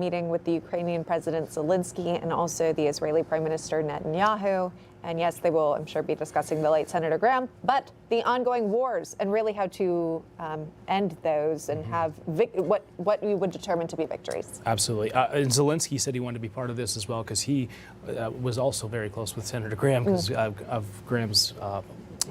meeting with the Ukrainian President Zelensky and also the Israeli Prime Minister Netanyahu. And yes, they will, I'm sure, be discussing the late Senator Graham, but the ongoing wars and really how to end those and have what we would determine to be victories. Absolutely. And Zelensky said he wanted to be part of this as well because he was also very close with Senator Graham because of Graham's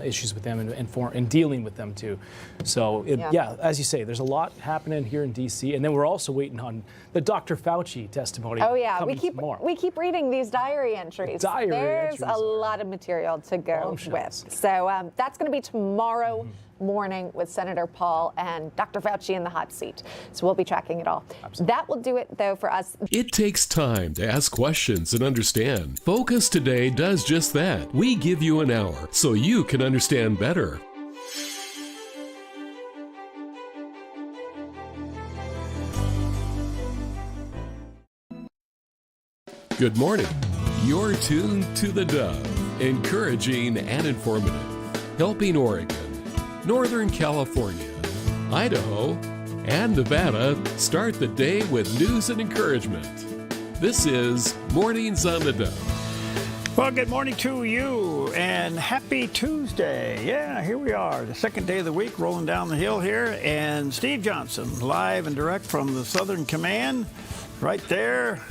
issues with them and dealing with them too. So yeah, as you say, there's a lot happening here in D.C. and then we're also waiting on the Dr. Fauci testimony. Oh yeah, we keep reading these diary entries. There's a lot of material to go with. So that's going to be tomorrow morning with Senator Paul and Dr. Fauci in the hot seat. So we'll be tracking it all. Absolutely. That will do it, though, for us. It takes time to ask questions and understand. Focus Today does just that. We give you an hour so you can understand better. Good morning. You're tuned to the Dove, encouraging and informative, helping Oregon, Northern California, Idaho, and Nevada start the day with news and encouragement. This is Mornings on the Dove. Well, good morning to you and happy Tuesday. Yeah, here we are, the second day of the week, rolling down the hill here. And Steve Johnson, live and direct from the Southern Command, right there.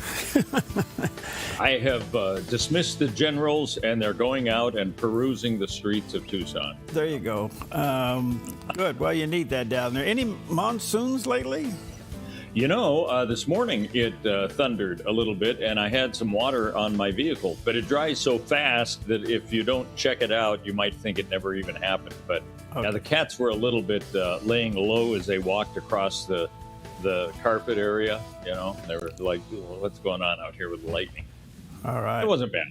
I have dismissed the generals, and they're going out and perusing the streets of Tucson. There you go. Good. Well, you need that down there. Any monsoons lately? You know, this morning it thundered a little bit, and I had some water on my vehicle, but it dries so fast that if you don't check it out, you might think it never even happened. But now the cats were a little bit laying low as they walked across the carpet area. You know, they were like, what's going on out here with the lightning? All right. It wasn't bad.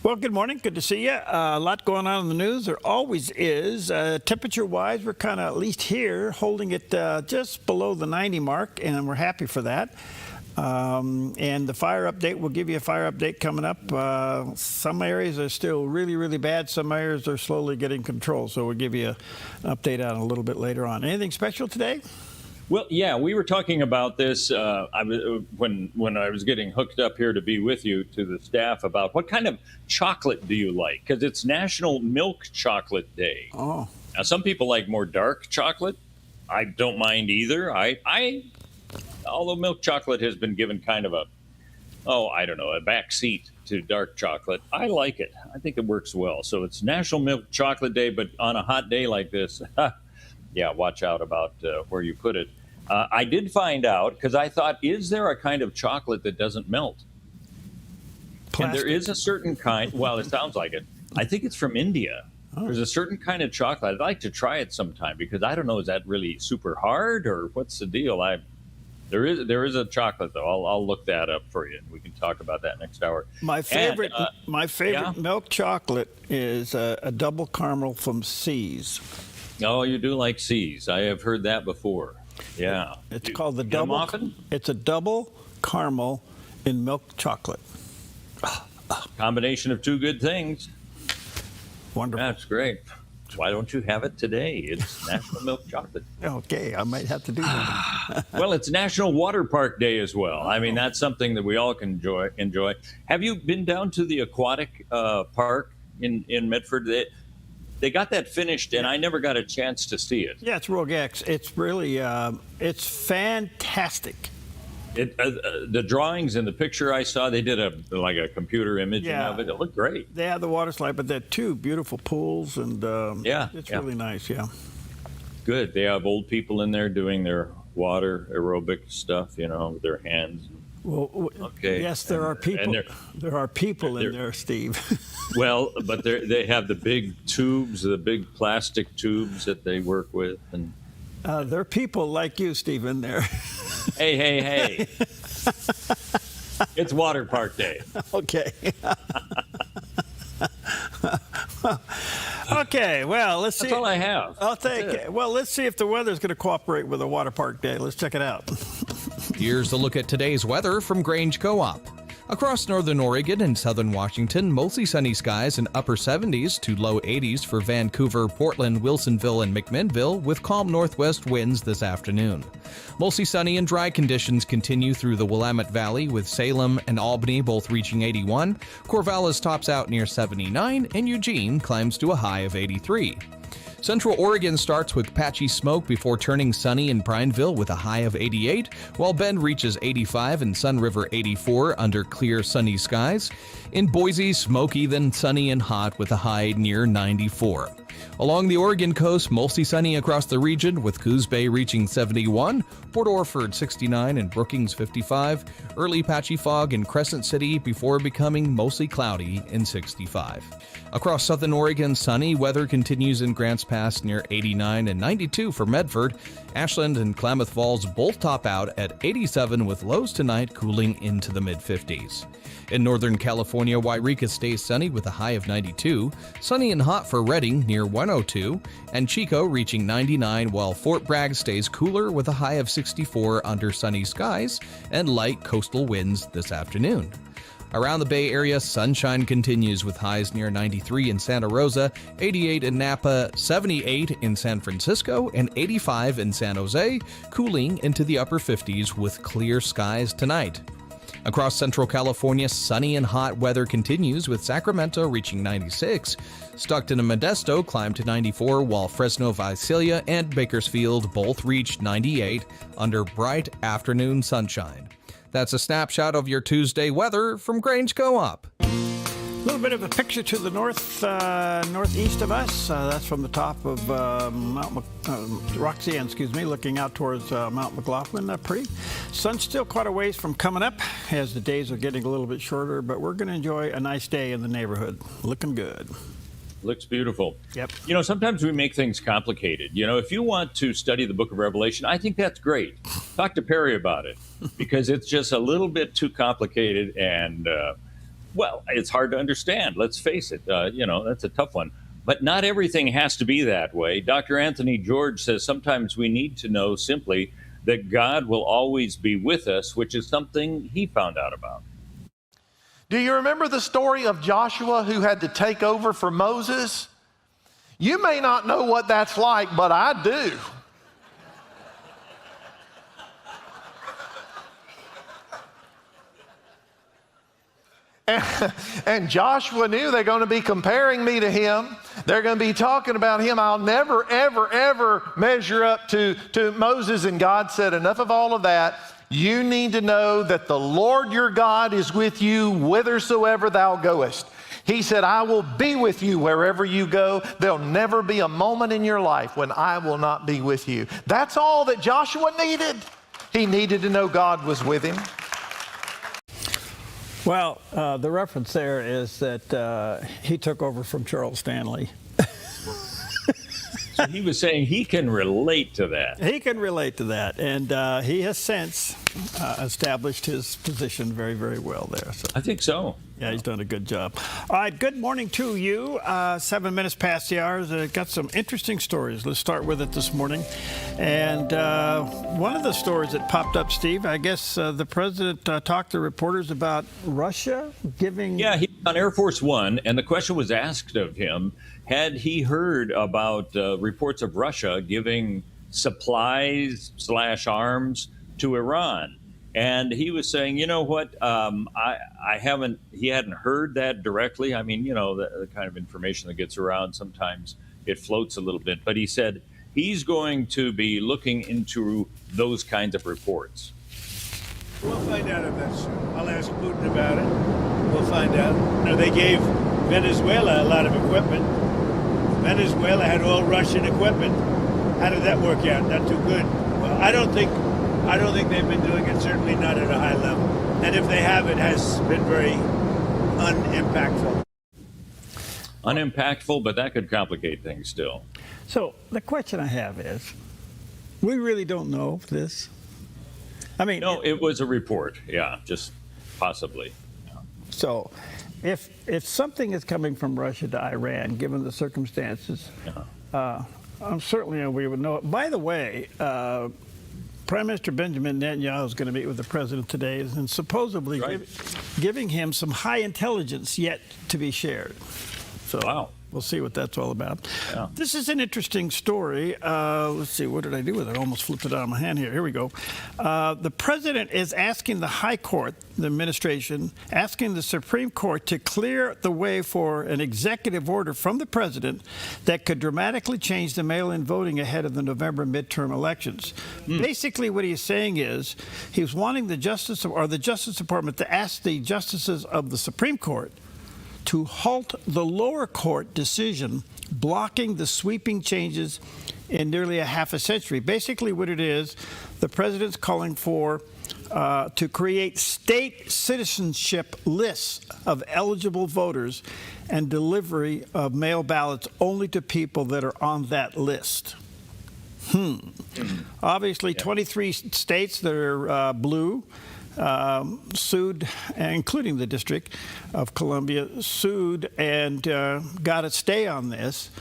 Well, good morning. Good to see you. A lot going on in the news. There always is. Temperature-wise, we're kind of, at least here, holding it just below the 90 mark, and we're happy for that. And the fire update, we'll give you a fire update coming up. Some areas are still really, really bad. Some areas are slowly getting control. So we'll give you an update on it a little bit later on. Anything special today? Well, yeah, we were talking about this when I was getting hooked up here to be with you, to the staff, about what kind of chocolate do you like? Because it's National Milk Chocolate Day. Oh. Now, some people like more dark chocolate. I don't mind either. Although milk chocolate has been given kind of a back seat to dark chocolate, I like it. I think it works well. So it's National Milk Chocolate Day, but on a hot day like this, yeah, watch out about where you put it. I did find out, because I thought, is there a kind of chocolate that doesn't melt? Plastic. And there is a certain kind. Well, it sounds like it. I think it's from India. Oh. There's a certain kind of chocolate. I'd like to try it sometime, because I don't know, is that really super hard, or what's the deal? There is a chocolate, though. I'll look that up for you, and we can talk about that next hour. My favorite milk chocolate is a double caramel from C's. Oh, you do like C's. I have heard that before. Yeah. It's called the double. Often? It's a double caramel in milk chocolate. Combination of two good things. Wonderful. That's great. Why don't you have it today? It's National Milk Chocolate. Okay, I might have to do that. Well, it's National Water Park Day as well. I mean, that's something that we all can enjoy. Have you been down to the aquatic park in Medford? They got that finished, and I never got a chance to see it. Yeah, it's real gax. It's really, it's fantastic. The drawings and the picture I saw, they did a computer imaging of it. It looked great. They have the water slide, but they're two beautiful pools, and it's really nice. Yeah. Good. They have old people in there doing their water aerobic stuff, with their hands. Well, okay. Yes, there are people. There are people in there, Steve. Well, but they have the big tubes, the big plastic tubes that they work with, and there are people like you, Steve, in there. Hey! It's Water Park Day. Okay. Okay. Well, let's see. That's all I have. I'll take it. Well, let's see if the weather's going to cooperate with a Water Park Day. Let's check it out. Here's a look at today's weather from Grange Co-op. Across northern Oregon and southern Washington, mostly sunny skies and upper 70s to low 80s for Vancouver, Portland, Wilsonville, and McMinnville, with calm northwest winds this afternoon. Mostly sunny and dry conditions continue through the Willamette Valley, with Salem and Albany both reaching 81. Corvallis tops out near 79, and Eugene climbs to a high of 83. Central Oregon starts with patchy smoke before turning sunny in Prineville with a high of 88, while Bend reaches 85 and Sun River 84 under clear sunny skies. In Boise, smoky then sunny and hot with a high near 94. Along the Oregon coast, mostly sunny across the region, with Coos Bay reaching 71, Port Orford 69 and Brookings 55, early patchy fog in Crescent City before becoming mostly cloudy in 65. Across southern Oregon, sunny weather continues in Grants Pass near 89 and 92 for Medford. Ashland and Klamath Falls both top out at 87 with lows tonight cooling into the mid-50s. In Northern California, Wairika stays sunny with a high of 92, sunny and hot for Redding near 102, and Chico reaching 99, while Fort Bragg stays cooler with a high of 64 under sunny skies and light coastal winds this afternoon. Around the Bay Area, sunshine continues with highs near 93 in Santa Rosa, 88 in Napa, 78 in San Francisco, and 85 in San Jose, cooling into the upper 50s with clear skies tonight. Across Central California, sunny and hot weather continues with Sacramento reaching 96. Stockton and Modesto climb to 94, while Fresno, Visalia, and Bakersfield both reach 98 under bright afternoon sunshine. That's a snapshot of your Tuesday weather from Grange Co-op. A little bit of a picture to the northeast of us. That's from the top of Roxanne, looking out towards Mount McLaughlin. Pretty. Sun's still quite a ways from coming up as the days are getting a little bit shorter, but we're going to enjoy a nice day in the neighborhood. Looking good. Looks beautiful. Yep. You know, sometimes we make things complicated. You know, if you want to study the book of Revelation, I think that's great. Talk to Perry about it, because it's just a little bit too complicated and, well, it's hard to understand. Let's face it. You know, that's a tough one. But not everything has to be that way. Dr. Anthony George says sometimes we need to know simply that God will always be with us, which is something he found out about. Do you remember the story of Joshua who had to take over for Moses? You may not know what that's like, but I do. And Joshua knew they're going to be comparing me to him. They're going to be talking about him. I'll never, ever, ever measure up to Moses. And God said, enough of all of that. You need to know that the Lord your God is with you whithersoever thou goest. He said, I will be with you wherever you go. There'll never be a moment in your life when I will not be with you. That's all that Joshua needed. He needed to know God was with him. Well, the reference there is that he took over from Charles Stanley. So he was saying he can relate to that. He can relate to that, and he has since established his position very, very well there. So. I think so. Yeah, he's done a good job. All right, good morning to you. 7 minutes past the hours. Got some interesting stories. Let's start with it this morning. And one of the stories that popped up, Steve, I guess the president talked to reporters about Russia giving... Yeah, he was on Air Force One, and the question was asked of him, had he heard about reports of Russia giving supplies/arms to Iran? And he was saying, you know what, he hadn't heard that directly. I mean, you know, the kind of information that gets around, sometimes it floats a little bit. But he said he's going to be looking into those kinds of reports. We'll find out if that's true. I'll ask Putin about it. We'll find out. You know, they gave Venezuela a lot of equipment. Venezuela had all Russian equipment. How did that work out? Not too good. Well, I don't think they've been doing it, certainly not at a high level. And if they have, it has been very unimpactful. Unimpactful, but that could complicate things still. So the question I have is, we really don't know this. I mean... No, it was a report. Yeah, just possibly. Yeah. So if something is coming from Russia to Iran, given the circumstances, certainly we would know it. By the way, Prime Minister Benjamin Netanyahu is going to meet with the president today and supposedly giving him some high intelligence yet to be shared. So wow. We'll see what that's all about. Yeah. This is an interesting story. Let's see, what did I do with it? I almost flipped it out of my hand here. Here we go. The president is asking the High Court, the administration, asking the Supreme Court to clear the way for an executive order from the president that could dramatically change the mail-in voting ahead of the November midterm elections. Basically, what he's saying is he's wanting the Justice Department to ask the justices of the Supreme Court to halt the lower court decision blocking the sweeping changes in nearly a half a century. Basically what it is, the president's calling for to create state citizenship lists of eligible voters and delivery of mail ballots only to people that are on that list. Obviously, 23 states that are blue sued, including the District of Columbia, sued and got a stay on this.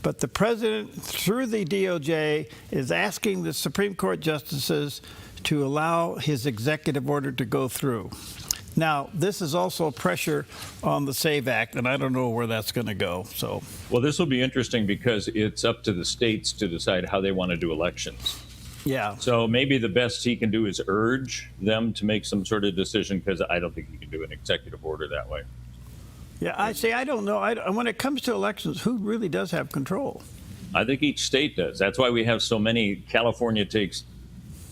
But the president, through the DOJ, is asking the Supreme Court justices to allow his executive order to go through. Now, this is also pressure on the SAVE Act, and I don't know where that's going to go. So, well, this will be interesting because it's up to the states to decide how they want to do elections. Yeah. So maybe the best he can do is urge them to make some sort of decision, because I don't think he can do an executive order that way. Yeah, I don't know. When it comes to elections, who really does have control? I think each state does. That's why we have so many. California takes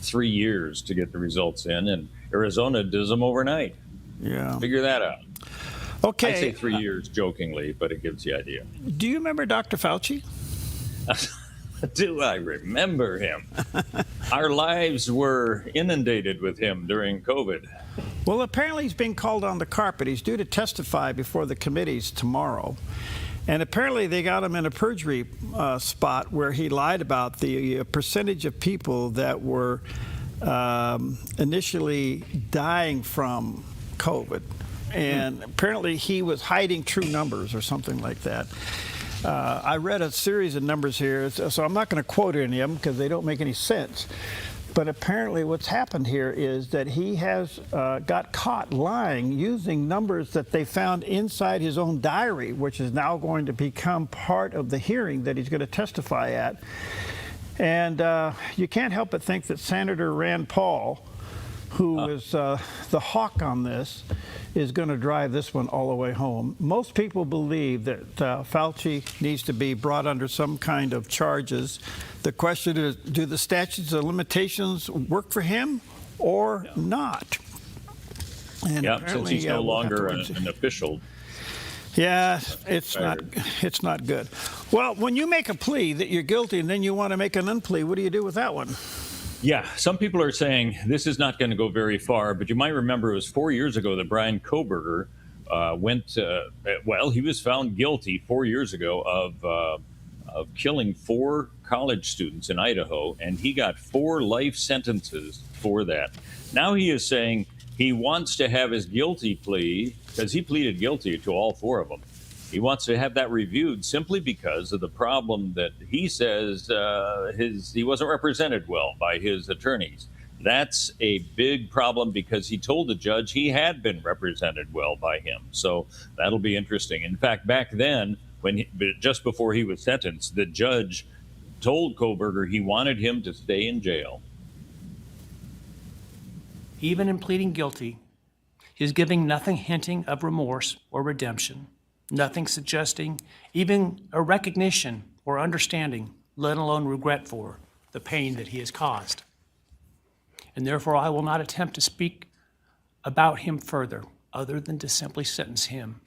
3 years to get the results in, and Arizona does them overnight. Yeah. Figure that out. Okay. I say 3 years jokingly, but it gives the idea. Do you remember Dr. Fauci? Do I remember him? Our lives were inundated with him during COVID. Well, apparently he's being called on the carpet. He's due to testify before the committees tomorrow. And apparently they got him in a perjury spot where he lied about the percentage of people that were initially dying from COVID. And apparently he was hiding true numbers or something like that. I read a series of numbers here, so I'm not going to quote any of them because they don't make any sense. But apparently what's happened here is that he has got caught lying using numbers that they found inside his own diary, which is now going to become part of the hearing that he's going to testify at. And you can't help but think that Senator Rand Paul, who is the hawk on this, is going to drive this one all the way home. Most people believe that Fauci needs to be brought under some kind of charges. The question is, do the statutes of limitations work for him or not? And yeah, since he's no longer an official. Yeah, it's not good. Well, when you make a plea that you're guilty and then you want to make an unplea, what do you do with that one? Yeah, some people are saying this is not going to go very far, but you might remember it was 4 years ago that Brian Kohberger he was found guilty 4 years ago of killing 4 college students in Idaho, and he got 4 life sentences for that. Now he is saying he wants to have his guilty plea, because he pleaded guilty to all 4 of them. He wants to have that reviewed simply because of the problem that he says he wasn't represented well by his attorneys. That's a big problem because he told the judge he had been represented well by him. So that'll be interesting. In fact, back then, just before he was sentenced, the judge told Kohberger he wanted him to stay in jail. Even in pleading guilty, he is giving nothing hinting of remorse or redemption. Nothing suggesting even a recognition or understanding, let alone regret for the pain that he has caused. And therefore, I will not attempt to speak about him further, other than to simply sentence him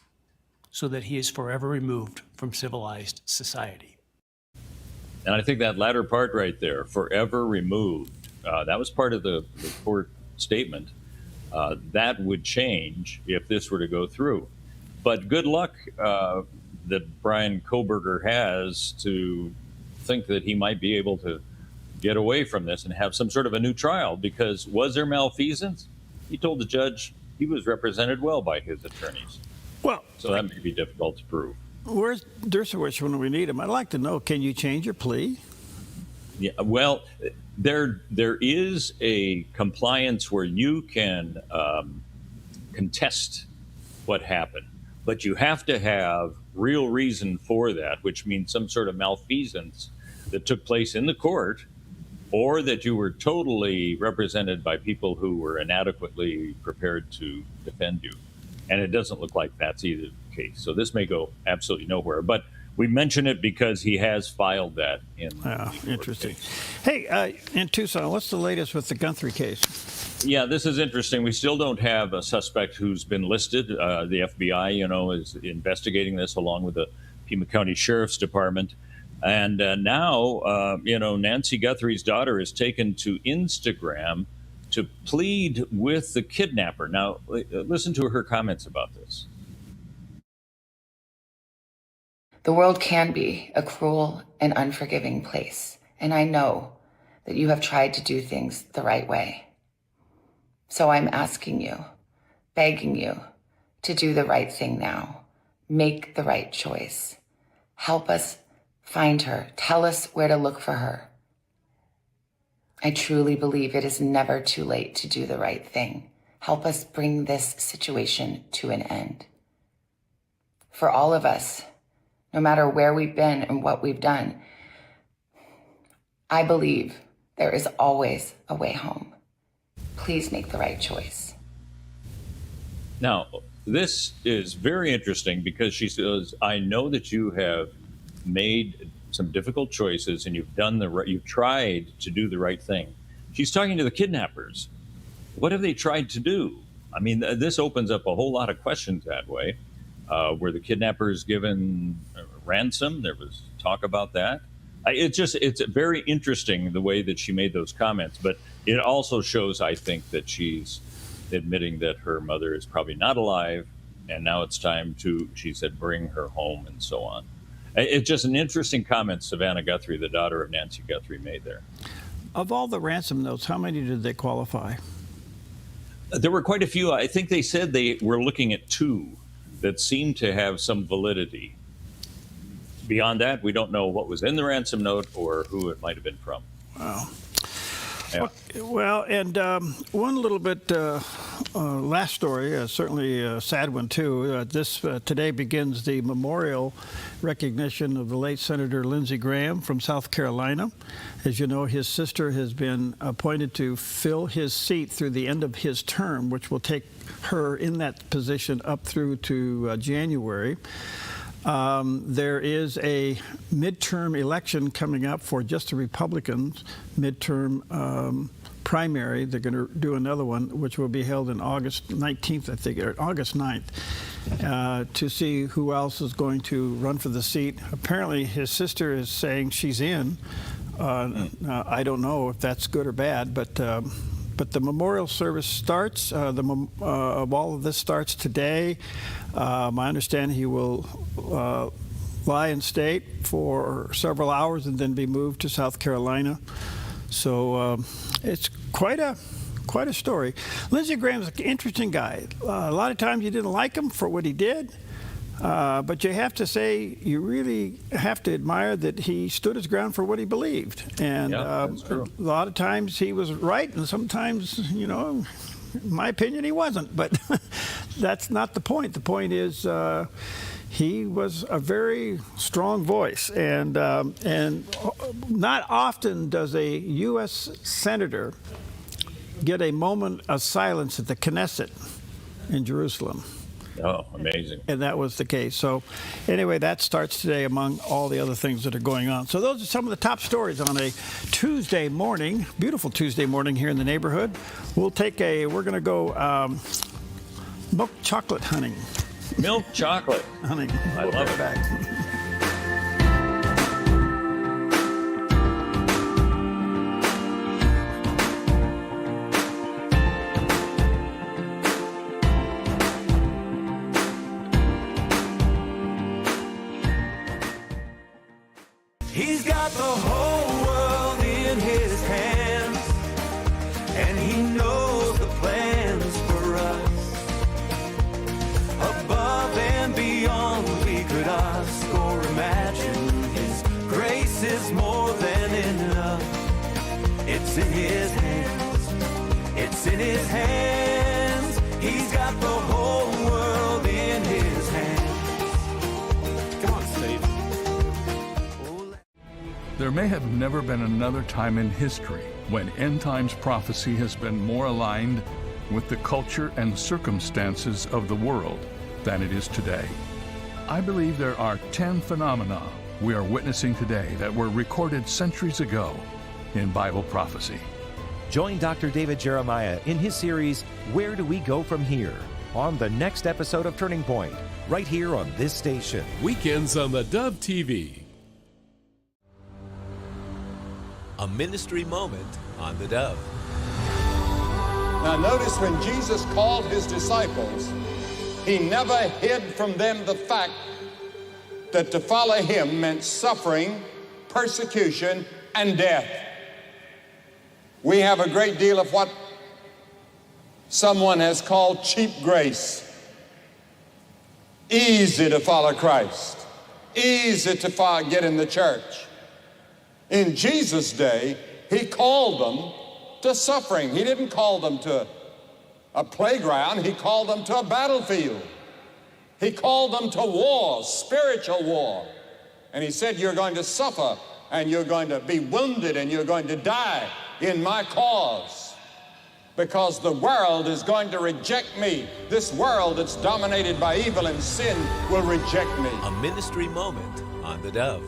so that he is forever removed from civilized society. And I think that latter part right there, forever removed, that was part of the court statement. That would change if this were to go through. But good luck that Brian Kohberger has to think that he might be able to get away from this and have some sort of a new trial, because was there malfeasance? He told the judge he was represented well by his attorneys. Well, so that may be difficult to prove. Where's Dershowitz when we need him? I'd like to know, can you change your plea? Yeah, well, there is a compliance where you can contest what happened, but you have to have real reason for that, which means some sort of malfeasance that took place in the court, or that you were totally represented by people who were inadequately prepared to defend you. And it doesn't look like that's either the case. So this may go absolutely nowhere. But we mention it because he has filed that in. Interesting. Hey, in Tucson, what's the latest with the Guthrie case? Yeah, this is interesting. We still don't have a suspect who's been listed. The FBI, is investigating this along with the Pima County Sheriff's Department. And now, Nancy Guthrie's daughter is taken to Instagram to plead with the kidnapper. Now, listen to her comments about this. The world can be a cruel and unforgiving place, and I know that you have tried to do things the right way. So I'm asking you, begging you, to do the right thing now. Make the right choice. Help us find her. Tell us where to look for her. I truly believe it is never too late to do the right thing. Help us bring this situation to an end. For all of us, no matter where we've been and what we've done, I believe there is always a way home. Please make the right choice. Now, this is very interesting because she says, I know that you have made some difficult choices and you've tried to do the right thing. She's talking to the kidnappers. What have they tried to do? I mean, this opens up a whole lot of questions that way. Were the kidnappers given ransom? There was talk about that. It's very interesting the way that she made those comments, but it also shows, I think, that she's admitting that her mother is probably not alive, and now it's time to, she said, bring her home and so on. It's just an interesting comment Savannah Guthrie, the daughter of Nancy Guthrie, made there. Of all the ransom notes, how many did they qualify? There were quite a few. I think they said they were looking at 2 that seemed to have some validity. Beyond that, we don't know what was in the ransom note or who it might have been from. Wow. Yeah. Well, and one little bit last story, certainly a sad one too. Today begins the memorial recognition of the late Senator Lindsey Graham from South Carolina. As you know, his sister has been appointed to fill his seat through the end of his term, which will take her in that position up through to January. There is a midterm election coming up for just the Republicans, midterm primary. They're going to do another one, which will be held in August 19th, I think, or August 9th, to see who else is going to run for the seat. Apparently, his sister is saying she's in. I don't know if that's good or bad, but the memorial service starts. Of all of this starts today. My understanding, he will lie in state for several hours and then be moved to South Carolina. So it's quite a story. Lindsey Graham's an interesting guy. A lot of times you didn't like him for what he did. But you have to say, you really have to admire that he stood his ground for what he believed. And that's true. A lot of times he was right, and sometimes, in my opinion, he wasn't. But that's not the point. The point is he was a very strong voice. And not often does a U.S. senator get a moment of silence at the Knesset in Jerusalem. Oh, amazing. And that was the case. So anyway, that starts today among all the other things that are going on. So those are some of the top stories on a Tuesday morning, beautiful Tuesday morning here in the neighborhood. We're going to go milk chocolate hunting. Milk chocolate. Hunting. I love it. Back. He's got the whole world in his hands, and he knows the plans for us. Above and beyond we could ask or imagine, his grace is more than enough. It's in his hands. It's in his hands. He's got the whole world in his hands. Come on, Steve. There may have never been another time in history when end times prophecy has been more aligned with the culture and circumstances of the world than it is today. I believe there are 10 phenomena we are witnessing today that were recorded centuries ago in Bible prophecy. Join Dr. David Jeremiah in his series, Where Do We Go From Here? On the next episode of Turning Point, right here on this station. Weekends on the Dove TV. A ministry moment on the Dove. Now notice when Jesus called his disciples, he never hid from them the fact that to follow him meant suffering, persecution, and death. We have a great deal of what someone has called cheap grace. Easy to follow Christ. Easy to get in the church. In Jesus' day, he called them to suffering. He didn't call them to a playground. He called them to a battlefield. He called them to war, spiritual war. And he said, you're going to suffer, and you're going to be wounded, and you're going to die in my cause, because the world is going to reject me. This world that's dominated by evil and sin will reject me. A ministry moment on the Dove.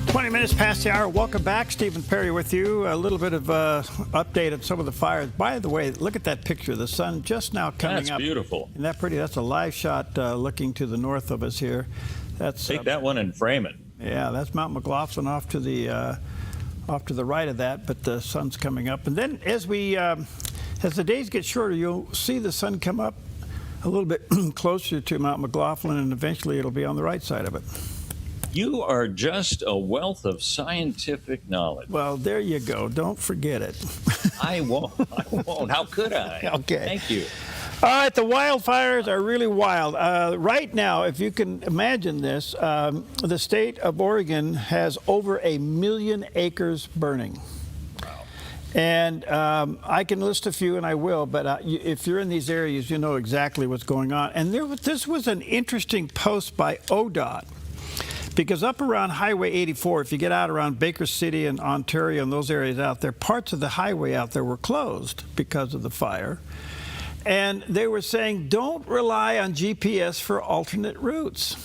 20 minutes past the hour. Welcome back. Stephen Perry with you. A little bit of update of some of the fires. By the way, look at that picture. The sun just now coming up. That's beautiful. Isn't that pretty? That's a live shot looking to the north of us here. Take that one and frame it. Yeah, that's Mount McLaughlin off to the right of that, but the sun's coming up. And then as the days get shorter, you'll see the sun come up a little bit closer to Mount McLaughlin, and eventually it'll be on the right side of it. You are just a wealth of scientific knowledge. Well, there you go. Don't forget it. I won't. How could I? Okay. Thank you. All right, the wildfires are really wild. Right now, if you can imagine this, the state of Oregon has over 1 million acres burning. Wow. And I can list a few, and I will, but if you're in these areas, you know exactly what's going on. And this was an interesting post by ODOT. Because up around Highway 84, if you get out around Baker City and Ontario and those areas out there, parts of the highway out there were closed because of the fire. And they were saying, don't rely on GPS for alternate routes.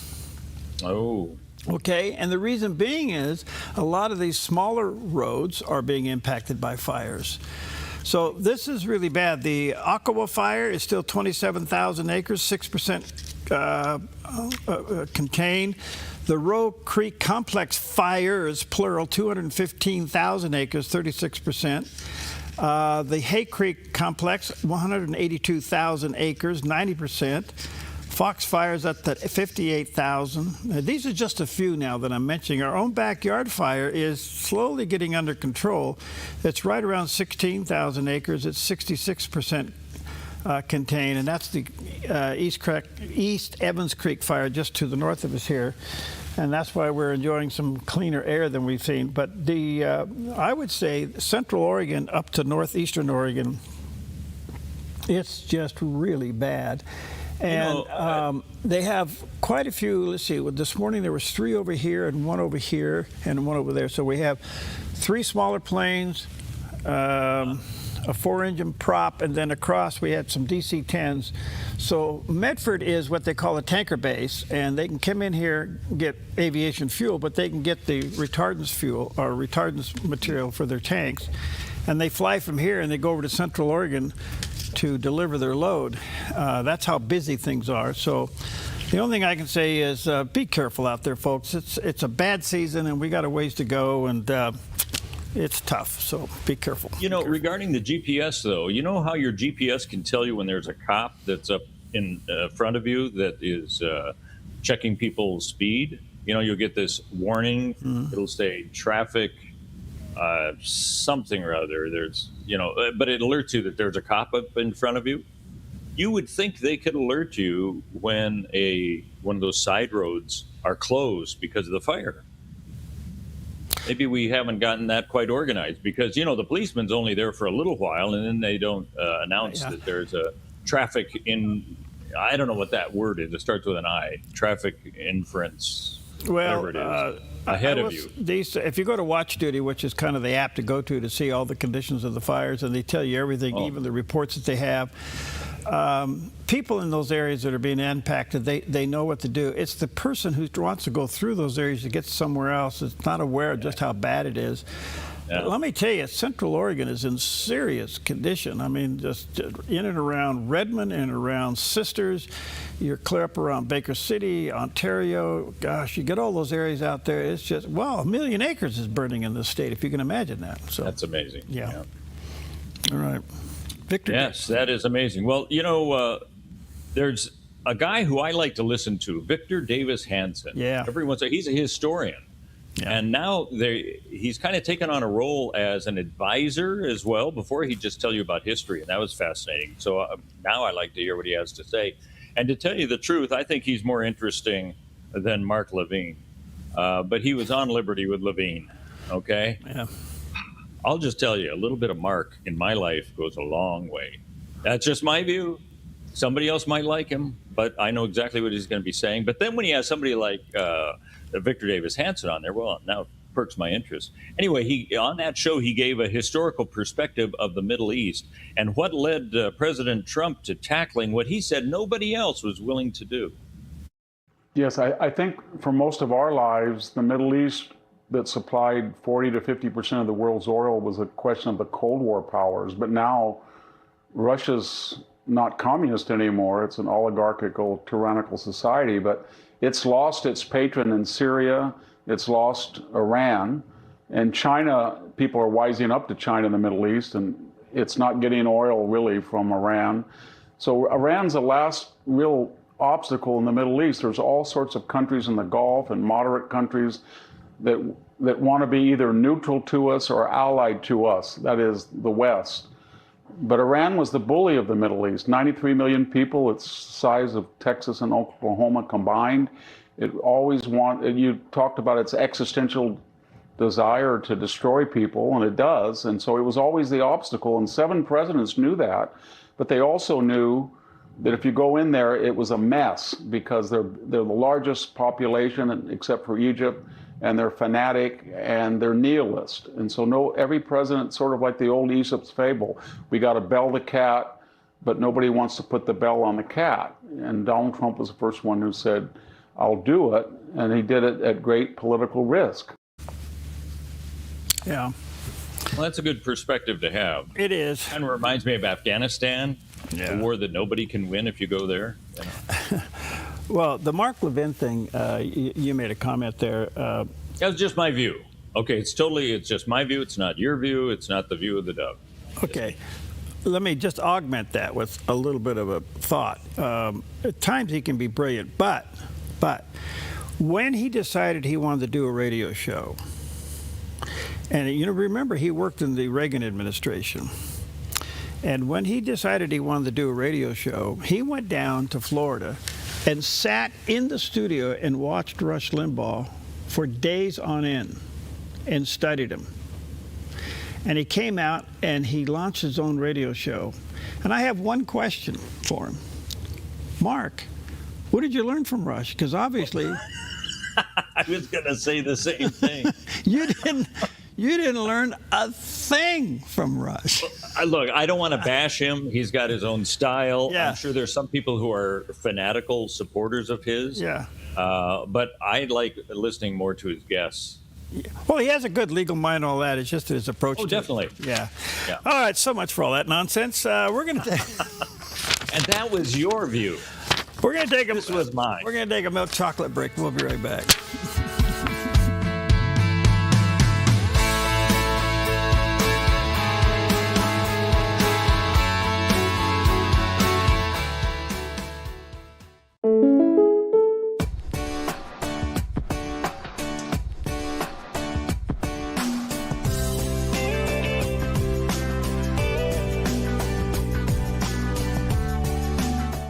Oh. Okay, and the reason being is a lot of these smaller roads are being impacted by fires. So this is really bad. The Ottawa fire is still 27,000 acres, 6% contained. The Roe Creek Complex fires, plural, 215,000 acres, 36%. The Hay Creek Complex, 182,000 acres, 90%. Fox fires at the 58,000. These are just a few now that I'm mentioning. Our own backyard fire is slowly getting under control. It's right around 16,000 acres. It's 66% contained, and that's the East Evans Creek fire just to the north of us here. And that's why we're enjoying some cleaner air than we've seen. But I would say Central Oregon up to northeastern Oregon, it's just really bad. And they have quite a few. Let's see, this morning there was 3 over here and 1 over here and 1 over there. So we have 3 smaller planes, a 4-engine prop, and then across we had some DC-10s. So Medford is what they call a tanker base, and they can come in here, get aviation fuel, but they can get the retardants fuel or retardants material for their tanks. And they fly from here and they go over to Central Oregon to deliver their load. That's how busy things are. So the only thing I can say is be careful out there, folks. It's a bad season, and we got a ways to go, and it's tough, so be careful. Regarding the GPS, though, you know how your GPS can tell you when there's a cop that's up in front of you that is checking people's speed? You'll get this warning. Mm-hmm. It'll say traffic, something or other. There's, but it alerts you that there's a cop up in front of you. You would think they could alert you when one of those side roads are closed because of the fire. Maybe we haven't gotten that quite organized because, the policeman's only there for a little while and then they don't announce that there's a traffic in, I don't know what that word is. It starts with an I, traffic inference, whatever it is, ahead of you. If you go to Watch Duty, which is kind of the app to go to see all the conditions of the fires, and they tell you everything, even the reports that they have. People in those areas that are being impacted, they know what to do. It's the person who wants to go through those areas to get somewhere else is not aware of just how bad it is. Yeah. Let me tell you, Central Oregon is in serious condition. I mean, just in and around Redmond and around Sisters, you're clear up around Baker City, Ontario. Gosh, you get all those areas out there. It's just, 1 million acres is burning in this state, if you can imagine that. So that's amazing. Yeah. All right. Victor. Yes, that is amazing. Well, there's a guy who I like to listen to, Victor Davis Hanson. Yeah. He's a historian. Yeah. And now he's kind of taken on a role as an advisor as well. Before, he'd just tell you about history, and that was fascinating. So now I like to hear what he has to say. And to tell you the truth, I think he's more interesting than Mark Levine. But he was on Liberty with Levine, okay? Yeah. I'll just tell you, a little bit of Mark in my life goes a long way. That's just my view. Somebody else might like him, but I know exactly what he's going to be saying. But then when you have somebody like Victor Davis Hanson on there, well, now it perks my interest. Anyway, on that show, he gave a historical perspective of the Middle East and what led President Trump to tackling what he said nobody else was willing to do. Yes, I think for most of our lives, the Middle East that supplied 40 to 50% of the world's oil was a question of the Cold War powers. But now Russia's not communist anymore. It's an oligarchical, tyrannical society, but it's lost its patron in Syria. It's lost Iran. And China, people are wising up to China in the Middle East, and it's not getting oil really from Iran. So Iran's the last real obstacle in the Middle East. There's all sorts of countries in the Gulf and moderate countries that want to be either neutral to us or allied to us, that is, the West. But Iran was the bully of the Middle East. 93 million people, its size of Texas and Oklahoma combined. It always you talked about its existential desire to destroy people, and it does. And so it was always the obstacle, and 7 presidents knew that. But they also knew that if you go in there, it was a mess because they're the largest population except for Egypt, and they're fanatic and they're nihilist. And so every president, sort of like the old Aesop's fable, we got to bell the cat, but nobody wants to put the bell on the cat. And Donald Trump was the first one who said, I'll do it. And he did it at great political risk. Yeah. Well, that's a good perspective to have. It is. Kind of reminds me of Afghanistan, a war that nobody can win if you go there. Well, the Mark Levin thing, you made a comment there. That's just my view. Okay, it's just my view. It's not your view. It's not the view of the Dove. Okay. Let me just augment that with a little bit of a thought. At times he can be brilliant, but when he decided he wanted to do a radio show, and remember he worked in the Reagan administration, and when he decided he wanted to do a radio show, he went down to Florida and sat in the studio and watched Rush Limbaugh for days on end and studied him. And he came out and he launched his own radio show. And I have one question for him. Mark, what did you learn from Rush? Because obviously... I was going to say the same thing. You didn't learn a thing from Rush. Look, I don't want to bash him. He's got his own style. Yeah. I'm sure there's some people who are fanatical supporters of his. Yeah. But I like listening more to his guests. Well, he has a good legal mind and all that. It's just his approach. Oh, definitely. Yeah. All right, so much for all that nonsense. We're going to And that was your view. We're going to take This was mine. We're going to take a milk chocolate break. We'll be right back.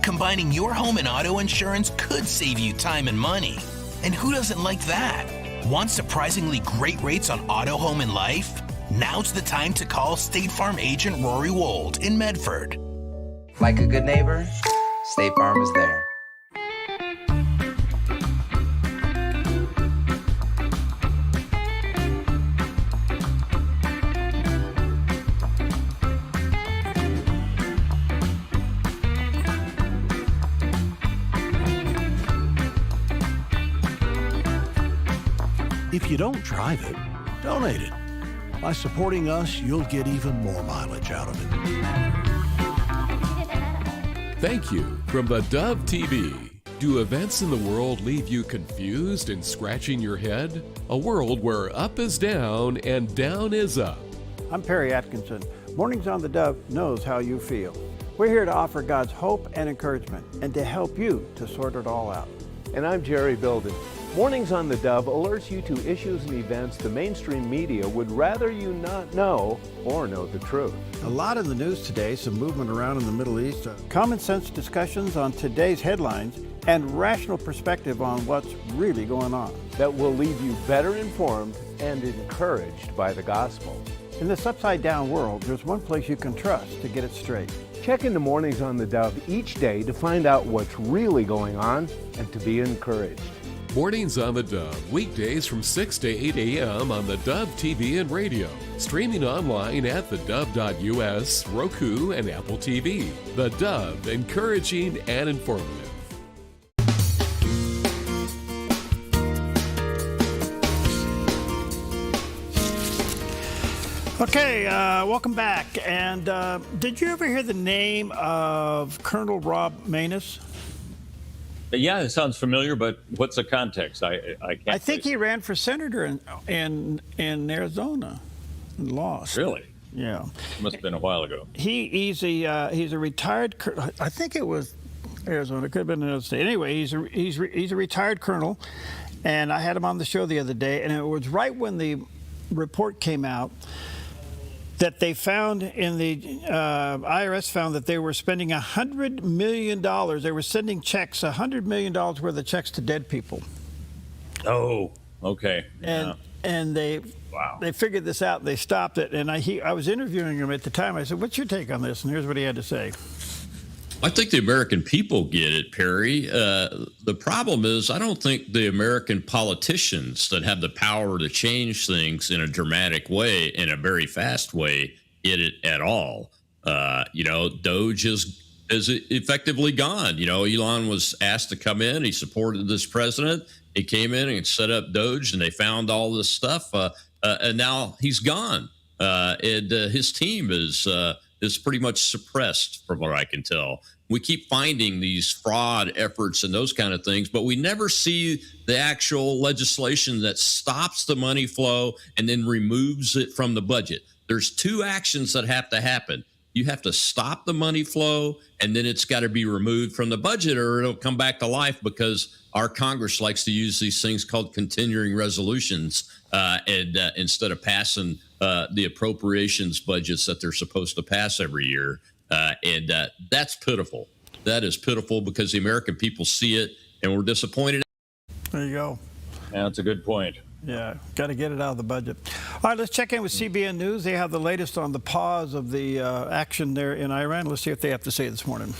Combining your home and auto insurance could save you time and money. And who doesn't like that? Want surprisingly great rates on auto, home, and life? Now's the time to call State Farm agent Rory Wold in Medford. Like a good neighbor, State Farm is there. If you don't drive it, donate it. By supporting us, you'll get even more mileage out of it. Thank you from the Dove TV. Do events in the world leave you confused and scratching your head? A world where up is down and down is up. I'm Perry Atkinson. Mornings on the Dove knows how you feel. We're here to offer God's hope and encouragement and to help you to sort it all out. And I'm Jerry Bilden. Mornings on the Dove alerts you to issues and events the mainstream media would rather you not know or know the truth. A lot in the news today, some movement around in the Middle East, common sense discussions on today's headlines, and rational perspective on what's really going on. That will leave you better informed and encouraged by the gospel. In this upside-down world, there's one place you can trust to get it straight. Check into Mornings on the Dove each day to find out what's really going on and to be encouraged. Mornings on the Dove, weekdays from 6 to 8 a.m. on the Dove TV and radio. Streaming online at thedove.us, Roku, and Apple TV. The Dove, encouraging and informative. Okay, welcome back. And did you ever hear the name of Colonel Rob Maness? Yeah, it sounds familiar, but what's the context? I can't. I think he ran for senator in Arizona and lost. Really? Yeah. Must have been a while ago. He's a retired. I think it was Arizona. It could have been another state. Anyway, he's a retired colonel, and I had him on the show the other day, and it was right when the report came out that they found in the IRS found that they were spending $100 million. They were sending checks, $100 million worth of checks to dead people. Oh, okay. And they figured this out. And they stopped it. And I was interviewing him at the time. I said, "What's your take on this?" And here's what he had to say. I think the American people get it, Perry. The problem is I don't think the American politicians that have the power to change things in a dramatic way, in a very fast way, get it at all. Doge is effectively gone. Elon was asked to come in. He supported this president. He came in and set up Doge, and they found all this stuff. And now he's gone. And his team is pretty much suppressed, from what I can tell. We keep finding these fraud efforts and those kind of things, but we never see the actual legislation that stops the money flow and then removes it from the budget. There's two actions that have to happen. You have to stop the money flow, and then it's got to be removed from the budget, or it'll come back to life, because our Congress likes to use these things called continuing resolutions instead of passing the appropriations budgets that they're supposed to pass every year. That's pitiful. That is pitiful, because the American people see it, and we're disappointed. There you go. Yeah, that's a good point. Yeah, got to get it out of the budget. All right, let's check in with CBN News. They have the latest on the pause of the action there in Iran. Let's see what they have to say this morning.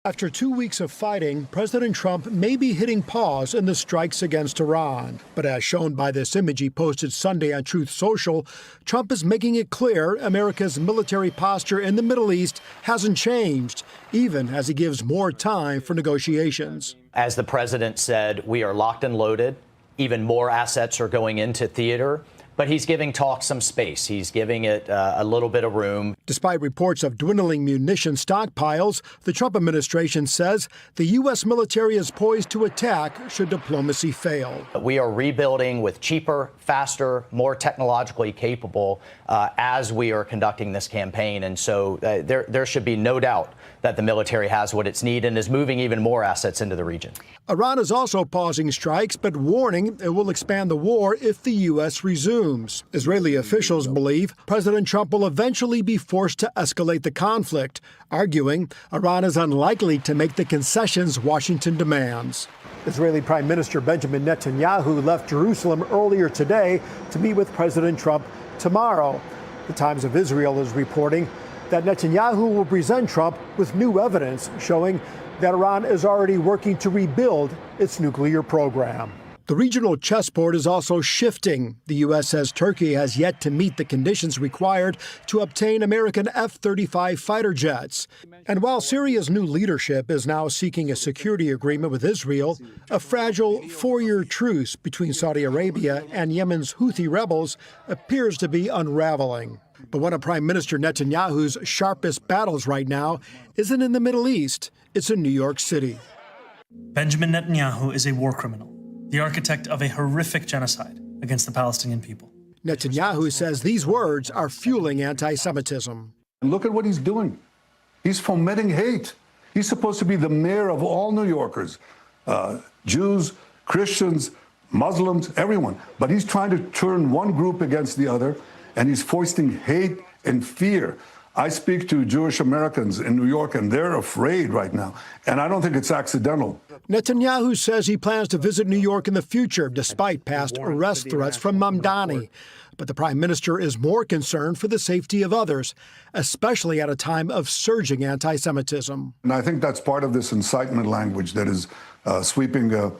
After 2 weeks of fighting, President Trump may be hitting pause in the strikes against Iran. But as shown by this image he posted Sunday on Truth Social, Trump is making it clear America's military posture in the Middle East hasn't changed, even as he gives more time for negotiations. As the president said, we are locked and loaded. Even more assets are going into theater. But he's giving talk some space. He's giving it a little bit of room. Despite reports of dwindling munition stockpiles, the Trump administration says the U.S. military is poised to attack should diplomacy fail. We are rebuilding with cheaper, faster, more technologically capable as we are conducting this campaign. And so there should be no doubt that the military has what it's needed and is moving even more assets into the region. Iran is also pausing strikes, but warning it will expand the war if the U.S. resumes. resumes. Israeli officials believe President Trump will eventually be forced to escalate the conflict, arguing Iran is unlikely to make the concessions Washington demands. Israeli Prime Minister Benjamin Netanyahu left Jerusalem earlier today to meet with President Trump tomorrow. The Times of Israel is reporting that Netanyahu will present Trump with new evidence showing that Iran is already working to rebuild its nuclear program. The regional chessboard is also shifting. The U.S. says Turkey has yet to meet the conditions required to obtain American F-35 fighter jets. And while Syria's new leadership is now seeking a security agreement with Israel, a fragile four-year truce between Saudi Arabia and Yemen's Houthi rebels appears to be unraveling. But one of Prime Minister Netanyahu's sharpest battles right now isn't in the Middle East, it's in New York City. Benjamin Netanyahu is a war criminal, the architect of a horrific genocide against the Palestinian people. Netanyahu says these words are fueling anti-Semitism. And look at what he's doing. He's fomenting hate. He's supposed to be the mayor of all New Yorkers, Jews, Christians, Muslims, everyone. But he's trying to turn one group against the other, and he's foisting hate and fear. I speak to Jewish Americans in New York, and they're afraid right now. And I don't think it's accidental. Netanyahu says he plans to visit New York in the future, despite past arrest threats from Mamdani. But the prime minister is more concerned for the safety of others, especially at a time of surging anti-Semitism. And I think that's part of this incitement language that is sweeping a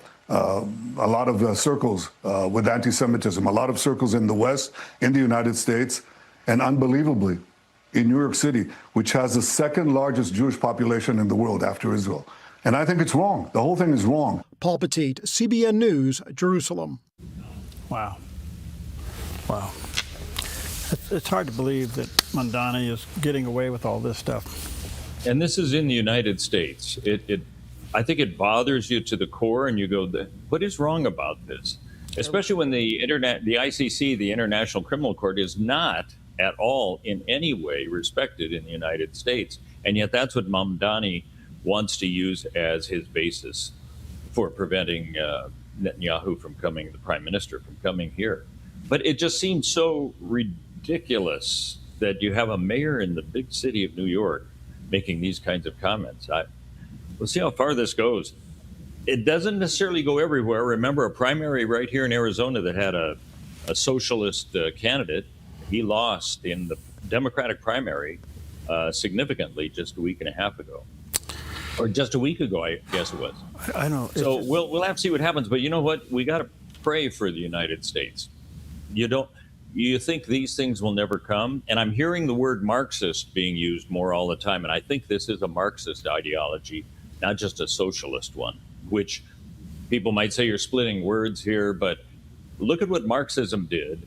lot of circles with anti-Semitism, a lot of circles in the West, in the United States, and unbelievably, in New York City, which has the second largest Jewish population in the world after Israel. And I think it's wrong. The whole thing is wrong. Paul Petit, CBN News, Jerusalem. Wow. Wow. It's hard to believe that Mamdani is getting away with all this stuff. And this is in the United States. I think it bothers you to the core, and you go, what is wrong about this? Especially when the ICC, the International Criminal Court, is not at all in any way respected in the United States. And yet that's what Mamdani wants to use as his basis for preventing Netanyahu from coming, the prime minister from coming here. But it just seems so ridiculous that you have a mayor in the big city of New York making these kinds of comments. We'll see how far this goes. It doesn't necessarily go everywhere. Remember a primary right here in Arizona that had a socialist candidate. He lost in the Democratic primary significantly just a week and a half ago. Or just a week ago, I guess it was. I know. So we'll have to see what happens. But you know what? We got to pray for the United States. You think these things will never come? And I'm hearing the word Marxist being used more all the time. And I think this is a Marxist ideology, not just a socialist one, which people might say you're splitting words here. But look at what Marxism did.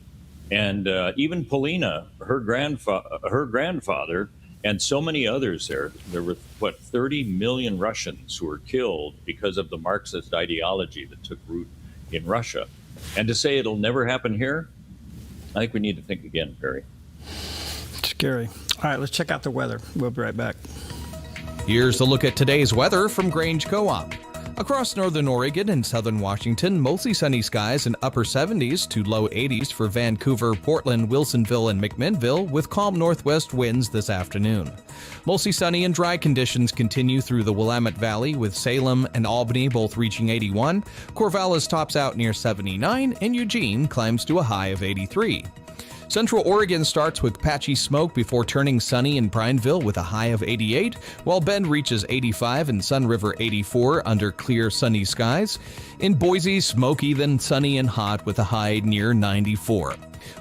And even Polina, her grandfather, and so many others there were, 30 million Russians who were killed because of the Marxist ideology that took root in Russia. And to say it'll never happen here, I think we need to think again, Perry. Scary. All right, let's check out the weather. We'll be right back. Here's a look at today's weather from Grange Co-op. Across northern Oregon and southern Washington, mostly sunny skies in upper 70s to low 80s for Vancouver, Portland, Wilsonville, and McMinnville, with calm northwest winds this afternoon. Mostly sunny and dry conditions continue through the Willamette Valley, with Salem and Albany both reaching 81. Corvallis tops out near 79, and Eugene climbs to a high of 83. Central Oregon starts with patchy smoke before turning sunny in Prineville with a high of 88, while Bend reaches 85 and Sun River 84 under clear sunny skies. In Boise, smoky then sunny and hot with a high near 94.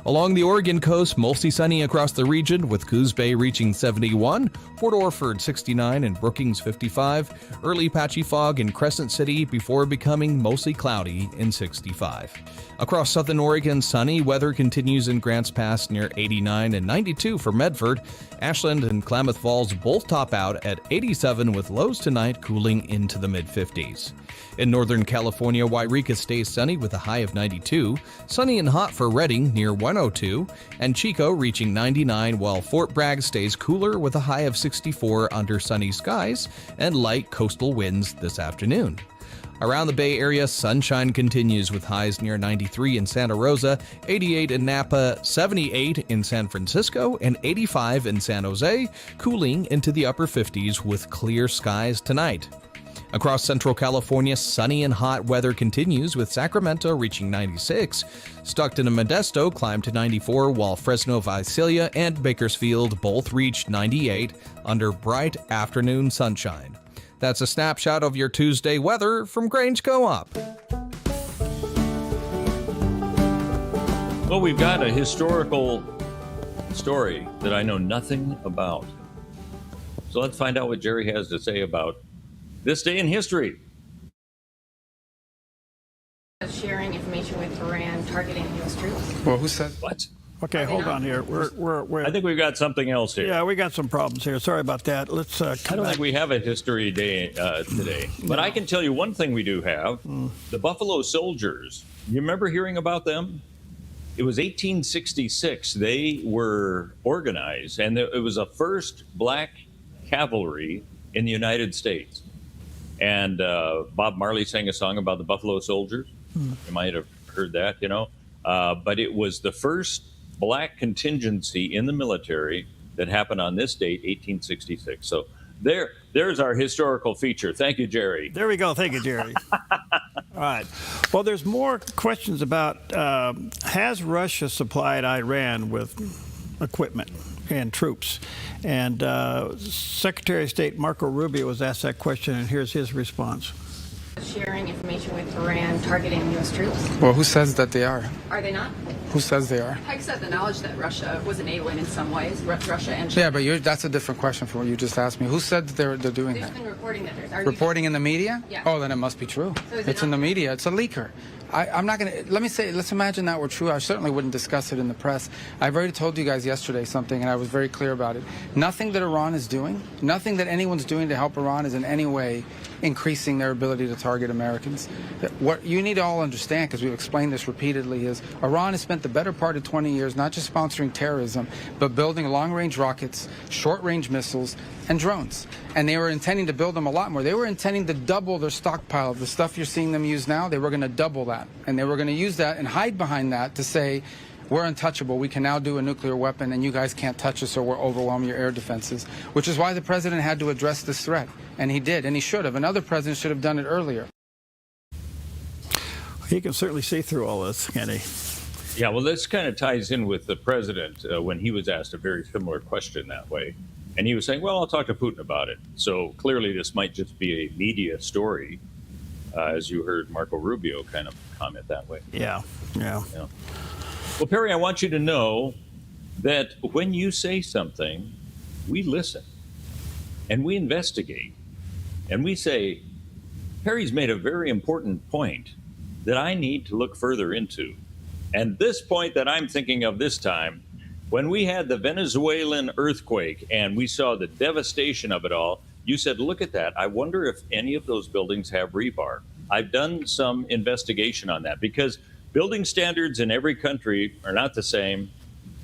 Along the Oregon coast, mostly sunny across the region, with Coos Bay reaching 71, Port Orford 69, and Brookings 55. Early patchy fog in Crescent City before becoming mostly cloudy in 65. Across southern Oregon, sunny weather continues in Grants Pass near 89 and 92 for Medford. Ashland and Klamath Falls both top out at 87, with lows tonight cooling into the mid-50s. In Northern California, Wairika stays sunny with a high of 92, sunny and hot for Redding near 102, and Chico reaching 99, while Fort Bragg stays cooler with a high of 64 under sunny skies and light coastal winds this afternoon. Around the Bay Area, sunshine continues with highs near 93 in Santa Rosa, 88 in Napa, 78 in San Francisco, and 85 in San Jose, cooling into the upper 50s with clear skies tonight. Across Central California, sunny and hot weather continues with Sacramento reaching 96. Stockton and Modesto climbed to 94, while Fresno, Visalia, and Bakersfield both reached 98 under bright afternoon sunshine. That's a snapshot of your Tuesday weather from Grange Co-op. Well, we've got a historical story that I know nothing about. So let's find out what Jerry has to say about this day in history. Sharing information with Iran targeting U.S. troops. Well, who said what? Okay, hold on here. We're I think we've got something else here. Yeah, we got some problems here. Sorry about that. Let's I don't think we have a history day today. But I can tell you one thing we do have. The Buffalo Soldiers. You remember hearing about them? It was 1866. They were organized, and it was the first black cavalry in the United States. And Bob Marley sang a song about the Buffalo Soldiers. You might have heard that, you know. But it was the first black contingency in the military that happened on this date, 1866. So there's our historical feature. Thank you, Jerry. There we go. Thank you, Jerry. All right. Well, there's more questions about has Russia supplied Iran with equipment and troops? And Secretary of State Marco Rubio was asked that question, and here's his response. Sharing information with Iran targeting U.S. troops. Well, who says that they are? Are they not? Who says they are? Pike said the knowledge that Russia was enabling in some ways, Russia and China. Yeah, but that's a different question from what you just asked me. Who said that they're doing There's that? been reporting that there's... Reporting in the media? Yeah. Oh, then it must be true. So is It's in the media. It's a leaker. I'm not going to, let's imagine that were true. I certainly wouldn't discuss it in the press. I've already told you guys yesterday something, and I was very clear about it. Nothing that Iran is doing, nothing that anyone's doing to help Iran is in any way increasing their ability to target Americans. What you need to all understand, because we've explained this repeatedly, is Iran has spent the better part of 20 years not just sponsoring terrorism, but building long-range rockets, short-range missiles, and drones. And they were intending to build them a lot more. They were intending to double their stockpile of the stuff you're seeing them use now. They were going to double that. And they were going to use that and hide behind that to say, we're untouchable. We can now do a nuclear weapon, and you guys can't touch us or we'll overwhelm your air defenses, which is why the president had to address this threat. And he did, and he should have. Another president should have done it earlier. He can certainly see through all this, can't he? Yeah, well, this kind of ties in with the president when he was asked a very similar question that way. And he was saying, well, I'll talk to Putin about it. So clearly this might just be a media story, as you heard Marco Rubio kind of comment that way. Yeah. Well, Perry, I want you to know that when you say something, we listen and we investigate and we say, Perry's made a very important point that I need to look further into. And this point that I'm thinking of this time, when we had the Venezuelan earthquake and we saw the devastation of it all, you said, look at that. I wonder if any of those buildings have rebar. I've done some investigation on that because building standards in every country are not the same.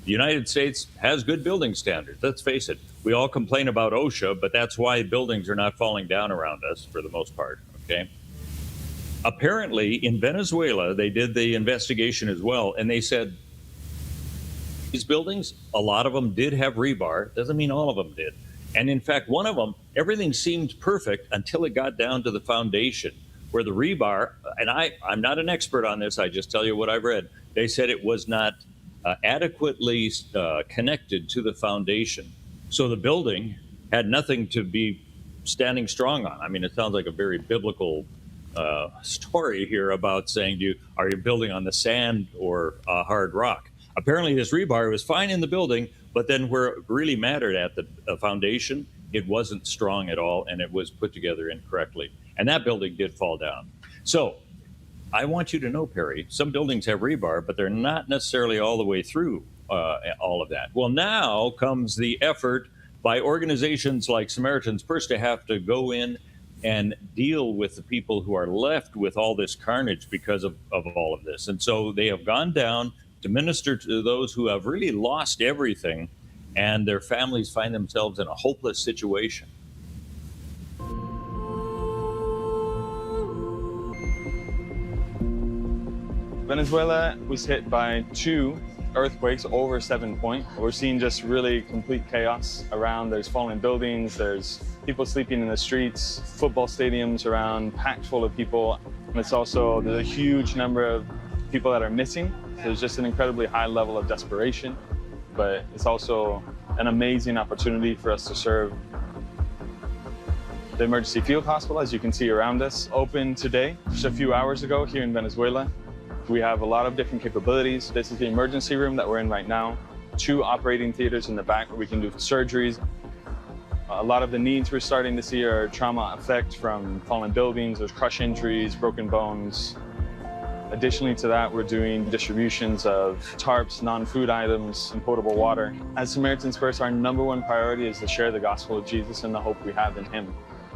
The United States has good building standards. Let's face it. We all complain about OSHA, but that's why buildings are not falling down around us for the most part. Okay. Apparently, in Venezuela, they did the investigation as well, and they said these buildings, a lot of them did have rebar. Doesn't mean all of them did. And in fact, one of them, everything seemed perfect until it got down to the foundation, where the rebar, and I'm not an expert on this, I just tell you what I've read. They said it was not adequately connected to the foundation. So the building had nothing to be standing strong on. I mean, it sounds like a very biblical story here about saying, are you building on the sand or hard rock? Apparently this rebar was fine in the building, but then where it really mattered at the foundation, it wasn't strong at all, and it was put together incorrectly. And that building did fall down. So I want you to know, Perry, some buildings have rebar, but they're not necessarily all the way through all of that. Well, now comes the effort by organizations like Samaritan's Purse to have to go in and deal with the people who are left with all this carnage because of all of this. And so they have gone down to minister to those who have really lost everything, and their families find themselves in a hopeless situation. Venezuela was hit by 2 earthquakes over 7 point. We're seeing just really complete chaos around. There's fallen buildings, there's people sleeping in the streets, football stadiums around packed full of people. And there's a huge number of people that are missing. There's just an incredibly high level of desperation, but it's also an amazing opportunity for us to serve. The emergency field hospital, as you can see around us, opened today, just a few hours ago here in Venezuela. We have a lot of different capabilities. This is the emergency room that we're in right now. 2 operating theaters in the back where we can do surgeries. A lot of the needs we're starting to see are trauma effect from fallen buildings. There's crush injuries, broken bones. Additionally to that, we're doing distributions of tarps, non-food items, and potable water. As Samaritans First, our #1 priority is to share the gospel of Jesus and the hope we have in him.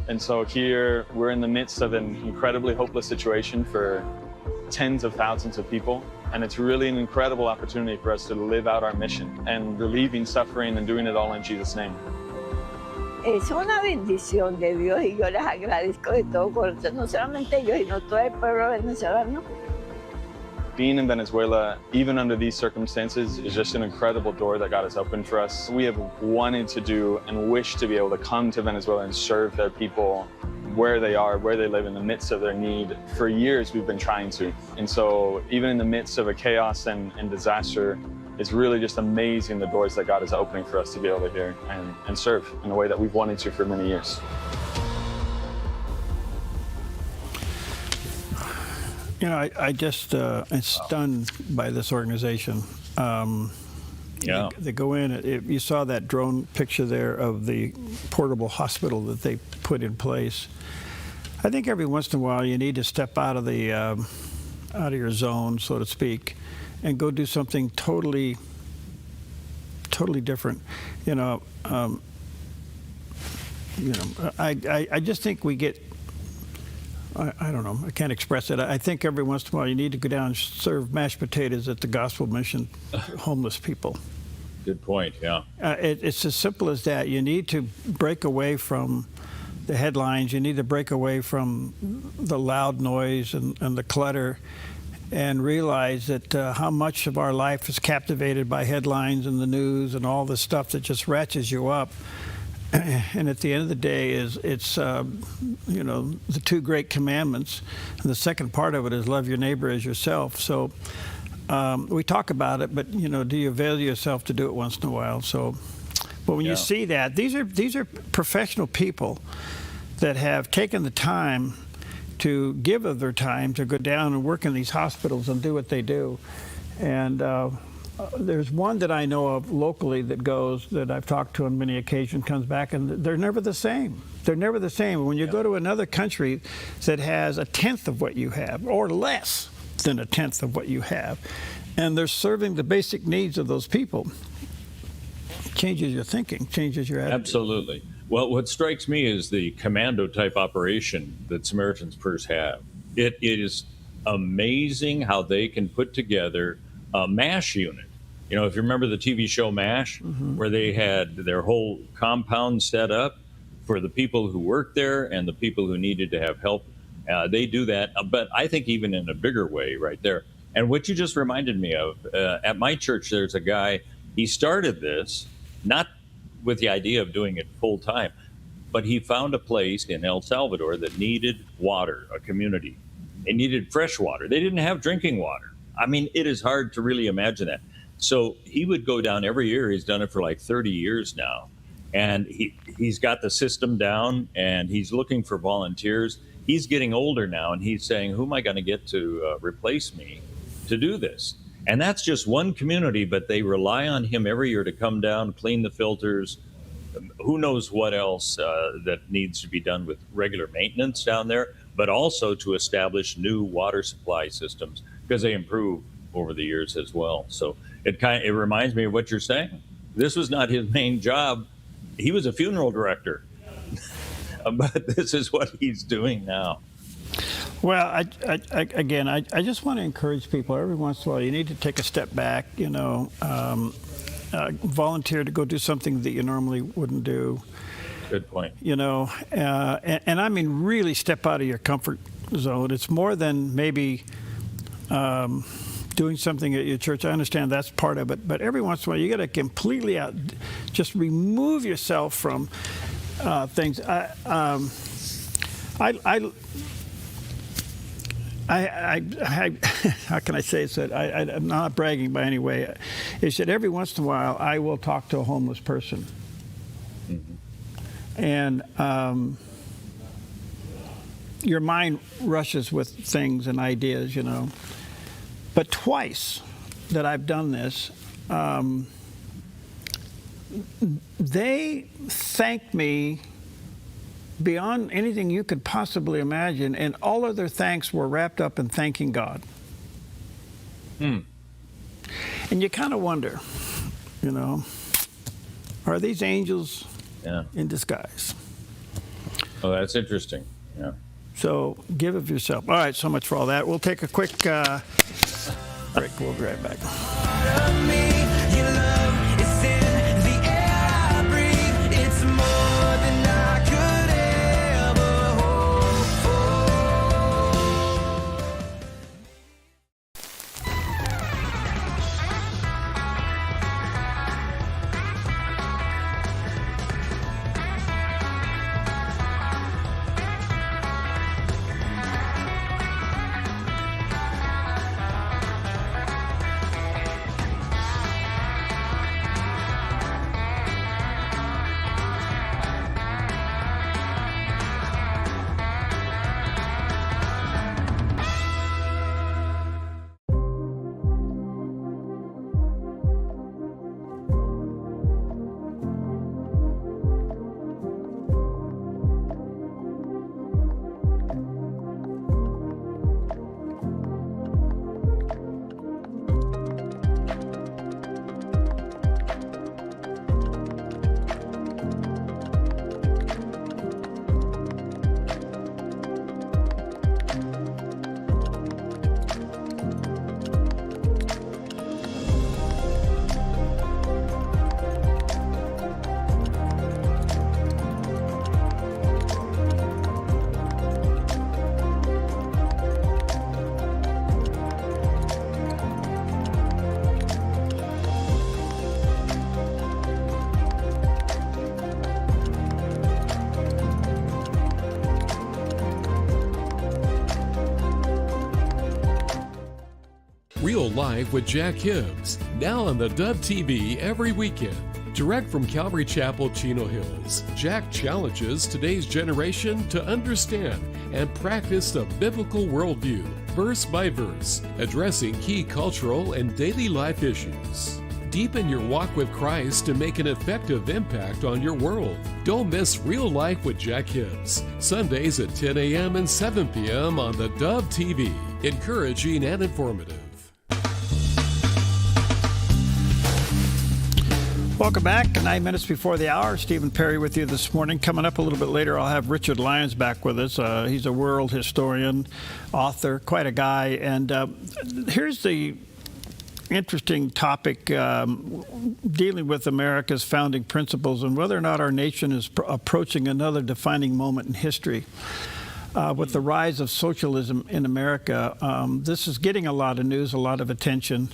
And so here, we're in the midst of an incredibly hopeless situation for tens of thousands of people. And it's really an incredible opportunity for us to live out our mission and relieving suffering and doing it all in Jesus' name. Es una bendición de Dios y yo les agradezco de todo corazón, no solamente yo, sino todo el pueblo venezolano. Being in Venezuela, even under these circumstances, is just an incredible door that God has opened for us. We have wanted to do and wish to be able to come to Venezuela and serve their people where they are, where they live in the midst of their need. For years, we've been trying to. And so even in the midst of a chaos and disaster, it's really just amazing the doors that God is opening for us to be able to hear and serve in a way that we've wanted to for many years. You know, I just am stunned by this organization. They go in. You saw that drone picture there of the portable hospital that they put in place. I think every once in a while you need to step out of your zone, so to speak, and go do something totally different. I just think we get. I don't know. I can't express it. I think every once in a while you need to go down and serve mashed potatoes at the Gospel Mission to homeless people. Good point, yeah. It's as simple as that. You need to break away from the headlines. You need to break away from the loud noise and the clutter and realize that how much of our life is captivated by headlines and the news and all the stuff that just ratchets you up. And at the end of the day, it's the 2 great commandments, and the second part of it is love your neighbor as yourself. So we talk about it, but do you avail yourself to do it once in a while? So, but when you see that, these are professional people that have taken the time to give of their time to go down and work in these hospitals and do what they do, and. There's one that I know of locally that I've talked to on many occasions, comes back, and they're never the same. They're never the same. When you go to another country that has 1/10 of what you have, or less than 1/10 of what you have, and they're serving the basic needs of those people, changes your thinking, changes your attitude. Absolutely. Well, what strikes me is the commando-type operation that Samaritans Purse have. It is amazing how they can put together a MASH unit. If you remember the TV show MASH, where they had their whole compound set up for the people who worked there and the people who needed to have help, they do that, but I think even in a bigger way right there. And what you just reminded me of, at my church, there's a guy, he started this, not with the idea of doing it full time, but he found a place in El Salvador that needed water, a community. They needed fresh water. They didn't have drinking water. I mean, it is hard to really imagine that. So he would go down every year. He's done it for like 30 years now. And he's got the system down, and he's looking for volunteers. He's getting older now, and he's saying, who am I going to get to replace me to do this? And that's just one community, but they rely on him every year to come down, clean the filters. Who knows what else that needs to be done with regular maintenance down there, but also to establish new water supply systems, because they improve over the years as well. So it reminds me of what you're saying. This was not his main job. He was a funeral director, but this is what he's doing now. Well, I just want to encourage people every once in a while. You need to take a step back, volunteer to go do something that you normally wouldn't do. Good point. And I mean really step out of your comfort zone. It's more than maybe doing something at your church. I understand that's part of it, but every once in a while you got to completely just remove yourself from things. How can I say this? I'm not bragging by any way. Is that every once in a while I will talk to a homeless person, and your mind rushes with things and ideas, you know. But twice that I've done this, they thanked me beyond anything you could possibly imagine, and all of their thanks were wrapped up in thanking God. And you kind of wonder, you know, are these angels in disguise? Oh, that's interesting. Yeah. So give of yourself. All right, so much for all that. We'll take a quick break. We'll be right back. Real Life with Jack Hibbs, now on the Dove TV every weekend. Direct from Calvary Chapel, Chino Hills, Jack challenges today's generation to understand and practice the biblical worldview, verse by verse, addressing key cultural and daily life issues. Deepen your walk with Christ to make an effective impact on your world. Don't miss Real Life with Jack Hibbs, Sundays at 10 a.m. and 7 p.m. on the Dove TV. Encouraging and informative. Welcome back. 9 minutes before the hour. Stephen Perry with you this morning. Coming up a little bit later, I'll have Richard Lyons back with us. He's a world historian, author, quite a guy. And here's the interesting topic dealing with America's founding principles and whether or not our nation is approaching another defining moment in history. With the rise of socialism in America, this is getting a lot of news, a lot of attention.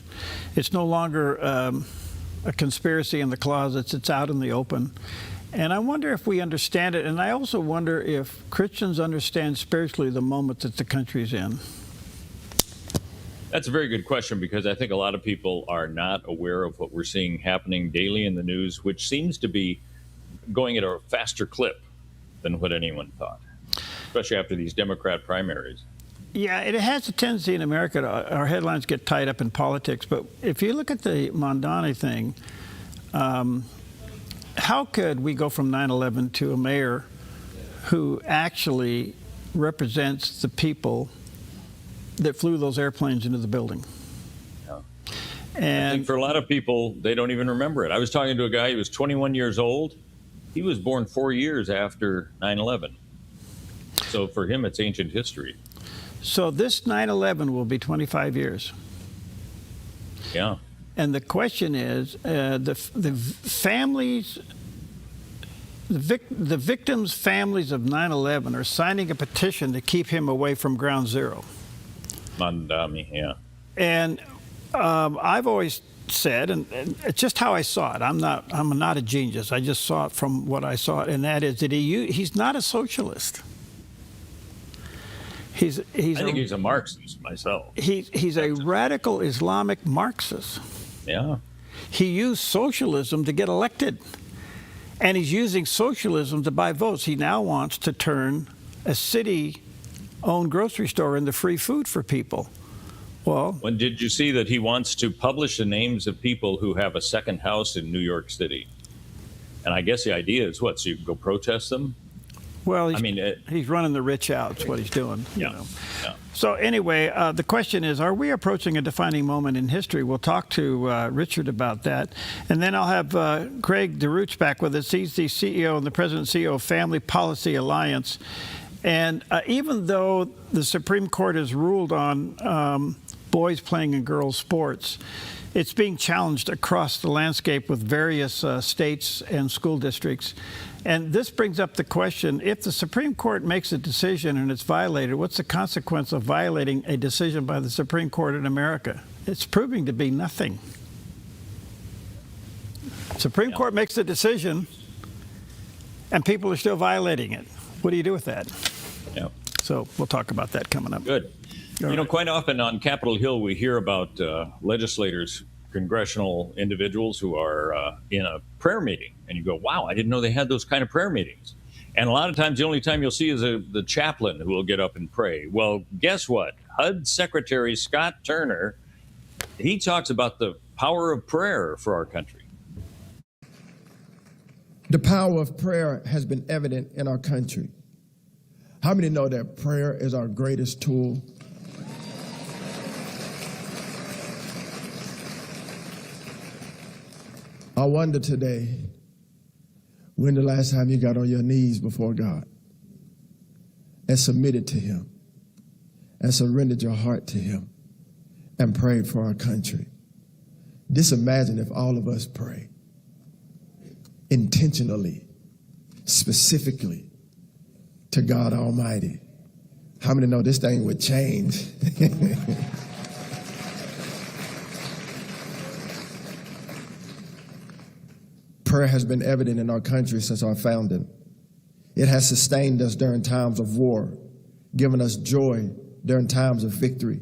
It's no longer a conspiracy in the closets. It's out in the open. And I wonder if we understand it. And I also wonder if Christians understand spiritually the moment that the country's in. That's a very good question, because I think a lot of people are not aware of what we're seeing happening daily in the news, which seems to be going at a faster clip than what anyone thought, especially after these Democrat primaries. Yeah, it has a tendency in America to our headlines get tied up in politics. But if you look at the Mondani thing, how could we go from 9/11 to a mayor who actually represents the people that flew those airplanes into the building? Yeah. And I think for a lot of people, they don't even remember it. I was talking to a guy, he was 21 years old. He was born 4 years after 9/11. So for him, it's ancient history. So this 9/11 will be 25 years. Yeah. And the question is, the families, the victims' families of 9/11 are signing a petition to keep him away from Ground Zero. Mandami, yeah. And I've always said, and it's just how I saw it. I'm not a genius. I just saw it from what I saw, and that is that he's not a socialist. I think he's a Marxist myself. He's a radical Islamic Marxist. Yeah. He used socialism to get elected, and he's using socialism to buy votes. He now wants to turn a city-owned grocery store into free food for people. Well, when did you see that he wants to publish the names of people who have a second house in New York City? And I guess the idea is what? So you can go protest them? Well, he's running the rich out. That's what he's doing. Yeah. You know. Yeah. So anyway, the question is, are we approaching a defining moment in history? We'll talk to Richard about that. And then I'll have Craig DeRoots back with us. He's the CEO and the president and CEO of Family Policy Alliance. And even though the Supreme Court has ruled on boys playing in girls' sports, it's being challenged across the landscape with various states and school districts. And this brings up the question, if the Supreme Court makes a decision and it's violated, what's the consequence of violating a decision by the Supreme Court in America? It's proving to be nothing. Supreme Court makes a decision and people are still violating it. What do you do with that? Yeah. So we'll talk about that coming up. Good. Quite often on Capitol Hill, we hear about legislators, congressional individuals who are in a prayer meeting. And you go, wow, I didn't know they had those kind of prayer meetings. And a lot of times, the only time you'll see is the chaplain who will get up and pray. Well, guess what? HUD Secretary Scott Turner, he talks about the power of prayer for our country. The power of prayer has been evident in our country. How many know that prayer is our greatest tool? I wonder today, when the last time you got on your knees before God and submitted to Him and surrendered your heart to Him and prayed for our country. Just imagine if all of us prayed intentionally, specifically to God Almighty. How many know this thing would change? Prayer has been evident in our country since our founding. It has sustained us during times of war, given us joy during times of victory.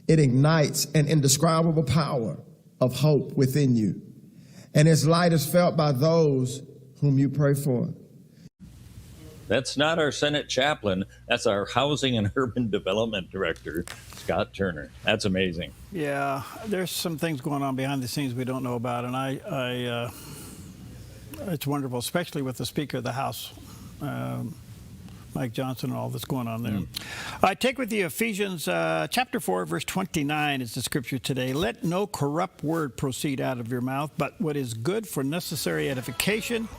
It ignites an indescribable power of hope within you, and its light is felt by those whom you pray for. That's not our Senate chaplain. That's our Housing and Urban Development Director, Scott Turner. That's amazing. Yeah, there's some things going on behind the scenes we don't know about, and it's wonderful, especially with the Speaker of the House, Mike Johnson, and all that's going on there. I take with you Ephesians chapter 4, verse 29 is the scripture today. Let no corrupt word proceed out of your mouth, but what is good for necessary edification,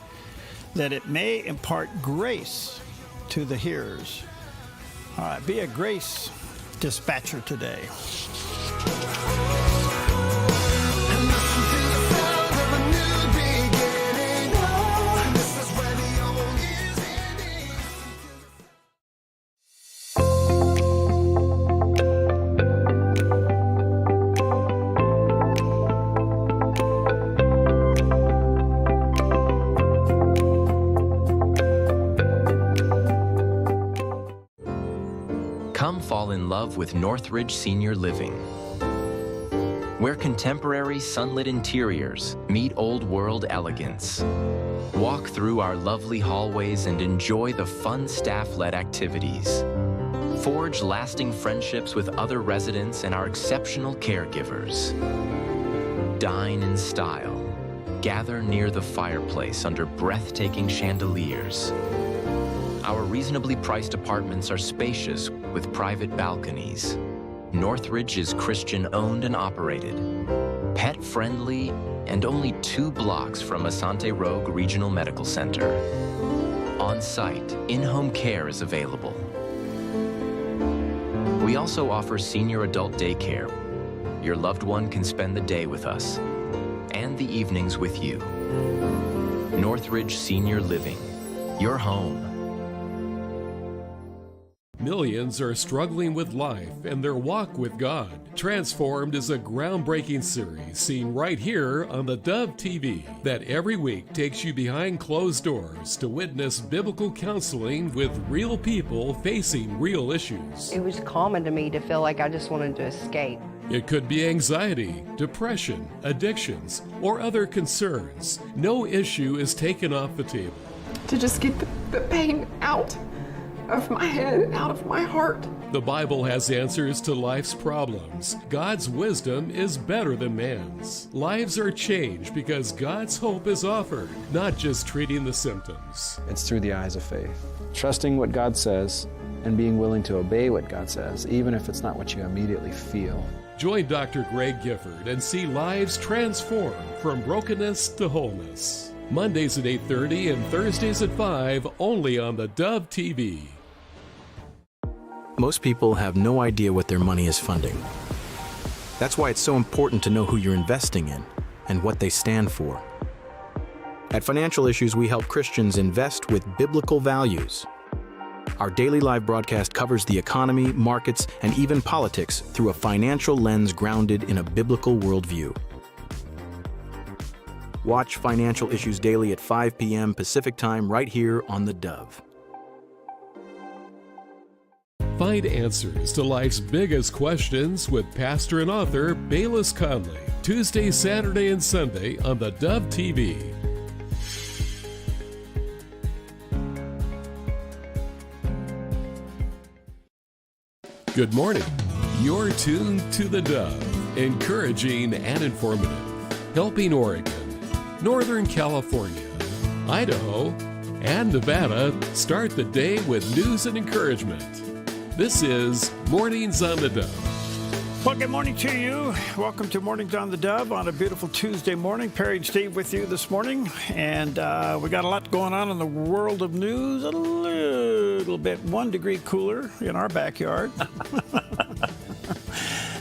that it may impart grace to the hearers. All right, be a grace dispatcher today. Come fall in love with Northridge Senior Living, where contemporary sunlit interiors meet old world elegance. Walk through our lovely hallways and enjoy the fun staff-led activities. Forge lasting friendships with other residents and our exceptional caregivers. Dine in style. Gather near the fireplace under breathtaking chandeliers. Our reasonably priced apartments are spacious with private balconies. Northridge is Christian-owned and operated, pet-friendly, and only 2 blocks from Asante Rogue Regional Medical Center. On-site, in-home care is available. We also offer senior adult daycare. Your loved one can spend the day with us and the evenings with you. Northridge Senior Living, your home. Millions are struggling with life and their walk with God. Transformed is a groundbreaking series seen right here on the Dove TV that every week takes you behind closed doors to witness biblical counseling with real people facing real issues. It was common to me to feel like I just wanted to escape. It could be anxiety, depression, addictions, or other concerns. No issue is taken off the table. To just get the pain out of my head and out of my heart. The Bible has answers to life's problems. God's wisdom is better than man's. Lives are changed because God's hope is offered, not just treating the symptoms. It's through the eyes of faith. Trusting what God says and being willing to obey what God says, even if it's not what you immediately feel. Join Dr. Greg Gifford and see lives transform from brokenness to wholeness. Mondays at 8:30 and Thursdays at 5, only on the Dove TV. Most people have no idea what their money is funding. That's why it's so important to know who you're investing in and what they stand for. At Financial Issues, we help Christians invest with biblical values. Our daily live broadcast covers the economy, markets, and even politics through a financial lens grounded in a biblical worldview. Watch Financial Issues daily at 5 p.m. Pacific Time right here on the Dove. Find answers to life's biggest questions with pastor and author Bayless Conley, Tuesday, Saturday, and Sunday on the Dove TV. Good morning. You're tuned to the Dove, encouraging and informative, helping Oregon, Northern California, Idaho, and Nevada start the day with news and encouragement. This is Mornings on the Dove. Well, good morning to you. Welcome to Mornings on the Dove on a beautiful Tuesday morning. Perry and Steve with you this morning. And we got a lot going on in the world of news. A little bit 1 degree cooler in our backyard.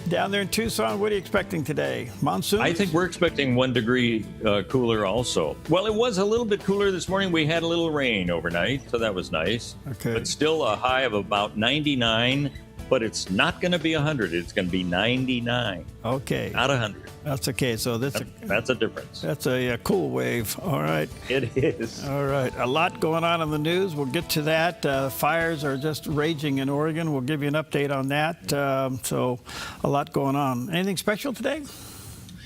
Down there in Tucson, what are you expecting today? Monsoon? I think we're expecting 1 degree cooler also. Well, it was a little bit cooler this morning. We had a little rain overnight, so that was nice. Okay. But still a high of about 99, but it's not going to be 100. It's going to be 99. Okay. Not 100. That's okay. So that's a difference. That's a cool wave. All right. It is. All right. A lot going on in the news. We'll get to that. Fires are just raging in Oregon. We'll give you an update on that. So a lot going on. Anything special today?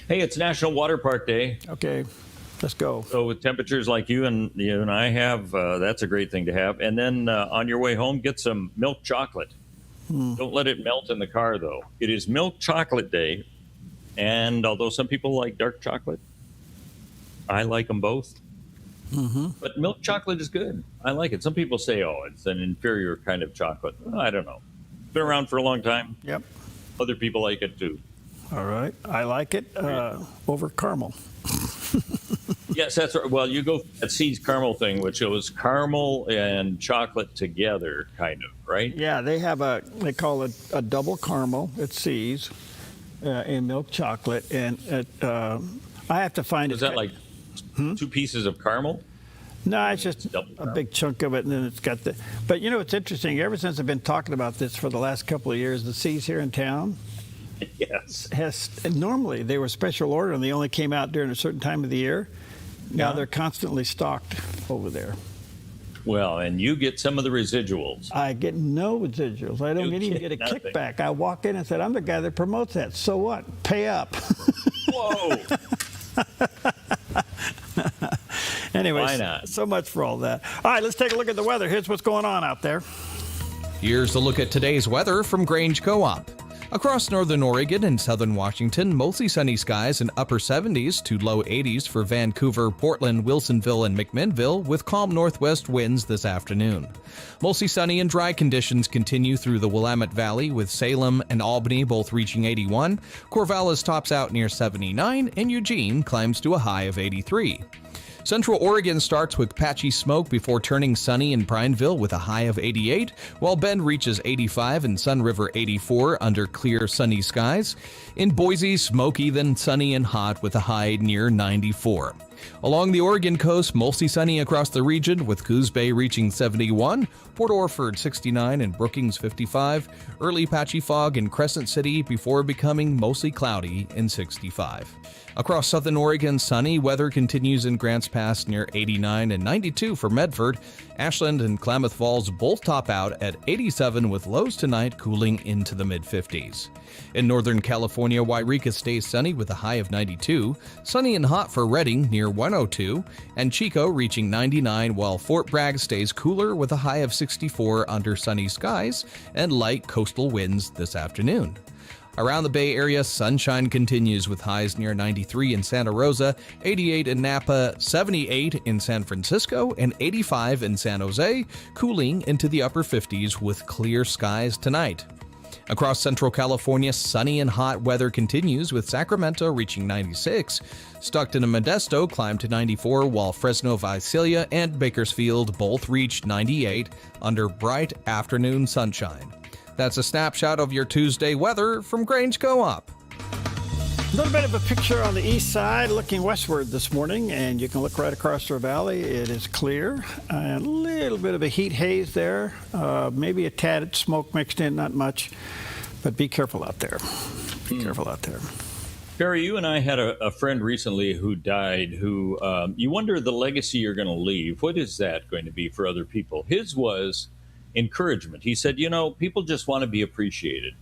Hey, it's National Water Park Day. Okay. Let's go. So with temperatures like you and I have, that's a great thing to have. And then on your way home, get some milk chocolate. Don't let it melt in the car, though. It is Milk Chocolate Day. And although some people like dark chocolate, I like them both. Mm-hmm. But milk chocolate is good. I like it. Some people say, oh, it's an inferior kind of chocolate. I don't know. Been around for a long time. Yep. Other people like it, too. All right. I like it over caramel. Yes, that's right. Well, you go at Seed's caramel thing, which was caramel and chocolate together, kind of, right? Yeah, they call it a double caramel at Seed's in milk chocolate. And I have to find Is that like 2 pieces of caramel? No, it's just a big chunk of it, and then it's got the... But, it's interesting. Ever since I've been talking about this for the last couple of years, the Seeds here in town... Yes. Normally, they were special order, and they only came out during a certain time of the year. Now they're constantly stocked over there. Well, and you get some of the residuals. I get no residuals. I don't even get a nothing. kickback. I walk in and said, I'm the guy that promotes that. So what? Pay up. Whoa. Anyways, Why not? So much for all that. All right, let's take a look at the weather. Here's what's going on out there. Here's a look at today's weather from Grange Co-op. Across northern Oregon and southern Washington, mostly sunny skies and upper 70s to low 80s for Vancouver, Portland, Wilsonville, and McMinnville with calm northwest winds this afternoon. Mostly sunny and dry conditions continue through the Willamette Valley with Salem and Albany both reaching 81. Corvallis tops out near 79 and Eugene climbs to a high of 83. Central Oregon starts with patchy smoke before turning sunny in Prineville with a high of 88, while Bend reaches 85 and Sun River 84 under clear sunny skies. In Boise, smoky then sunny and hot with a high near 94. Along the Oregon coast, mostly sunny across the region, with Coos Bay reaching 71, Port Orford 69, and Brookings 55. Early patchy fog in Crescent City before becoming mostly cloudy in 65. Across southern Oregon, sunny weather continues in Grants Pass near 89 and 92 for Medford. Ashland and Klamath Falls both top out at 87 with lows tonight cooling into the mid-50s. In Northern California, Wairika stays sunny with a high of 92, sunny and hot for Redding near 102, and Chico reaching 99, while Fort Bragg stays cooler with a high of 64 under sunny skies and light coastal winds this afternoon. Around the Bay Area, sunshine continues with highs near 93 in Santa Rosa, 88 in Napa, 78 in San Francisco, and 85 in San Jose, cooling into the upper 50s with clear skies tonight. Across Central California, sunny and hot weather continues with Sacramento reaching 96. Stockton and Modesto climb to 94, while Fresno, Visalia, and Bakersfield both reach 98 under bright afternoon sunshine. That's a snapshot of your Tuesday weather from Grange Co-op. A little bit of a picture on the east side looking westward this morning, and you can look right across our valley. It is clear. A little bit of a heat haze there, maybe a tad of smoke mixed in, not much, but be careful out there. Be careful out there. Barry, you and I had a friend recently who died, who you wonder the legacy you're going to leave. What is that going to be for other people? His was encouragement. He said, you know, people just want to be appreciated.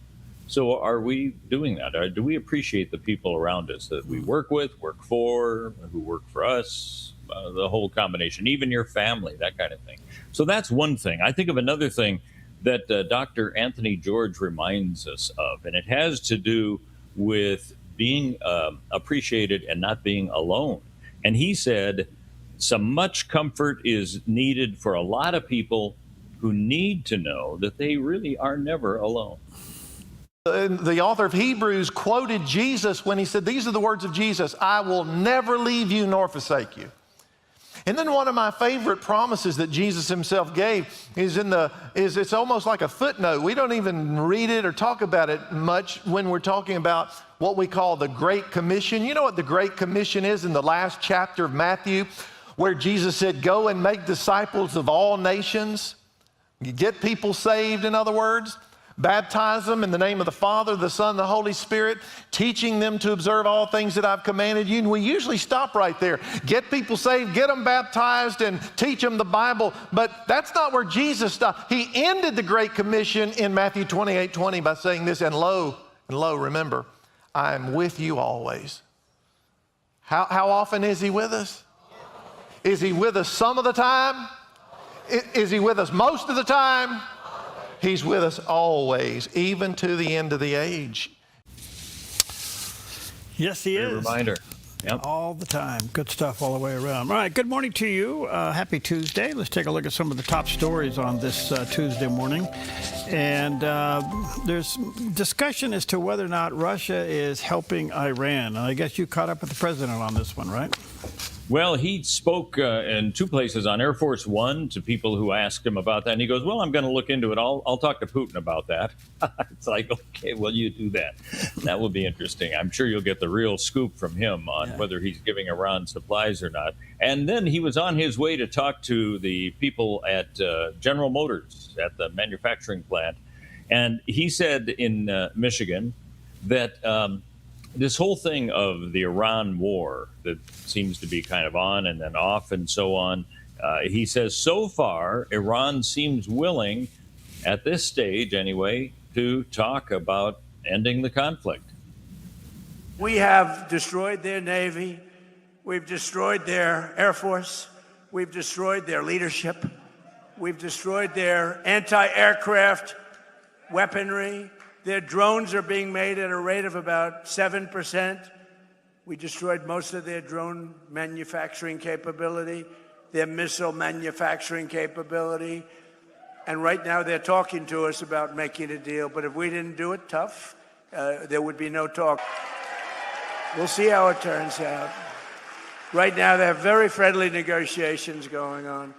So are we doing that? Do we appreciate the people around us that we work with, work for, who work for us, the whole combination, even your family, that kind of thing? So that's one thing. I think of another thing that Dr. Anthony George reminds us of, and it has to do with being appreciated and not being alone. And he said, some much comfort is needed for a lot of people who need to know that they really are never alone. The author of Hebrews quoted Jesus when he said, these are the words of Jesus, I will never leave you nor forsake you. And then one of my favorite promises that Jesus himself gave is it's almost like a footnote. We don't even read it or talk about it much when we're talking about what we call the Great Commission. You know what the Great Commission is in the last chapter of Matthew, where Jesus said, go and make disciples of all nations. You get people saved, in other words. Baptize them in the name of the Father, the Son, the Holy Spirit, teaching them to observe all things that I've commanded you. And we usually stop right there. Get people saved, get them baptized, and teach them the Bible. But that's not where Jesus stopped. He ended the Great Commission in Matthew 28:20 by saying this, and lo, remember, I am with you always. How often is he with us? Is he with us some of the time? Is he with us most of the time? He's with us always, even to the end of the age. Yes, he is. Reminder. Yep. All the time. Good stuff all the way around. All right, good morning to you. Happy Tuesday. Let's take a look at some of the top stories on this Tuesday morning. And there's discussion as to whether or not Russia is helping Iran. And I guess you caught up with the president on this one, right? Well, he spoke in two places on Air Force One to people who asked him about that. And he goes, well, I'm going to look into it. I'll talk to Putin about that. It's like, okay, well, you do that. That will be interesting. I'm sure you'll get the real scoop from him on whether he's giving Iran supplies or not. And then he was on his way to talk to the people at General Motors at the manufacturing plant. And he said in Michigan that this whole thing of the Iran war that seems to be kind of on and then off and so on, he says so far Iran seems willing, at this stage anyway, to talk about ending the conflict. We have destroyed their Navy. We've destroyed their Air Force. We've destroyed their leadership. We've destroyed their anti-aircraft weaponry. Their drones are being made at a rate of about 7%. We destroyed most of their drone manufacturing capability, their missile manufacturing capability. And right now they're talking to us about making a deal. But if we didn't do it tough, there would be no talk. We'll see how it turns out. Right now they have very friendly negotiations going on.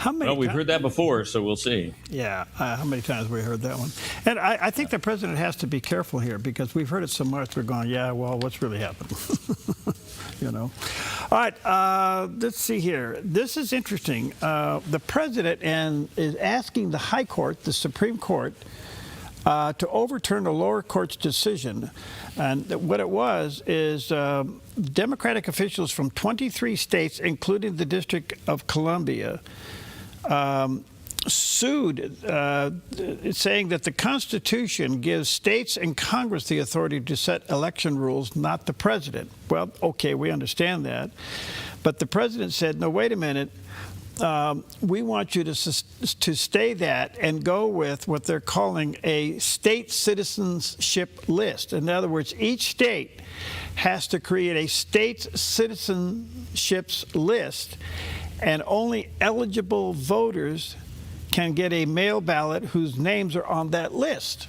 Well, we've heard that before, so we'll see. Yeah, how many times have we heard that one? And I think the president has to be careful here because we've heard it so much, we're going, yeah, well, what's really happening? you know. All right, let's see here. This is interesting. The president is asking the High Court, the Supreme Court, to overturn a lower court's decision. And what it was is Democratic officials from 23 states, including the District of Columbia, sued, saying that the Constitution gives states and Congress the authority to set election rules, not the president. Well, okay, we understand that. But the president said, no, wait a minute. We want you to stay that and go with what they're calling a state citizenship list. In other words, each state has to create a state citizenships list, and only eligible voters can get a mail ballot whose names are on that list.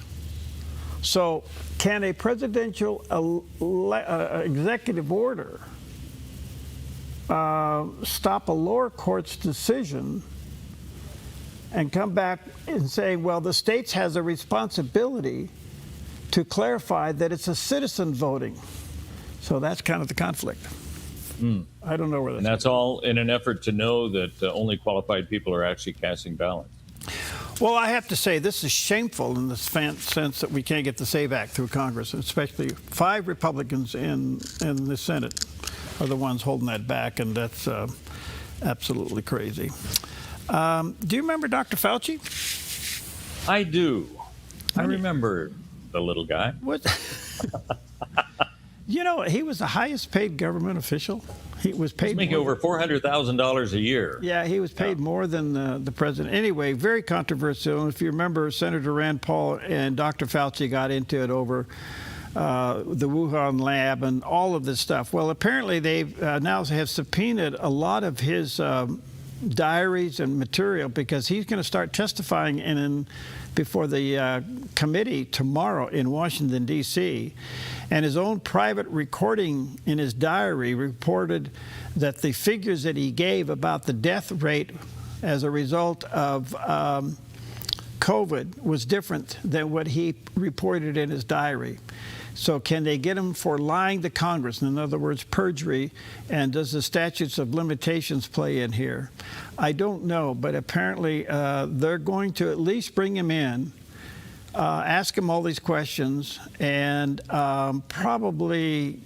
So can a presidential executive order stop a lower court's decision and come back and say, well, the states has a responsibility to clarify that it's a citizen voting? So that's kind of the conflict. I don't know where that's. And that's all in an effort to know that only qualified people are actually casting ballots. Well, I have to say this is shameful in the sense that we can't get the SAVE Act through Congress, especially 5 Republicans in the Senate are the ones holding that back, and that's absolutely crazy. Do you remember Dr. Fauci? I do. I remember the little guy. What? You know, he was the highest paid government official. He was paid. He's making over $400,000 a year. Yeah, he was paid more than the president. Anyway, very controversial. If you remember, Senator Rand Paul and Dr. Fauci got into it over the Wuhan lab and all of this stuff. Well, apparently they now have subpoenaed a lot of his diaries and material because he's going to start testifying before the committee tomorrow in Washington, D.C. And his own private recording in his diary reported that the figures that he gave about the death rate as a result of COVID was different than what he reported in his diary. So can they get him for lying to Congress? In other words, perjury. And does the statutes of limitations play in here? I don't know, but apparently they're going to at least bring him in, ask him all these questions, and probably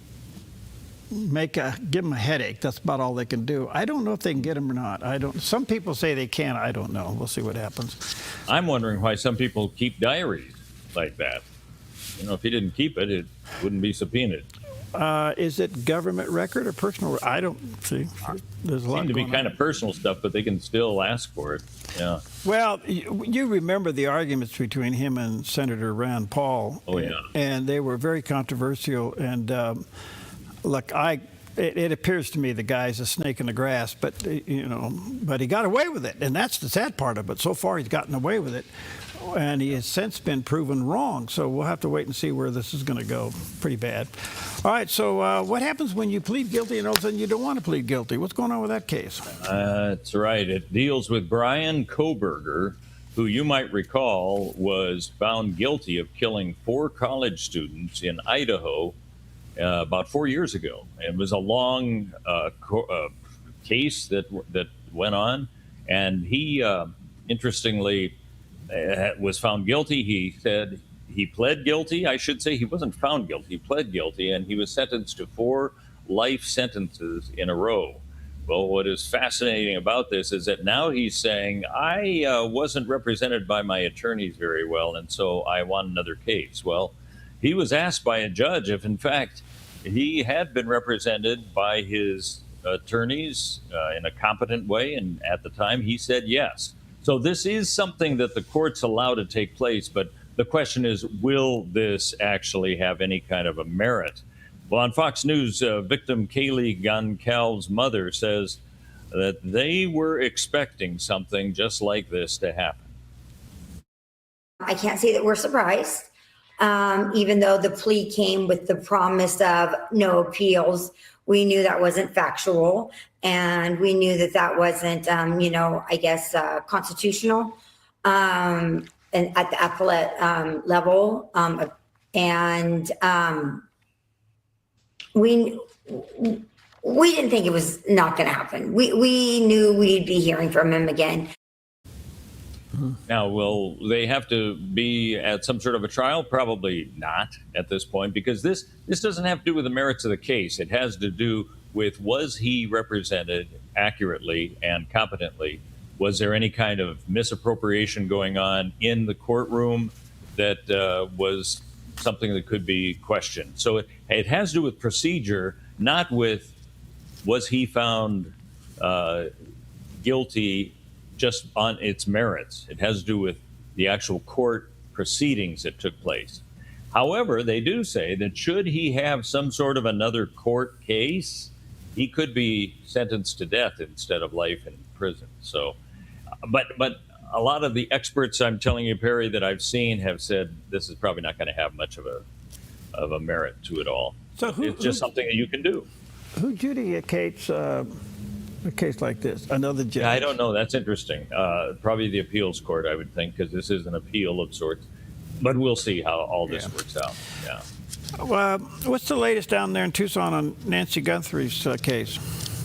give him a headache. That's about all they can do. I don't know if they can get him or not. Some people say they can. I don't know. We'll see what happens. I'm wondering why some people keep diaries like that. You know, if he didn't keep it, it wouldn't be subpoenaed. Is it government record or personal? I don't see. There's a lot to be kind of personal stuff, but they can still ask for it. Yeah. Well, you remember the arguments between him and Senator Rand Paul. Oh yeah. And they were very controversial. And look, it appears to me the guy's a snake in the grass, but but he got away with it, and that's the sad part of it. So far, he's gotten away with it. And he has since been proven wrong. So we'll have to wait and see where this is going to go. Pretty bad. All right. So what happens when you plead guilty and all of a sudden you don't want to plead guilty? What's going on with that case? That's right. It deals with Brian Kohberger, who you might recall was found guilty of killing 4 college students in Idaho about 4 years ago. It was a long case that went on. And he, interestingly, was found guilty. He said he pled guilty. I should say he wasn't found guilty. He pled guilty, and he was sentenced to 4 life sentences in a row. Well, what is fascinating about this is that now he's saying, I wasn't represented by my attorneys very well, and so I want another case. Well, he was asked by a judge if, in fact, he had been represented by his attorneys in a competent way, and at the time he said yes. So this is something that the courts allow to take place, but the question is, will this actually have any kind of a merit? Well, on Fox News, victim Kaylee Goncalves' mother says that they were expecting something just like this to happen. I can't say that we're surprised, even though the plea came with the promise of no appeals. We knew that wasn't factual, and we knew that that wasn't, constitutional and at the appellate level. we didn't think it was not going to happen. We knew we'd be hearing from him again. Now, will they have to be at some sort of a trial? Probably not at this point, because this doesn't have to do with the merits of the case. It has to do with, was he represented accurately and competently? Was there any kind of misappropriation going on in the courtroom that was something that could be questioned? So it has to do with procedure, not with, was he found guilty just on its merits. It has to do with the actual court proceedings that took place. However, they do say that should he have some sort of another court case, he could be sentenced to death instead of life in prison. So, but a lot of the experts, I'm telling you, Perry, that I've seen have said this is probably not going to have much of a merit to it all. So it's just something that you can do. Who adjudicates a case like this? Another judge? I don't know. That's interesting. Probably the appeals court, I would think, because this is an appeal of sorts. But we'll see how all this works out. Yeah. What's the latest down there in Tucson on Nancy Guthrie's case?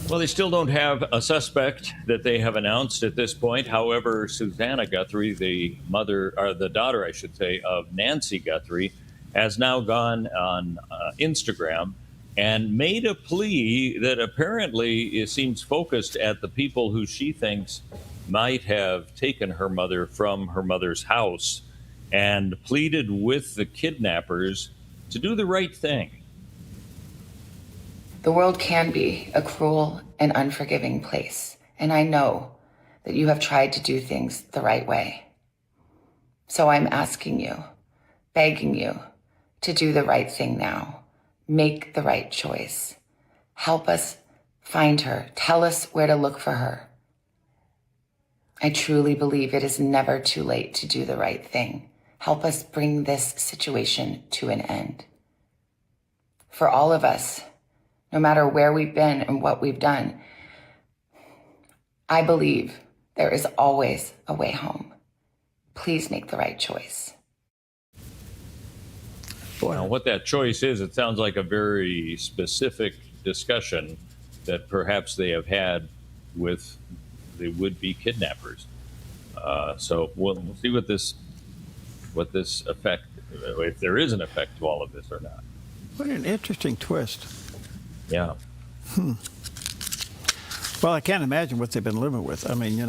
Well, they still don't have a suspect that they have announced at this point. However, Susanna Guthrie, the mother, or the daughter, I should say, of Nancy Guthrie, has now gone on Instagram and made a plea that apparently seems focused at the people who she thinks might have taken her mother from her mother's house, and pleaded with the kidnappers to do the right thing. The world can be a cruel and unforgiving place, and I know that you have tried to do things the right way. So I'm asking you, begging you, to do the right thing now. Make the right choice. Help us find her. Tell us where to look for her. I truly believe it is never too late to do the right thing. Help us bring this situation to an end. For all of us, no matter where we've been and what we've done, I believe there is always a way home. Please make the right choice. Now, what that choice is, it sounds like a very specific discussion that perhaps they have had with the would-be kidnappers. So we'll see what this effect, if there is an effect to all of this or not. What an interesting twist. Yeah. Well, I can't imagine what they've been living with. I mean,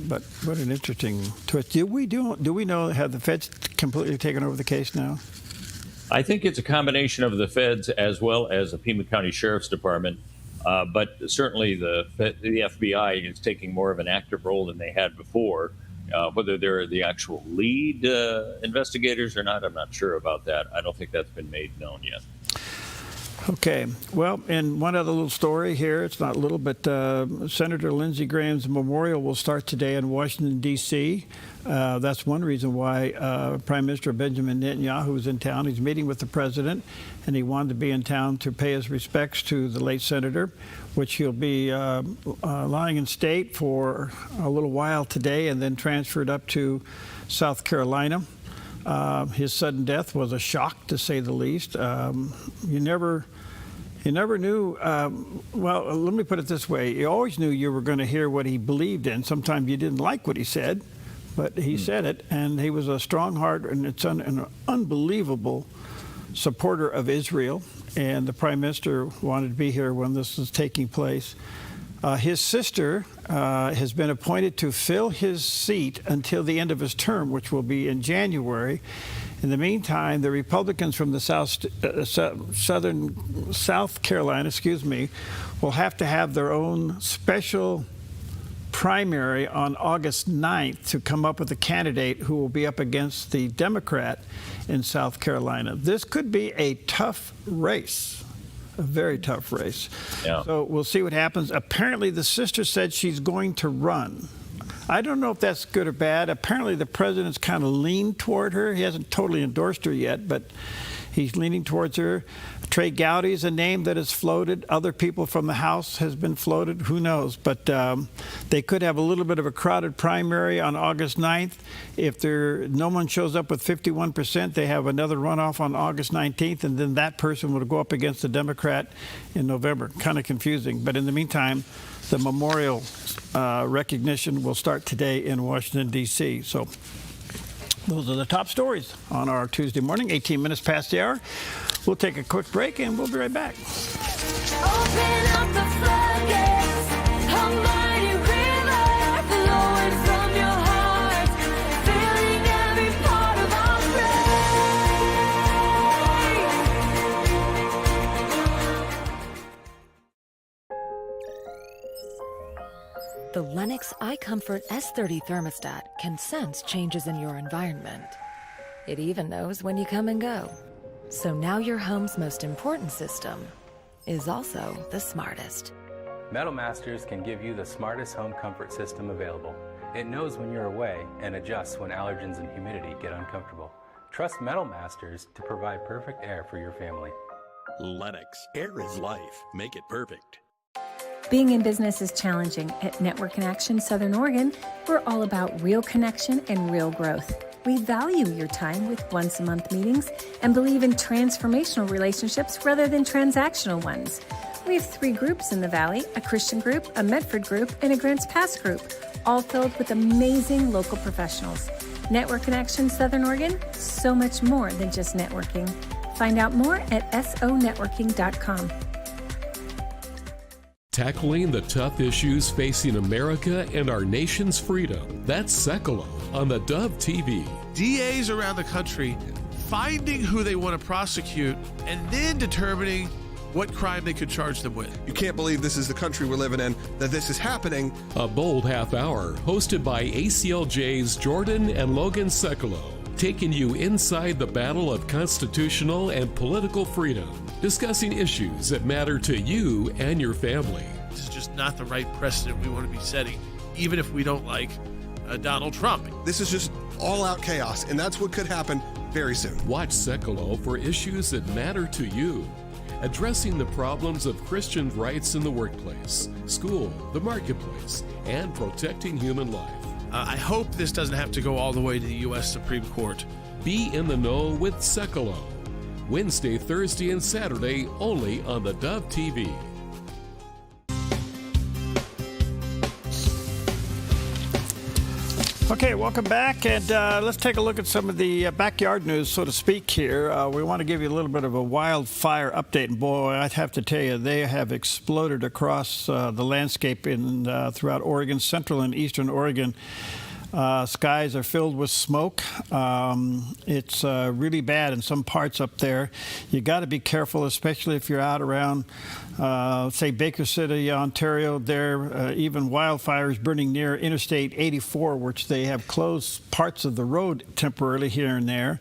but what an interesting twist. Do we know, have the feds completely taken over the case now? I think it's a combination of the feds as well as the Pima County Sheriff's Department. But certainly the FBI is taking more of an active role than they had before. Whether they're the actual lead investigators or not, I'm not sure about that. I don't think that's been made known yet. Okay. Well, and one other little story here. It's not little, but Senator Lindsey Graham's memorial will start today in Washington, D.C. That's one reason why Prime Minister Benjamin Netanyahu is in town. He's meeting with the president, and he wanted to be in town to pay his respects to the late senator, which he'll be lying in state for a little while today and then transferred up to South Carolina. His sudden death was a shock, to say the least. You never knew. Well, let me put it this way. You always knew you were going to hear what he believed in. Sometimes you didn't like what he said, but he said it, and he was a strong heart and an unbelievable supporter of Israel. And the Prime Minister wanted to be here when this was taking place. His sister has been appointed to fill his seat until the end of his term, which will be in January. In the meantime, the Republicans from the South Carolina, will have to have their own special primary on August 9th to come up with a candidate who will be up against the Democrat in South Carolina. This could be a tough race. A very tough race. Yeah. So we'll see what happens. Apparently, the sister said she's going to run. I don't know if that's good or bad. Apparently, the president's kind of leaned toward her. He hasn't totally endorsed her yet, but He's leaning towards her. Trey Gowdy is a name that is floated. Other people from the House has been floated. Who knows? But they could have a little bit of a crowded primary on August 9th. If no one shows up with 51%, they have another runoff on August 19th, and then that person would go up against a Democrat in November. Kind of confusing. But in the meantime, the memorial recognition will start today in Washington, D.C. So those are the top stories on our Tuesday morning, 18 minutes past the hour. We'll take a quick break, and we'll be right back. Open up the floodgates, a mighty river flowing from your heart, filling every part of our brain. The Lennox iComfort S30 thermostat can sense changes in your environment. It even knows when you come and go. So now your home's most important system is also the smartest. Metal Masters can give you the smartest home comfort system available. It knows when you're away and adjusts when allergens and humidity get uncomfortable. Trust Metal Masters to provide perfect air for your family. Lennox. Air is life. Make it perfect. Being in business is challenging. At Network in Action Southern Oregon, we're all about real connection and real growth. We value your time with once-a-month meetings and believe in transformational relationships rather than transactional ones. We have 3 groups in the Valley, a Christian group, a Medford group, and a Grants Pass group, all filled with amazing local professionals. Network in Action Southern Oregon, so much more than just networking. Find out more at sonetworking.com. Tackling the tough issues facing America and our nation's freedom. That's Sekalo on the Dove TV. DAs around the country finding who they want to prosecute and then determining what crime they could charge them with. You can't believe this is the country we're living in, that this is happening. A bold half hour hosted by ACLJ's Jordan and Logan Sekalo, taking you inside the battle of constitutional and political freedom, discussing issues that matter to you and your family. This is just not the right precedent we want to be setting, even if we don't like Donald Trump. This is just all-out chaos, and that's what could happen very soon. Watch Sekalo for issues that matter to you, addressing the problems of Christian rights in the workplace, school, the marketplace, and protecting human life. I hope this doesn't have to go all the way to the U.S. Supreme Court. Be in the know with Sekalo. Wednesday, Thursday, and Saturday only on the Dove TV. Okay, welcome back, and let's take a look at some of the backyard news, so to speak, here. We want to give you a little bit of a wildfire update, and boy, I'd have to tell you, they have exploded across the landscape throughout Oregon, central and eastern Oregon. Skies are filled with smoke. It's really bad in some parts up there. You got to be careful, especially if you're out around, say, Baker City, Ontario. There, even wildfires burning near Interstate 84, which they have closed parts of the road temporarily here and there.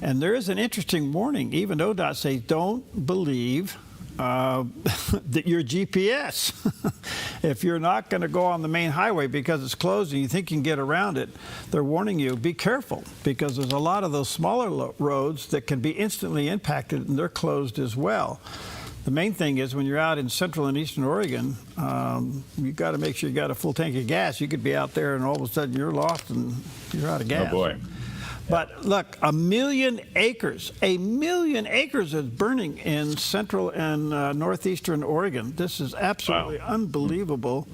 And there is an interesting warning. Even ODOT says, don't believe that your GPS. If you're not going to go on the main highway because it's closed and you think you can get around it, they're warning you, be careful, because there's a lot of those smaller roads that can be instantly impacted, and they're closed as well. The main thing is when you're out in central and eastern Oregon, you got to make sure you got a full tank of gas. You could be out there and all of a sudden you're lost and you're out of gas. Oh boy. But look, 1 million acres is burning in central and northeastern Oregon. This is absolutely unbelievable.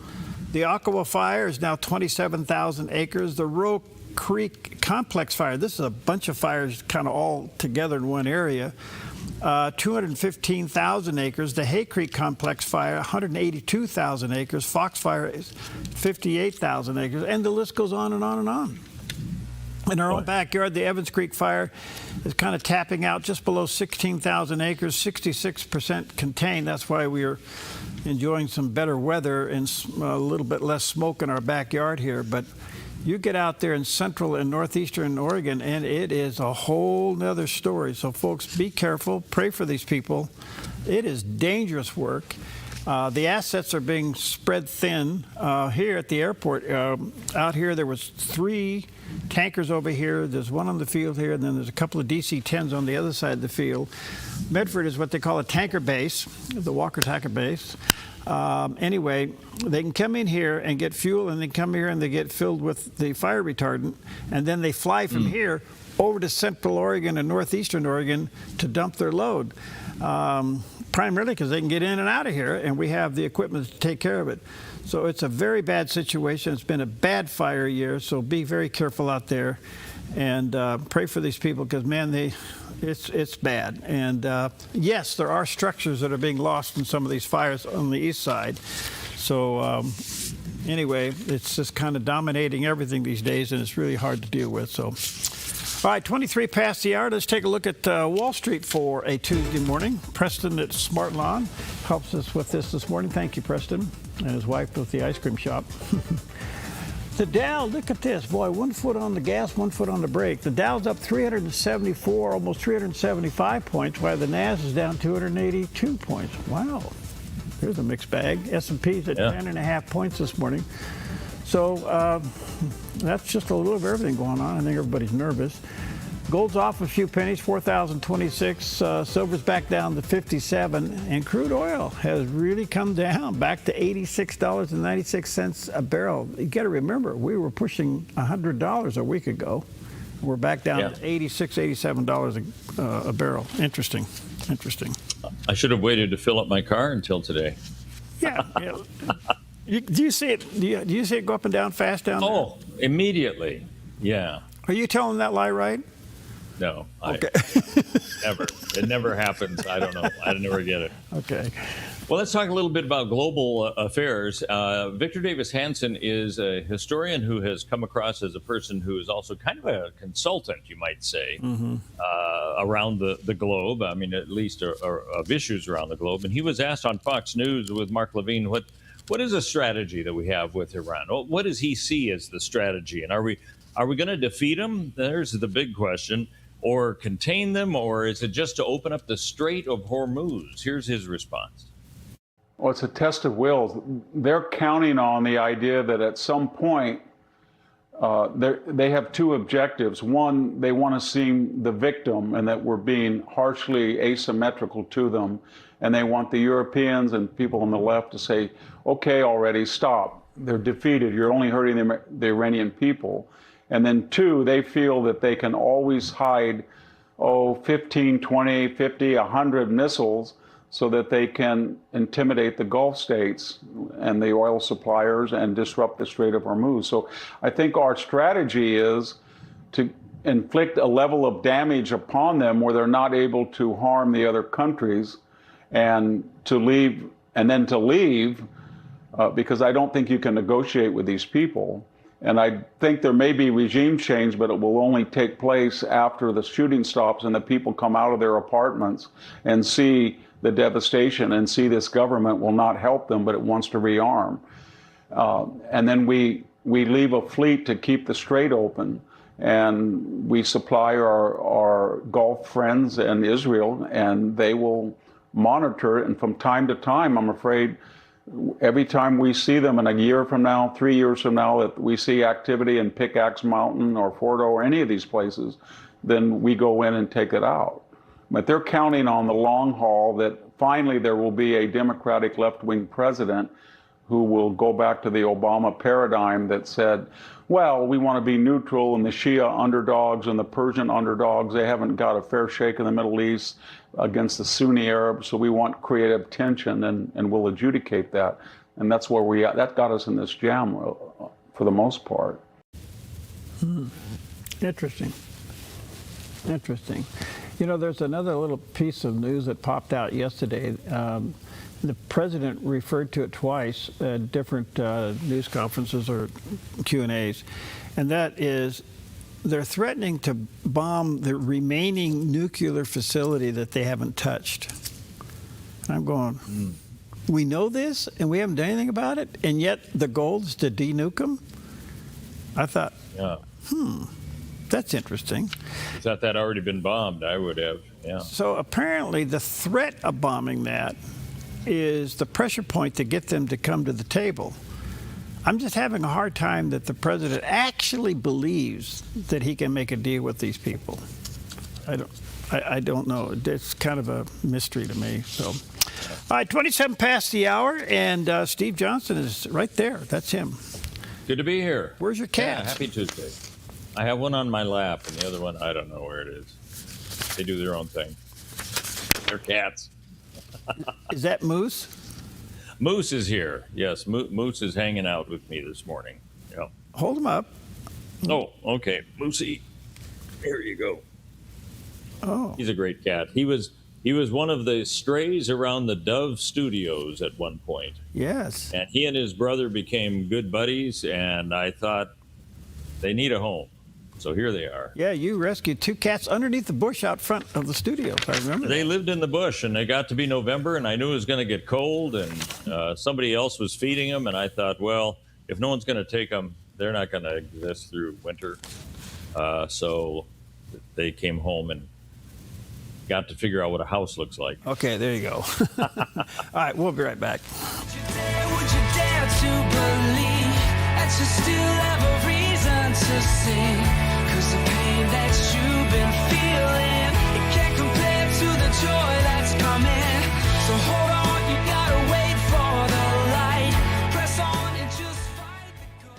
The Aqua fire is now 27,000 acres. The Roe Creek Complex fire, this is a bunch of fires kind of all together in one area, 215,000 acres. The Hay Creek Complex fire, 182,000 acres. Fox fire is 58,000 acres. And the list goes on and on and on. In our own backyard, the Evans Creek fire is kind of tapping out just below 16,000 acres, 66% contained. That's why we are enjoying some better weather and a little bit less smoke in our backyard here. But you get out there in central and northeastern Oregon, and it is a whole nother story. So, folks, be careful. Pray for these people. It is dangerous work. The assets are being spread thin here at the airport. Out here, there was 3 tankers over here. There's one on the field here, and then there's a couple of DC-10s on the other side of the field. Medford is what they call a tanker base, the Walker Tanker Base. Anyway, they can come in here and get fuel, and they come here and they get filled with the fire retardant, and then they fly from here over to Central Oregon and Northeastern Oregon to dump their load. Primarily because they can get in and out of here, and we have the equipment to take care of it. So it's a very bad situation. It's been a bad fire year, so be very careful out there, and pray for these people because, man, it's bad. And yes, there are structures that are being lost in some of these fires on the east side. So anyway, it's just kind of dominating everything these days, and it's really hard to deal with. So. All right, 23 past the hour. Let's take a look at Wall Street for a Tuesday morning. Preston at Smart Lawn helps us with this morning. Thank you, Preston, and his wife with the ice cream shop. The Dow, look at this. Boy, 1 foot on the gas, 1 foot on the brake. The Dow's up 374, almost 375 points, while the Nas is down 282 points. Wow. Here's a mixed bag. S&P's at 10.5 points this morning. So that's just a little of everything going on. I think everybody's nervous. Gold's off a few pennies, 4,026. Silver's back down to 57. And crude oil has really come down, back to $86.96 a barrel. You got to remember, we were pushing $100 a week ago. We're back down to $86, $87 a barrel. Interesting. I should have waited to fill up my car until today. Yeah. Do you see it? Do you see it go up and down fast down there? Oh, immediately. Yeah. Are you telling that lie right? No. Okay. Never. It never happens. I don't know. I never get it. Okay. Well, let's talk a little bit about global affairs. Victor Davis Hanson is a historian who has come across as a person who is also kind of a consultant, you might say, around the globe. I mean, at least of issues around the globe. And he was asked on Fox News with Mark Levine, what is a strategy that we have with Iran? What does he see as the strategy? And are we going to defeat them? There's the big question. Or contain them? Or is it just to open up the Strait of Hormuz? Here's his response. Well, it's a test of wills. They're counting on the idea that at some point they have 2 objectives. One, they want to seem the victim and that we're being harshly asymmetrical to them. And they want the Europeans and people on the left to say, okay, already, stop. They're defeated. You're only hurting the Iranian people. And then 2, they feel that they can always hide, 15, 20, 50, 100 missiles so that they can intimidate the Gulf states and the oil suppliers and disrupt the Strait of Hormuz. So I think our strategy is to inflict a level of damage upon them where they're not able to harm the other countries and to leave, because I don't think you can negotiate with these people. And I think there may be regime change, but it will only take place after the shooting stops and the people come out of their apartments and see the devastation and see this government will not help them, but it wants to rearm. And then we leave a fleet to keep the strait open, and we supply our Gulf friends and Israel, and they will monitor it. And from time to time, I'm afraid, every time we see them in a year from now, 3 years from now, that we see activity in Pickaxe Mountain or Fordo or any of these places, then we go in and take it out. But they're counting on the long haul that finally there will be a Democratic left-wing president who will go back to the Obama paradigm that said, well, we want to be neutral, and the Shia underdogs and the Persian underdogs, they haven't got a fair shake in the Middle East against the Sunni Arabs, so we want creative tension, and we'll adjudicate that. And that's where that got us in this jam for the most part. Interesting. You know, there's another little piece of news that popped out yesterday. The president referred to it twice at different news conferences or Q&As, and that is they're threatening to bomb the remaining nuclear facility that they haven't touched. I'm going, we know this and we haven't done anything about it, and yet the goal is to de-nuke them? I thought, that's interesting. If that already been bombed, I would have, So apparently the threat of bombing that is the pressure point to get them to come to the table. I'm just having a hard time that the president actually believes that he can make a deal with these people. I don't know. It's kind of a mystery to me. So, all right, 27 past the hour, and Steve Johnson is right there. That's him. Good to be here. Where's your cat? Yeah, happy Tuesday. I have one on my lap, and the other one, I don't know where it is. They do their own thing. They're cats. Is that Moose? Moose is here. Yes, Moose is hanging out with me this morning. Yep. Hold him up. Oh, okay. Moosey, here you go. Oh. He's a great cat. He was one of the strays around the Dove studios at one point. Yes. And he and his brother became good buddies, and I thought they need a home. So here they are. Yeah, you rescued 2 cats underneath the bush out front of the studio, if I remember. They lived in the bush, and they got to be November, and I knew it was going to get cold, and somebody else was feeding them, and I thought, well, if no one's going to take them, they're not going to exist through winter. So they came home and got to figure out what a house looks like. Okay, there you go. All right, we'll be right back. Would you dare to believe that you still have a reason to sing? 'Cause the pain that you've been feeling, it can't compare to the joy that's coming. So hold on, you gotta wait for the light. Press on and just fight the good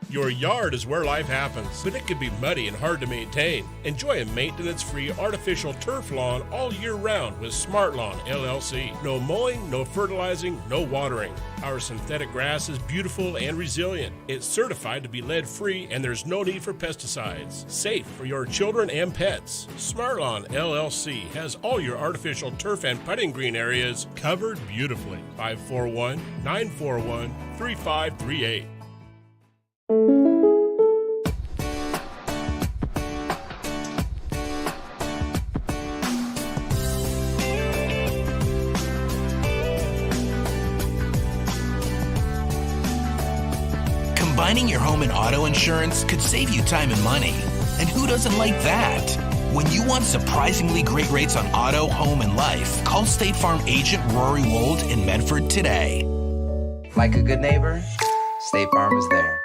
fight. Your yard is where life happens, but it can be muddy and hard to maintain. Enjoy a maintenance-free artificial turf lawn all year round with Smart Lawn LLC. No mowing, no fertilizing, no watering. Our synthetic grass is beautiful and resilient. It's certified to be lead-free, and there's no need for pesticides. Safe for your children and pets. Smart Lawn LLC has all your artificial turf and putting green areas covered beautifully. 541-941-3538. Combining your home and auto insurance could save you time and money. And who doesn't like that? When you want surprisingly great rates on auto, home, and life, call State Farm agent Rory Wold in Medford today. Like a good neighbor, State Farm is there.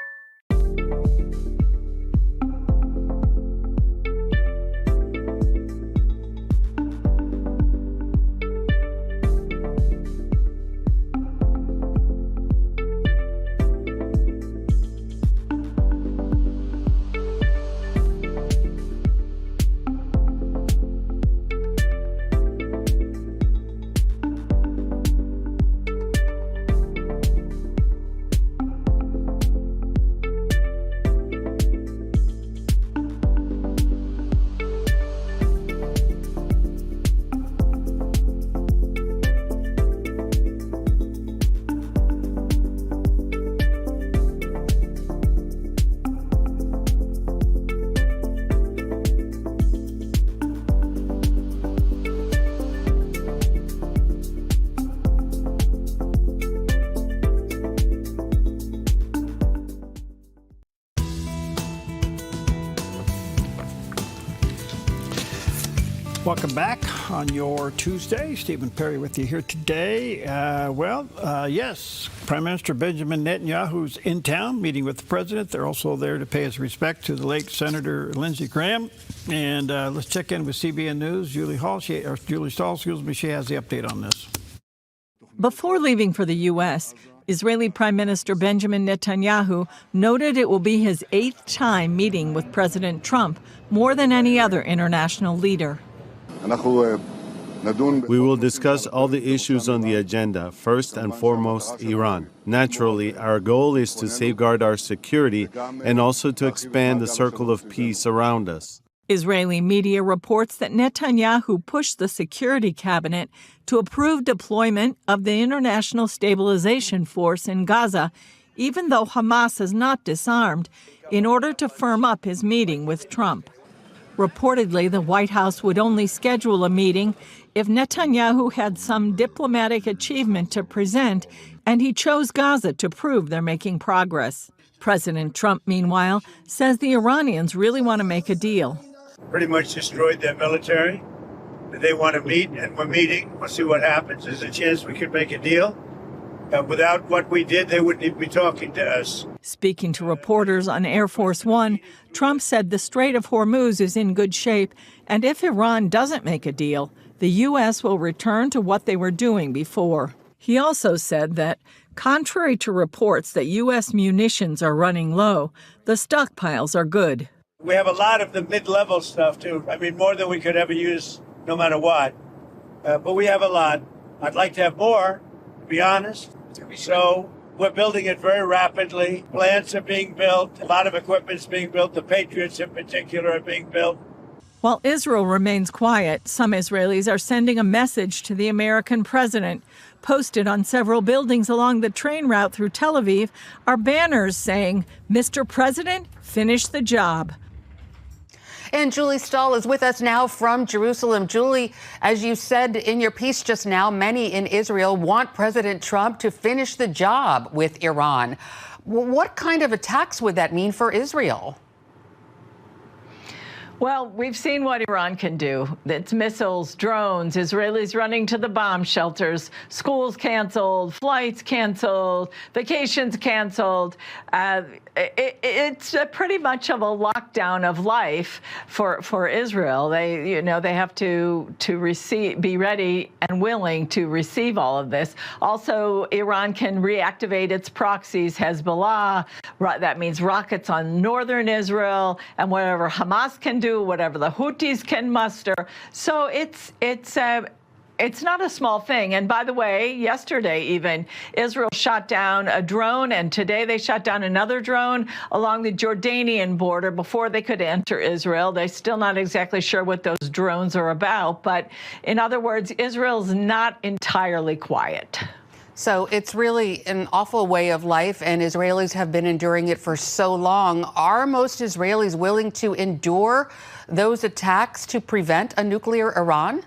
Welcome back on your Tuesday. Stephen Perry with you here today. Yes, Prime Minister Benjamin Netanyahu's in town meeting with the president. They're also there to pay his respect to the late Senator Lindsey Graham. And let's check in with CBN News. Julie Stahl, she has the update on this. Before leaving for the U.S., Israeli Prime Minister Benjamin Netanyahu noted it will be his 8th time meeting with President Trump, more than any other international leader. We will discuss all the issues on the agenda, first and foremost Iran. Naturally, our goal is to safeguard our security and also to expand the circle of peace around us. Israeli media reports that Netanyahu pushed the security cabinet to approve deployment of the International Stabilization Force in Gaza, even though Hamas has not disarmed, in order to firm up his meeting with Trump. Reportedly, the White House would only schedule a meeting if Netanyahu had some diplomatic achievement to present, and he chose Gaza to prove they're making progress. President Trump, meanwhile, says the Iranians really want to make a deal. Pretty much destroyed their military, They want to meet, and we're meeting. We'll see what happens. There's a chance we could make a deal. Without what we did, they wouldn't even be talking to us. Speaking to reporters on Air Force One, Trump said the Strait of Hormuz is in good shape, and if Iran doesn't make a deal, the U.S. will return to what they were doing before. He also said that, contrary to reports that U.S. munitions are running low, the stockpiles are good. We have a lot of the mid-level stuff, too. I mean, more than we could ever use, no matter what. But we have a lot. I'd like to have more, to be honest. So we're building it very rapidly. Plants are being built. A lot of equipment's being built. The Patriots in particular are being built. While Israel remains quiet, some Israelis are sending a message to the American president. Posted on several buildings along the train route through Tel Aviv are banners saying, "Mr. President, finish the job." And Julie Stahl is with us now from Jerusalem. Julie, as you said in your piece just now, many in Israel want President Trump to finish the job with Iran. What kind of attacks would that mean for Israel? Well, we've seen what Iran can do. It's missiles, drones, Israelis running to the bomb shelters, schools canceled, flights canceled, vacations canceled. It's pretty much of a lockdown of life for Israel. They have to be ready and willing to receive all of this. Also, Iran can reactivate its proxies, Hezbollah. That means rockets on northern Israel, and whatever Hamas can do, whatever the Houthis can muster. So it's not a small thing. And by the way, yesterday even, Israel shot down a drone, and today they shot down another drone along the Jordanian border before they could enter Israel. They're still not exactly sure what those drones are about. But in other words, Israel's not entirely quiet. So it's really an awful way of life, and Israelis have been enduring it for so long. Are most Israelis willing to endure those attacks to prevent a nuclear Iran?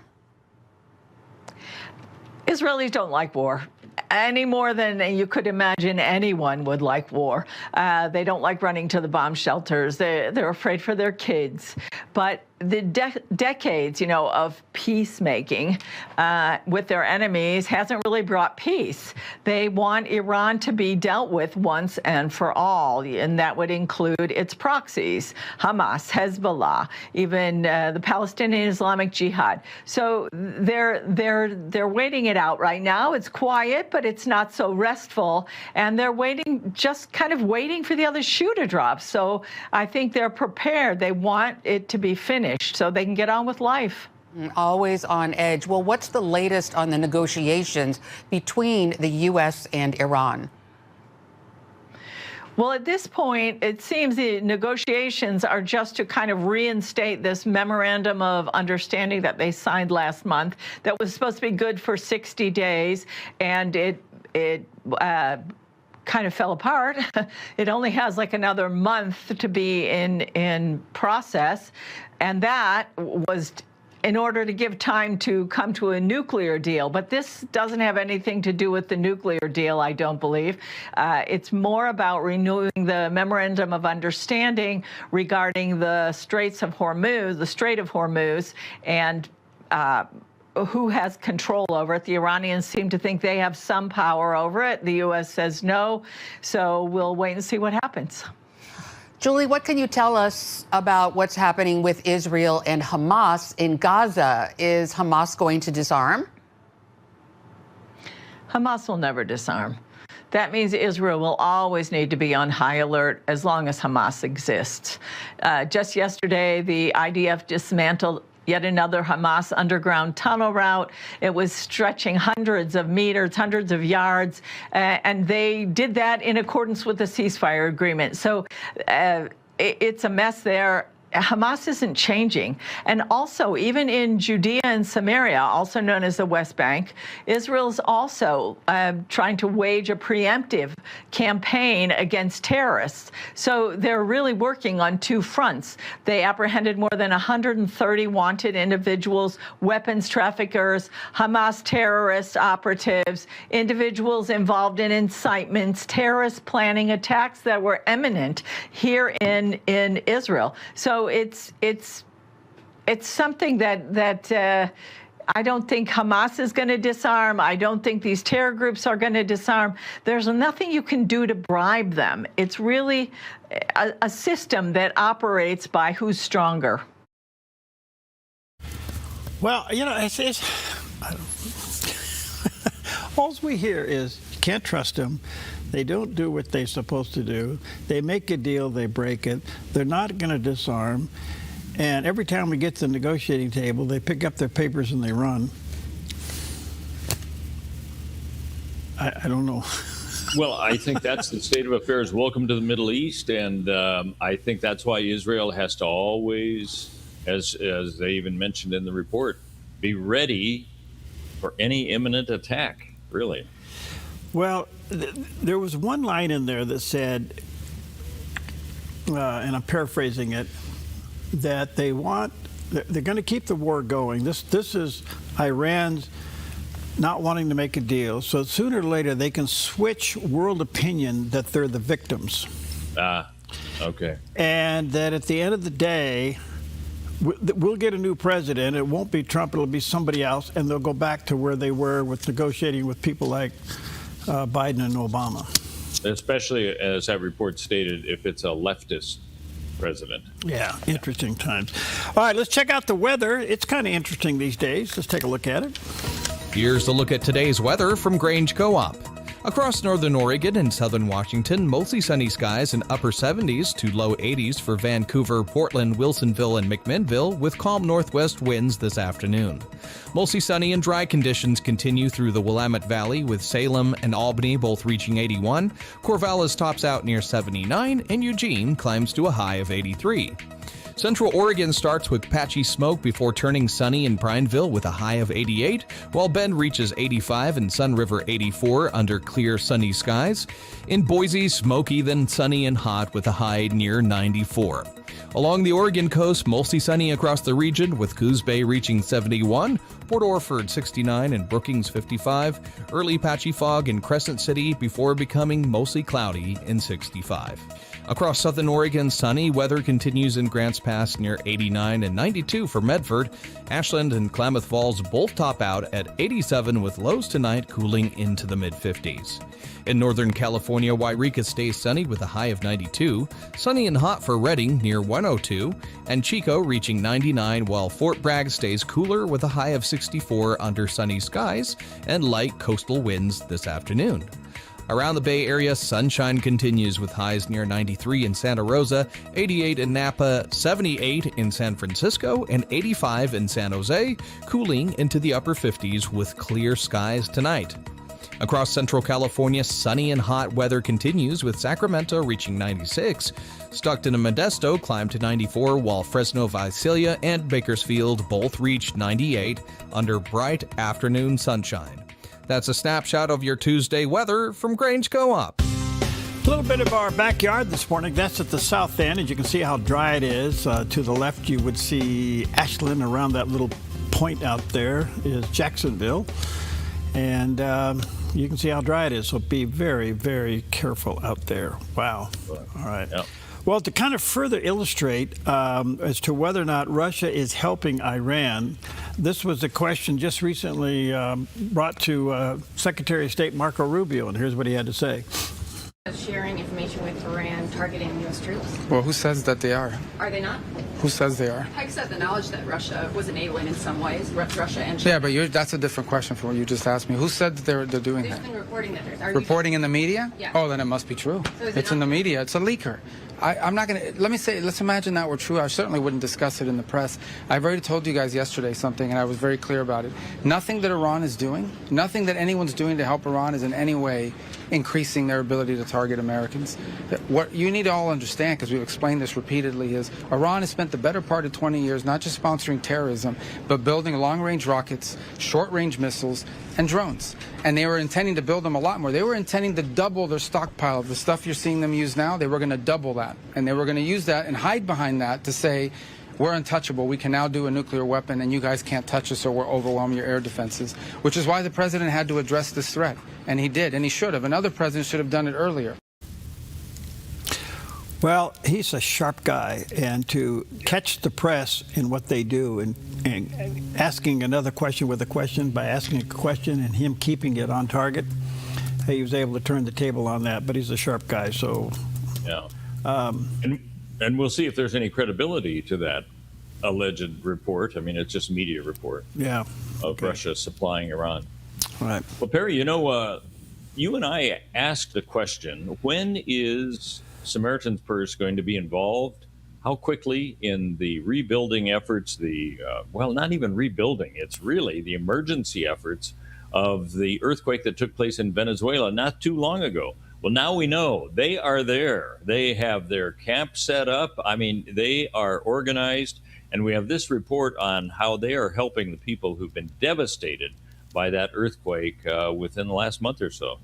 Israelis don't like war any more than you could imagine anyone would like war. They don't like running to the bomb shelters. They're afraid for their kids. But the decades, of peacemaking with their enemies hasn't really brought peace. They want Iran to be dealt with once and for all, and that would include its proxies, Hamas, Hezbollah, even the Palestinian Islamic Jihad. So they're waiting it out right now. It's quiet, but it's not so restful, and they're just kind of waiting for the other shoe to drop. So I think they're prepared. They want it to be finished so they can get on with life. Always on edge. Well, what's the latest on the negotiations between the U.S. and Iran? Well, at this point, it seems the negotiations are just to kind of reinstate this memorandum of understanding that they signed last month that was supposed to be good for 60 days, and it kind of fell apart. It only has like another month to be in process, and that was in order to give time to come to a nuclear deal. But this doesn't have anything to do with the nuclear deal, I don't believe. It's more about renewing the memorandum of understanding regarding the Strait of Hormuz, and who has control over it. The Iranians seem to think they have some power over it. The U.S. says no. So we'll wait and see what happens. Julie, what can you tell us about what's happening with Israel and Hamas in Gaza? Is Hamas going to disarm? Hamas will never disarm. That means Israel will always need to be on high alert as long as Hamas exists. Just yesterday, the IDF dismantled yet another Hamas underground tunnel route. It was stretching hundreds of meters, hundreds of yards, and they did that in accordance with the ceasefire agreement. So it's a mess there. Hamas isn't changing. And also, even in Judea and Samaria, also known as the West Bank, Israel's also trying to wage a preemptive campaign against terrorists. So they're really working on two fronts. They apprehended more than 130 wanted individuals, weapons traffickers, Hamas terrorist operatives, individuals involved in incitements, terrorist planning attacks that were imminent here in Israel. So it's it's something that I don't think Hamas is going to disarm. I don't think these terror groups are going to disarm. There's nothing you can do to bribe them. It's really a system that operates by who's stronger. Well, you know, all we hear is you can't trust them. They don't do what they're supposed to do. They make a deal, they break it. They're not going to disarm. And every time we get to the negotiating table, they pick up their papers and they run. I don't know. Well, I think that's the state of affairs. Welcome to the Middle East. And I think that's why Israel has to always, as they even mentioned in the report, be ready for any imminent attack, really. Well, there was one line in there that said, and I'm paraphrasing it, that they're going to keep the war going. This is Iran's not wanting to make a deal. So sooner or later, they can switch world opinion that they're the victims. Okay. And that at the end of the day, we'll get a new president. It won't be Trump. It'll be somebody else. And they'll go back to where they were with negotiating with people like Biden and Obama. Especially, as that report stated, if it's a leftist president. Yeah, interesting times. All right, let's check out the weather. It's kind of interesting these days. Let's take a look at it. Here's a look at today's weather from Grange Co-op. Across northern Oregon and southern Washington, mostly sunny skies in upper 70s to low 80s for Vancouver, Portland, Wilsonville, and McMinnville, with calm northwest winds this afternoon. Mostly sunny and dry conditions continue through the Willamette Valley, with Salem and Albany both reaching 81. Corvallis tops out near 79, and Eugene climbs to a high of 83. Central Oregon starts with patchy smoke before turning sunny in Prineville with a high of 88, while Bend reaches 85 and Sun River 84 under clear sunny skies. In Boise, smoky then sunny and hot with a high near 94. Along the Oregon coast, mostly sunny across the region, with Coos Bay reaching 71, Port Orford 69, and Brookings 55. Early patchy fog in Crescent City before becoming mostly cloudy in 65. Across southern Oregon, sunny weather continues in Grants Pass near 89 and 92 for Medford. Ashland and Klamath Falls both top out at 87, with lows tonight cooling into the mid-50s. In Northern California, Wairika stays sunny with a high of 92. Sunny and hot for Redding near 102, and Chico reaching 99, while Fort Bragg stays cooler with a high of 64 under sunny skies and light coastal winds this afternoon. Around the Bay Area, sunshine continues with highs near 93 in Santa Rosa, 88 in Napa, 78 in San Francisco, and 85 in San Jose, cooling into the upper 50s with clear skies tonight. Across Central California, sunny and hot weather continues with Sacramento reaching 96. Stockton and Modesto climb to 94, while Fresno, Visalia, and Bakersfield both reach 98 under bright afternoon sunshine. That's a snapshot of your Tuesday weather from Grange Co-op. A little bit of our backyard this morning. That's at the south end, and you can see how dry it is. To the left, you would see Ashland. Around that little point out there is Jacksonville. And you can see how dry it is, so be very, very careful out there. Wow. All right. Yep. Well, to kind of further illustrate as to whether or not Russia is helping Iran, this was a question just recently brought to Secretary of State Marco Rubio, and here's what he had to say. Sharing information with Iran targeting U.S. troops? Well, who says that they are? Are they not? Who says they are? Hikes had the knowledge that Russia was enabling in some ways, Russia and China. Yeah, but that's a different question from what you just asked me. Who said that they're doing There's that? been reporting that there's... Reporting in the media? Yeah. Oh, then it must be true. So it's in the media. It's a leaker. I'm not going to, let's imagine that were true. I certainly wouldn't discuss it in the press. I've already told you guys yesterday something, and I was very clear about it. Nothing that Iran is doing, nothing that anyone's doing to help Iran is in any way increasing their ability to target Americans. What you need to all understand, because we've explained this repeatedly, is Iran has spent the better part of 20 years not just sponsoring terrorism, but building long-range rockets, short-range missiles, and drones. And they were intending to build them a lot more. They were intending to double their stockpile of the stuff you're seeing them use now. They were going to double that. And they were going to use that and hide behind that to say, we're untouchable. We can now do a nuclear weapon, and you guys can't touch us or we'll overwhelm your air defenses, which is why the president had to address this threat. And he did, and he should have. Another president should have done it earlier. Well, he's a sharp guy, and to catch the press in what they do and asking another question with a question by asking a question and him keeping it on target, he was able to turn the table on that, but he's a sharp guy, so... Yeah. And we'll see if there's any credibility to that alleged report. I mean, it's just media report. Yeah. Of Russia supplying Iran. Right. Well, Perry, you know, you and I asked the question, when is Samaritan's Purse going to be involved? How quickly in the rebuilding efforts, well, not even rebuilding, it's really the emergency efforts of the earthquake that took place in Venezuela not too long ago. Well, now we know they are there. They have their camp set up. I mean, they are organized. And we have this report on how they are helping the people who've been devastated by that earthquake within the last month or so.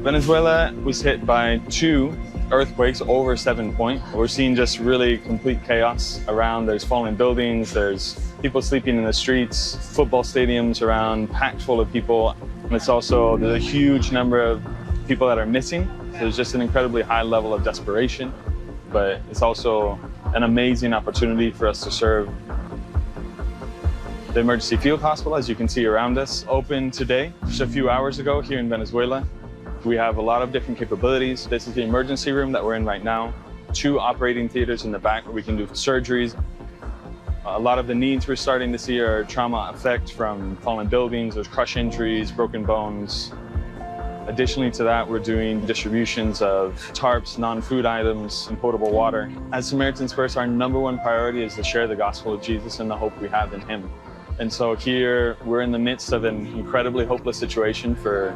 Venezuela was hit by 2 earthquakes over 7 point. We're seeing just really complete chaos around. There's falling buildings, there's people sleeping in the streets, football stadiums around packed full of people. And it's also, there's a huge number of people that are missing. There's just an incredibly high level of desperation, but it's also an amazing opportunity for us to serve. The emergency field hospital, as you can see around us, opened today, just a few hours ago here in Venezuela. We have a lot of different capabilities. This is the emergency room that we're in right now. 2 operating theaters in the back where we can do surgeries. A lot of the needs we're starting to see are trauma effect from fallen buildings. There's crush injuries, broken bones. Additionally to that, we're doing distributions of tarps, non-food items, and potable water. As Samaritan's Purse, our #1 priority is to share the gospel of Jesus and the hope we have in him. And so here, we're in the midst of an incredibly hopeless situation for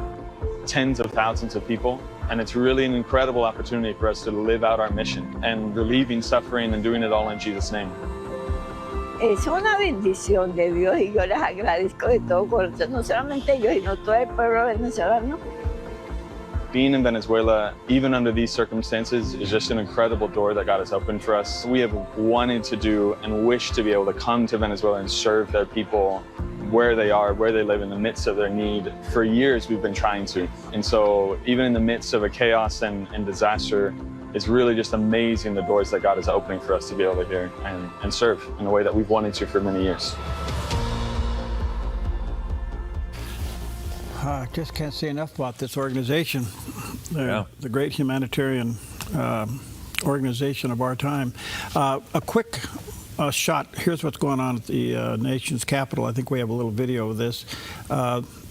tens of thousands of people. And it's really an incredible opportunity for us to live out our mission and relieving suffering and doing it all in Jesus' name. Es una bendición de Dios y yo les agradezco de todo corazón, no solamente yo, sino todo el pueblo venezolano. Being in Venezuela, even under these circumstances, is just an incredible door that God has opened for us. We have wanted to do and wish to be able to come to Venezuela and serve their people where they are, where they live in the midst of their need. For years, we've been trying to. And so even in the midst of a chaos and disaster, it's really just amazing the doors that God is opening for us to be able to hear and serve in a way that we've wanted to for many years. I just can't say enough about this organization. They're the great humanitarian organization of our time. A quick shot. Here's what's going on at the nation's capital. I think we have a little video of this.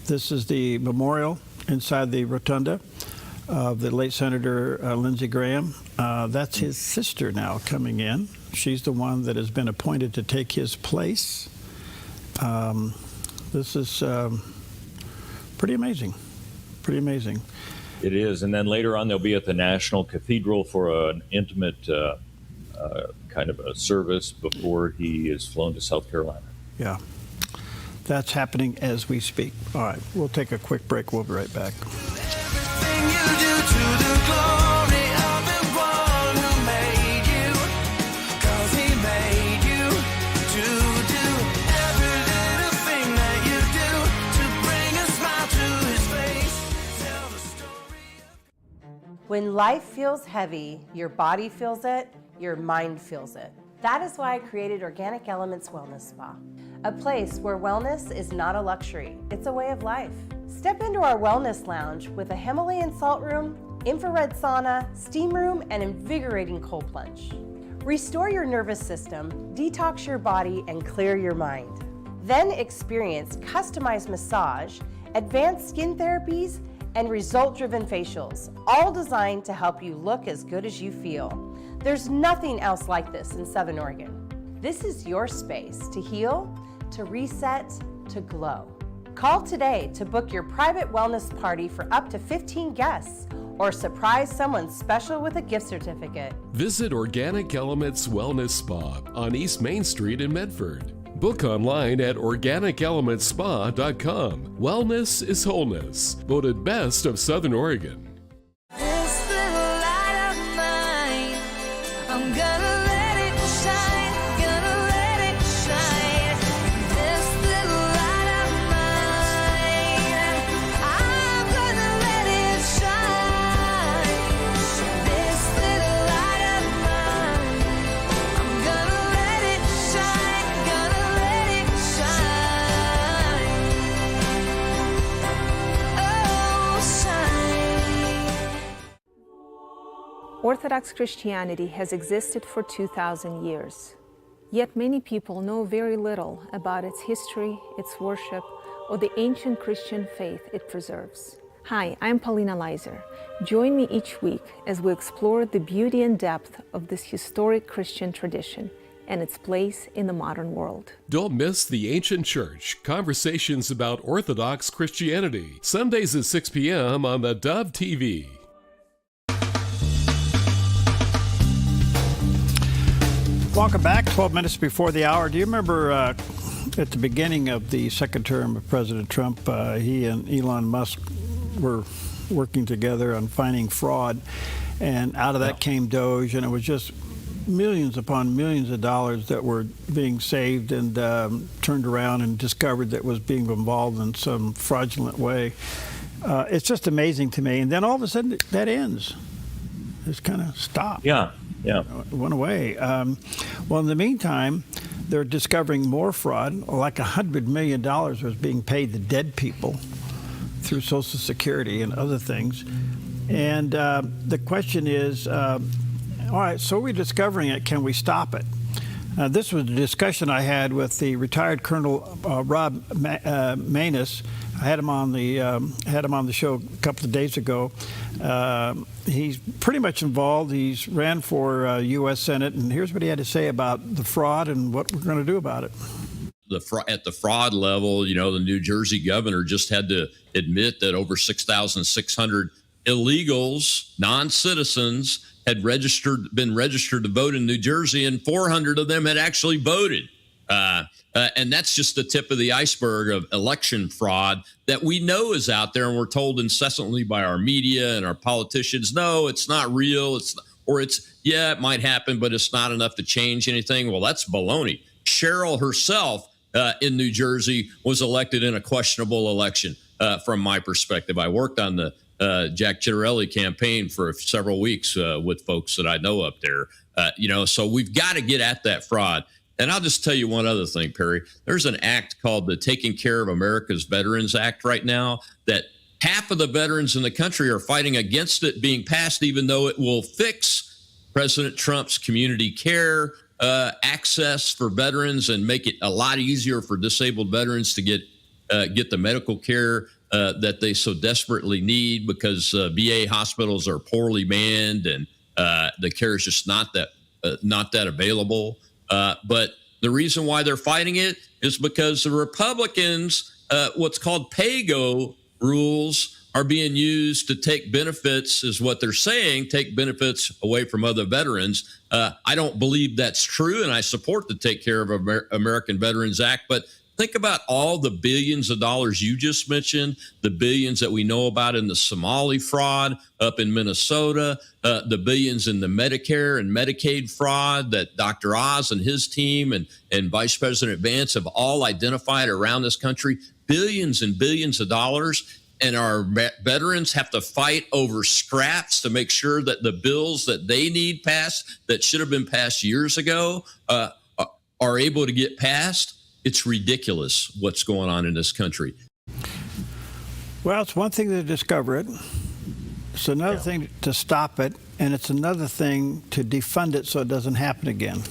This is the memorial inside the rotunda of the late Senator Lindsey Graham. That's his sister now coming in. She's the one that has been appointed to take his place. This is pretty amazing. Pretty amazing. It is. And then later on, they'll be at the National Cathedral for an intimate kind of a service before he is flown to South Carolina. Yeah. That's happening as we speak. All right. We'll take a quick break. We'll be right back. When life feels heavy, your body feels it, your mind feels it. That is why I created Organic Elements Wellness Spa, a place where wellness is not a luxury, it's a way of life. Step into our wellness lounge with a Himalayan salt room, infrared sauna, steam room, and invigorating cold plunge. Restore your nervous system, detox your body, and clear your mind. Then experience customized massage, advanced skin therapies, and result-driven facials, all designed to help you look as good as you feel. There's nothing else like this in Southern Oregon. This is your space to heal, to reset, to glow. Call today to book your private wellness party for up to 15 guests or surprise someone special with a gift certificate. Visit Organic Elements Wellness Spa on East Main Street in Medford. Book online at organicelementspa.com. Wellness is wholeness. Voted best of Southern Oregon. This little light of mine, I'm gonna let it shine, gonna let it shine. This little light of mine, I Orthodox Christianity has existed for 2,000 years. Yet many people know very little about its history, its worship, or the ancient Christian faith it preserves. Hi, I'm Paulina Leiser. Join me each week as we explore the beauty and depth of this historic Christian tradition and its place in the modern world. Don't miss The Ancient Church, conversations about Orthodox Christianity. Sundays at 6 p.m. on the Dove TV. Welcome back. 12 minutes before the hour. Do you remember at the beginning of the second term of President Trump, he and Elon Musk were working together on finding fraud, and out of that came Doge, and it was just millions upon millions of dollars that were being saved and turned around and discovered that was being involved in some fraudulent way. It's just amazing to me. And then all of a sudden that ends. It's kind of stopped. Yeah. It went away. Well, in the meantime, they're discovering more fraud. Like $100 million was being paid to dead people through Social Security and other things. And the question is, all right, so we're discovering it. Can we stop it? This was a discussion I had with the retired Colonel Rob Maness. I had him on the show a couple of days ago. He's pretty much involved. He's ran for U.S. Senate, and here's what he had to say about the fraud and what we're going to do about it. At the fraud level, the New Jersey governor just had to admit that over 6,600 illegals, non-citizens, had been registered to vote in New Jersey, and 400 of them had actually voted. And that's just the tip of the iceberg of election fraud that we know is out there, and we're told incessantly by our media and our politicians, no, it's not real. It might happen, but it's not enough to change anything. Well, that's baloney. Cheryl herself in New Jersey was elected in a questionable election from my perspective. I worked on the Jack Ciattarelli campaign for several weeks with folks that I know up there. So we've got to get at that fraud. And I'll just tell you one other thing, Perry. There's an act called the Taking Care of America's Veterans Act right now that half of the veterans in the country are fighting against it being passed, even though it will fix President Trump's community care access for veterans and make it a lot easier for disabled veterans to get the medical care that they so desperately need, because VA hospitals are poorly manned and the care is just not that available. But the reason why they're fighting it is because the Republicans, what's called pay-go rules, are being used to take benefits, is what they're saying, take benefits away from other veterans. I don't believe that's true, and I support the Take Care of American Veterans Act, but think about all the billions of dollars you just mentioned, the billions that we know about in the Somali fraud up in Minnesota, the billions in the Medicare and Medicaid fraud that Dr. Oz and his team and Vice President Vance have all identified around this country, billions and billions of dollars. And our veterans have to fight over scraps to make sure that the bills that they need passed, that should have been passed years ago, are able to get passed. It's ridiculous what's going on in this country. Well, it's one thing to discover it. It's another thing to stop it. And it's another thing to defund it so it doesn't happen again.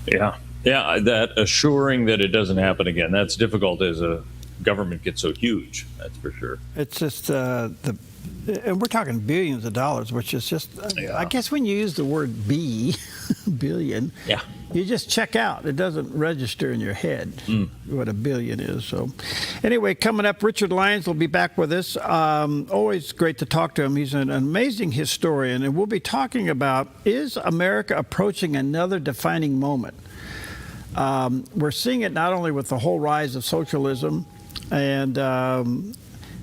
Yeah, that assuring that it doesn't happen again, that's difficult as a government gets so huge, that's for sure. It's just and we're talking billions of dollars, which is just, I guess when you use the word billion, you just check out. It doesn't register in your head what a billion is. So anyway, coming up, Richard Lyons will be back with us. Always great to talk to him. He's an amazing historian, and we'll be talking about, is America approaching another defining moment? We're seeing it not only with the whole rise of socialism, and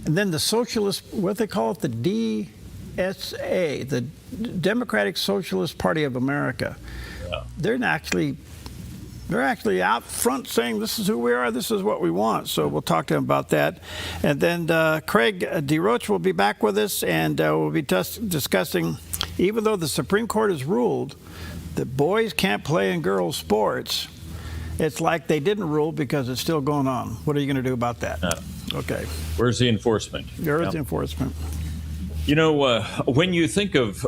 then the socialist, what they call it, the DSA, the Democratic Socialist Party of America. Yeah. They're actually out front saying, this is who we are, this is what we want. So we'll talk to him about that. And then Craig DeRoche will be back with us, and we'll be discussing, even though the Supreme Court has ruled that boys can't play in girls' sports, it's like they didn't rule because it's still going on. What are you going to do about that? Okay. Where's the enforcement? Where's the enforcement? You know, when you think of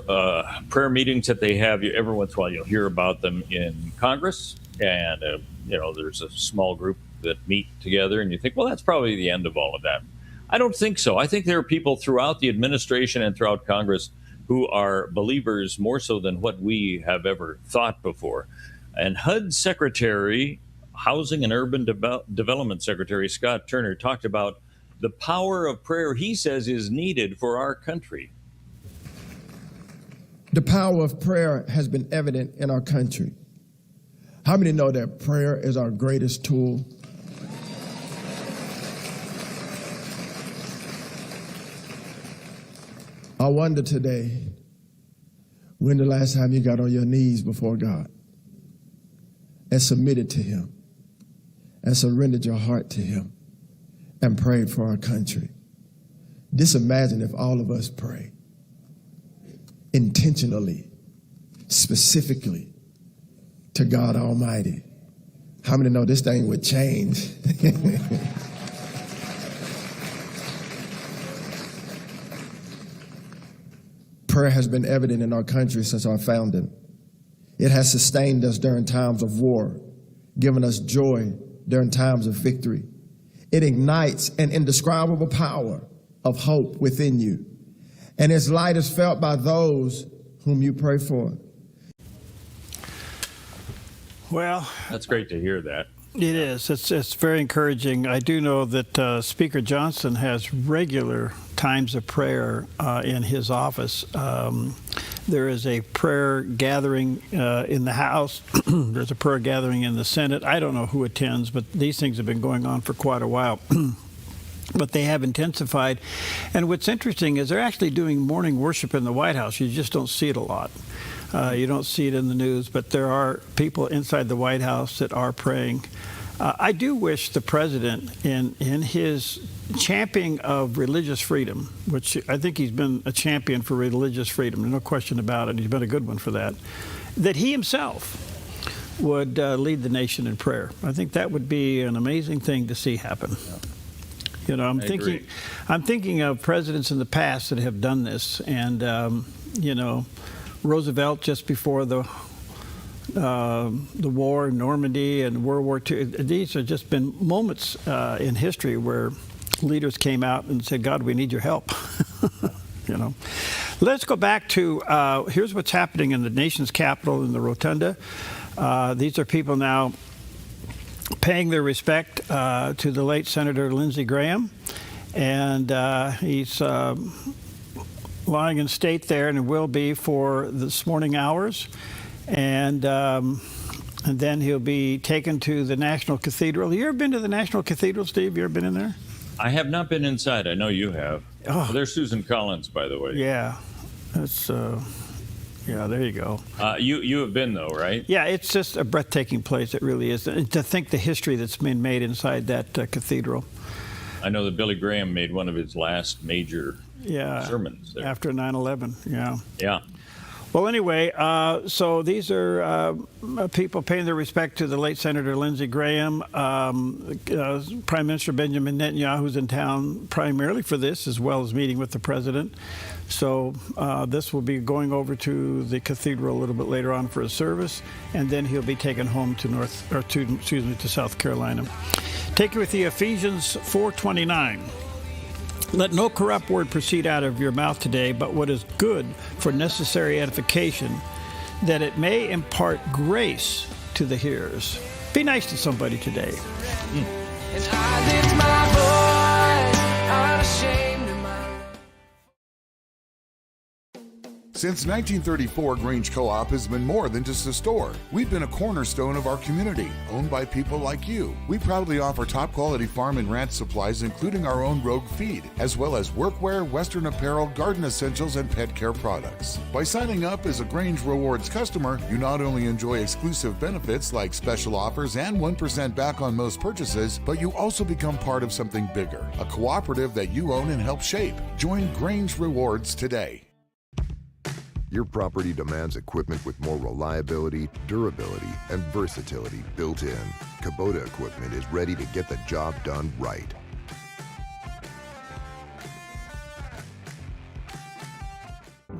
prayer meetings that they have, every once in a while you'll hear about them in Congress, and there's a small group that meet together, and you think, well, that's probably the end of all of that. I don't think so. I think there are people throughout the administration and throughout Congress who are believers more so than what we have ever thought before. And HUD Secretary, Housing and Urban Development Secretary Scott Turner, talked about the power of prayer, he says, is needed for our country. The power of prayer has been evident in our country. How many know that prayer is our greatest tool? I wonder today, when the last time you got on your knees before God and submitted to Him and surrendered your heart to Him and prayed for our country. Just imagine if all of us pray intentionally, specifically to God Almighty. How many know this thing would change? Prayer has been evident in our country since our founding. It has sustained us during times of war, given us joy during times of victory. It ignites an indescribable power of hope within you, and its light is felt by those whom you pray for. Well, that's great to hear that. It is. It's very encouraging. I do know that Speaker Johnson has regular times of prayer in his office. There is a prayer gathering in the House. There's a prayer gathering in the Senate. I don't know who attends, but these things have been going on for quite a while. But they have intensified. And what's interesting is they're actually doing morning worship in the White House. You just don't see it a lot. You don't see it in the news, but there are people inside the White House that are praying. I do wish the president, in his championing of religious freedom, which I think he's been a champion for religious freedom, no question about it, he's been a good one for that, that he himself would lead the nation in prayer. I think that would be an amazing thing to see happen. You know, I'm thinking of presidents in the past that have done this, and Roosevelt just before the war in Normandy and World War II. These have just been moments in history where leaders came out and said, God, we need your help. Let's go back to here's what's happening in the nation's capital in the Rotunda. These are people now paying their respect to the late Senator Lindsey Graham, and he's lying in state there, and it will be for this morning hours, and then he'll be taken to the National Cathedral. You ever been to the National Cathedral, Steve? You ever been in there? I have not been inside. I know you have. Oh. Well, there's Susan Collins, by the way. Yeah, that's yeah. There you go. You have been though, right? Yeah, it's just a breathtaking place. It really is. And to think the history that's been made inside that cathedral. I know that Billy Graham made one of his last major sermons there. After 9/11. Yeah. Yeah. Well, anyway, so these are people paying their respect to the late Senator Lindsey Graham. Prime Minister Benjamin Netanyahu's in town primarily for this, as well as meeting with the president. So this will be going over to the cathedral a little bit later on for a service, and then he'll be taken home to South Carolina. Take with you Ephesians 4:29. Let no corrupt word proceed out of your mouth today, but what is good for necessary edification, that it may impart grace to the hearers. Be nice to somebody today. And I lift my voice, unashamed of my... Since 1934, Grange Co-op has been more than just a store. We've been a cornerstone of our community, owned by people like you. We proudly offer top-quality farm and ranch supplies, including our own Rogue feed, as well as workwear, Western apparel, garden essentials, and pet care products. By signing up as a Grange Rewards customer, you not only enjoy exclusive benefits like special offers and 1% back on most purchases, but you also become part of something bigger, a cooperative that you own and help shape. Join Grange Rewards today. Your property demands equipment with more reliability, durability, and versatility built in. Kubota equipment is ready to get the job done right.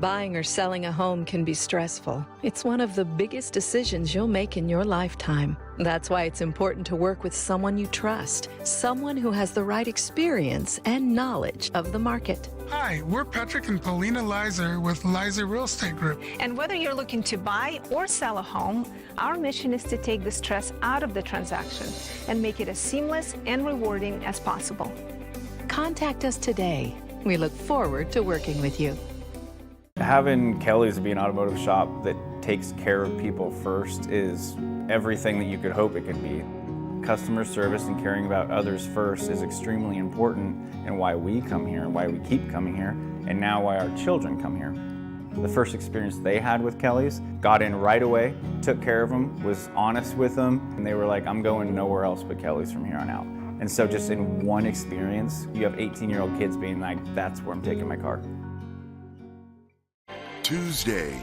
Buying or selling a home can be stressful. It's one of the biggest decisions you'll make in your lifetime. That's why it's important to work with someone you trust, someone who has the right experience and knowledge of the market. Hi, we're Patrick and Paulina Leiser with Leiser Real Estate Group. And whether you're looking to buy or sell a home, our mission is to take the stress out of the transaction and make it as seamless and rewarding as possible. Contact us today. We look forward to working with you. Having Kelly's be an automotive shop that takes care of people first is everything that you could hope it could be. Customer service and caring about others first is extremely important, and why we come here and why we keep coming here, and now why our children come here. The first experience they had with Kelly's, got in right away, took care of them, was honest with them, and they were like, I'm going nowhere else but Kelly's from here on out. And so just in one experience, you have 18-year-old kids being like, that's where I'm taking my car. Tuesday.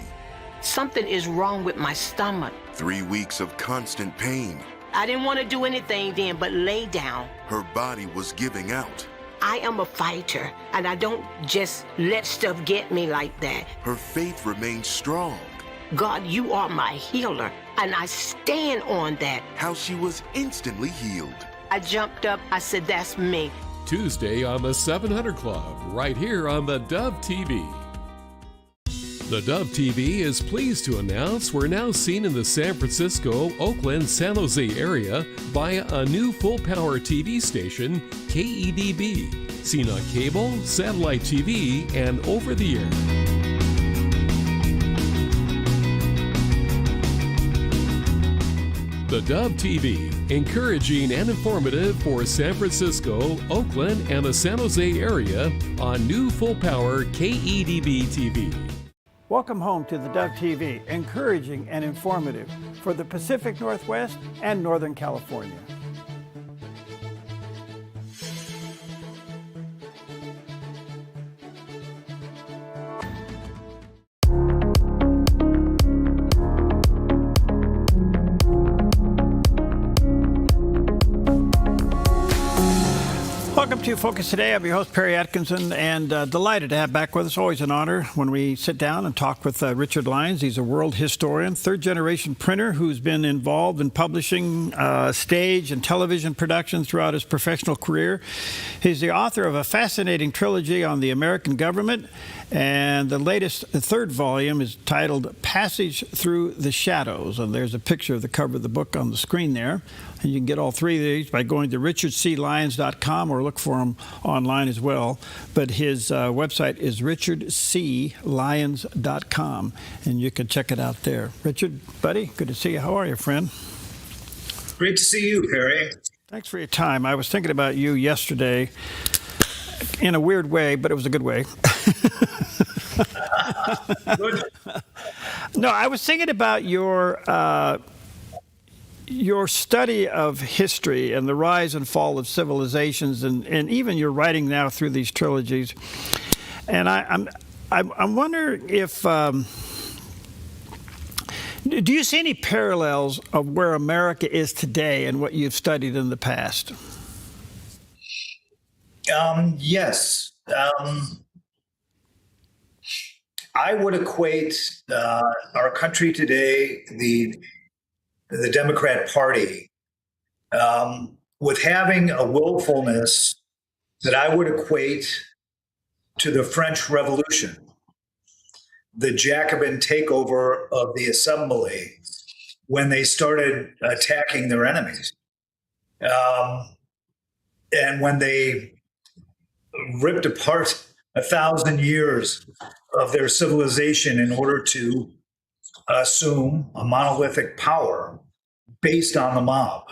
Something is wrong with my stomach. 3 weeks of constant pain. I didn't want to do anything then but lay down. Her body was giving out. I am a fighter, and I don't just let stuff get me like that. Her faith remained strong. God, you are my healer, and I stand on that. How she was instantly healed. I jumped up, I said, that's me. Tuesday on the 700 Club, right here on the Dove TV. The Dove TV is pleased to announce we're now seen in the San Francisco, Oakland, San Jose area via a new full-power TV station, KEDB, seen on cable, satellite TV, and over the air. The Dove TV, encouraging and informative for San Francisco, Oakland, and the San Jose area on new full-power KEDB TV. Welcome home to the Dove TV, encouraging and informative for the Pacific Northwest and Northern California. Welcome to Focus Today. I'm your host, Perry Atkinson, and delighted to have back with us. Always an honor when we sit down and talk with Richard Lyons. He's a world historian, third-generation printer who's been involved in publishing stage and television productions throughout his professional career. He's the author of a fascinating trilogy on the American government, and the latest, the third volume, is titled Passage Through the Shadows, and there's a picture of the cover of the book on the screen there. And you can get all three of these by going to richardclyons.com or look for him online as well. But his website is richardclyons.com, and you can check it out there. Richard, buddy, good to see you. How are you, friend? Great to see you, Perry. Thanks for your time. I was thinking about you yesterday in a weird way, but it was a good way. Good. No, I was thinking about your study of history and the rise and fall of civilizations, and even your writing now through these trilogies. And I wonder if do you see any parallels of where America is today and what you've studied in the past? Yes. I would equate our country today, the Democrat Party, with having a willfulness that I would equate to the French Revolution, the Jacobin takeover of the assembly when they started attacking their enemies. And when they ripped apart 1,000 years of their civilization in order to assume a monolithic power based on the mob.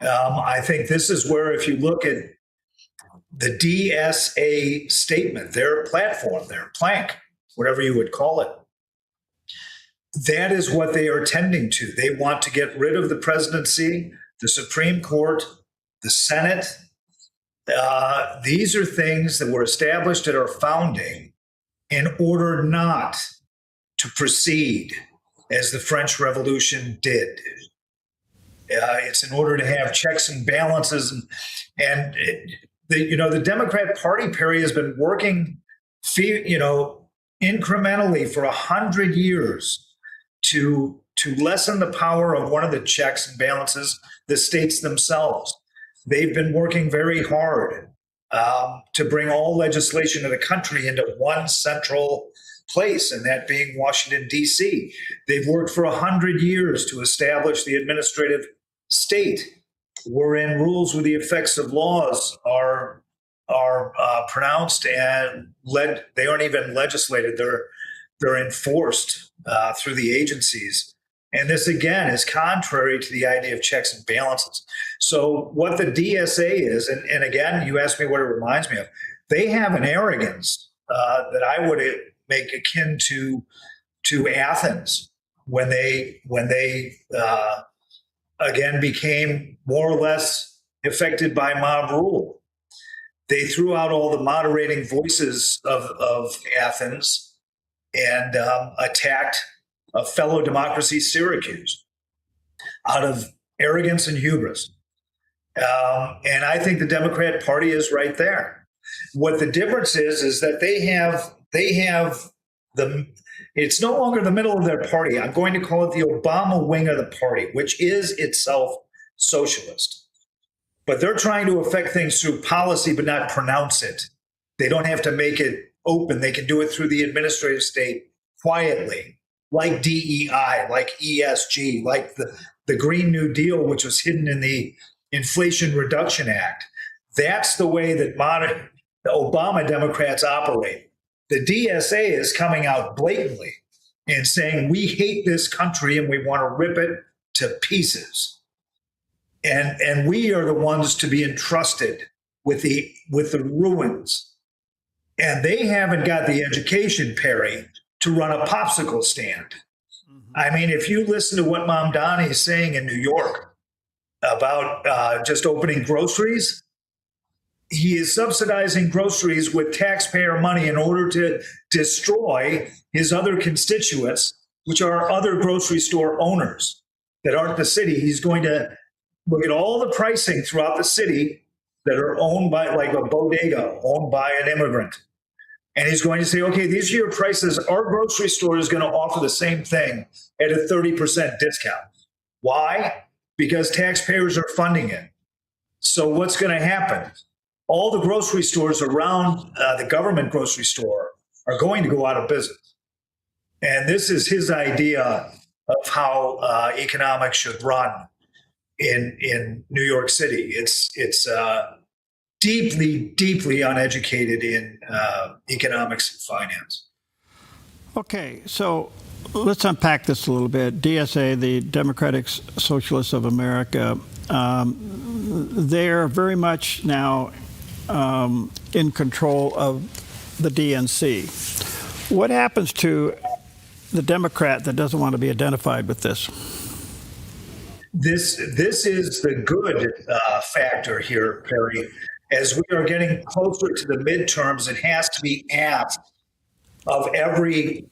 I think this is where, if you look at the DSA statement, their platform, their plank, whatever you would call it, that is what they are tending to. They want to get rid of the presidency, the Supreme Court, the Senate. These are things that were established at our founding in order not to proceed as the French Revolution did. It's in order to have checks and balances, and the Democrat Party, Perry, has been working, incrementally for 100 years to lessen the power of one of the checks and balances, the states themselves. They've been working very hard to bring all legislation of the country into one central place, and that being Washington, D.C. They've worked for 100 years to establish the administrative state, wherein rules with the effects of laws are pronounced and they aren't even legislated. They're enforced through the agencies. And this, again, is contrary to the idea of checks and balances. So what the DSA is, and again, you asked me what it reminds me of, they have an arrogance that I would make akin to Athens when they again became more or less affected by mob rule. They threw out all the moderating voices of Athens and attacked a fellow democracy, Syracuse, out of arrogance and hubris. And I think the Democrat Party is right there. What the difference is that they have it's no longer the middle of their party. I'm going to call it the Obama wing of the party, which is itself socialist. But they're trying to affect things through policy, but not pronounce it. They don't have to make it open. They can do it through the administrative state quietly, like DEI, like ESG, like the Green New Deal, which was hidden in the Inflation Reduction Act. That's the way that the Obama Democrats operate. The DSA is coming out blatantly and saying, we hate this country and we want to rip it to pieces. And we are the ones to be entrusted with the ruins. And they haven't got the education, Perry, to run a popsicle stand. I mean, if you listen to what Mamdani is saying in New York about just opening groceries, he is subsidizing groceries with taxpayer money in order to destroy his other constituents, which are other grocery store owners that aren't the city. He's going to look at all the pricing throughout the city that are owned by, like a bodega, owned by an immigrant. And he's going to say, okay, these are your prices. Our grocery store is going to offer the same thing at a 30% discount. Why? Because taxpayers are funding it. So what's going to happen? All the grocery stores around the government grocery store are going to go out of business. And this is his idea of how economics should run in New York City. It's deeply, deeply uneducated in economics and finance. Okay, so let's unpack this a little bit. DSA, the Democratic Socialists of America, they're very much now in control of the DNC. What happens to the Democrat that doesn't want to be identified with this? This is the good factor here, Perry. As we are getting closer to the midterms, it has to be asked of every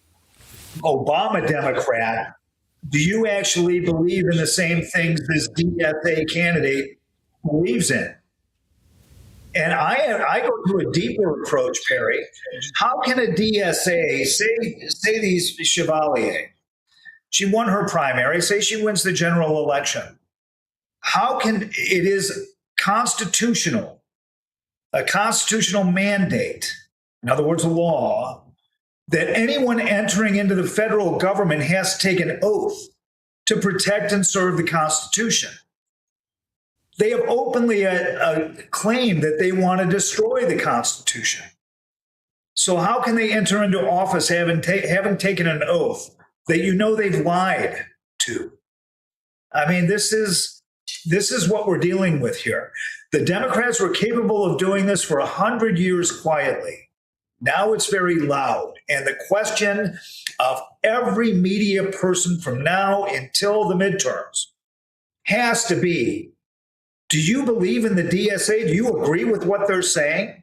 Obama Democrat, do you actually believe in the same things this DSA candidate believes in? And I go to a deeper approach, Perry. How can a DSA, say these Chevalier, she won her primary, say she wins the general election. How can it is constitutional, a constitutional mandate, in other words, a law, that anyone entering into the federal government has to take an oath to protect and serve the Constitution. They have openly claimed that they want to destroy the Constitution. So how can they enter into office having taken an oath that you know they've lied to? I mean, this is what we're dealing with here. The Democrats were capable of doing this for 100 years quietly. Now it's very loud. And the question of every media person from now until the midterms has to be, do you believe in the DSA? Do you agree with what they're saying?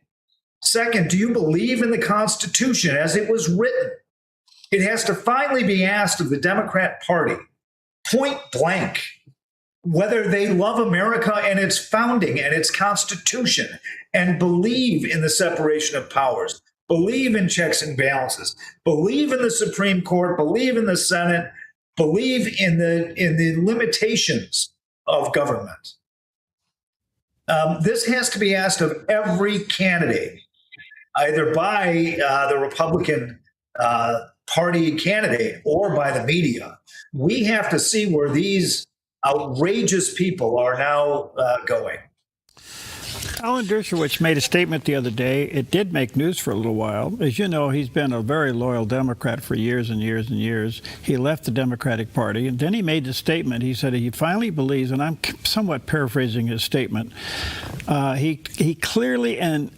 Second, do you believe in the Constitution as it was written? It has to finally be asked of the Democrat Party, point blank, whether they love America and its founding and its Constitution and believe in the separation of powers. believe in checks and balances, believe in the Supreme Court, believe in the Senate, believe in the limitations of government. This has to be asked of every candidate, either by the Republican Party candidate or by the media. We have to see where these outrageous people are now going. Alan Dershowitz made a statement the other day. It did make news for a little while. As you know, he's been a very loyal Democrat for years and years and years. He left the Democratic Party, and then he made the statement. He said he finally believes, and I'm somewhat paraphrasing his statement, he clearly and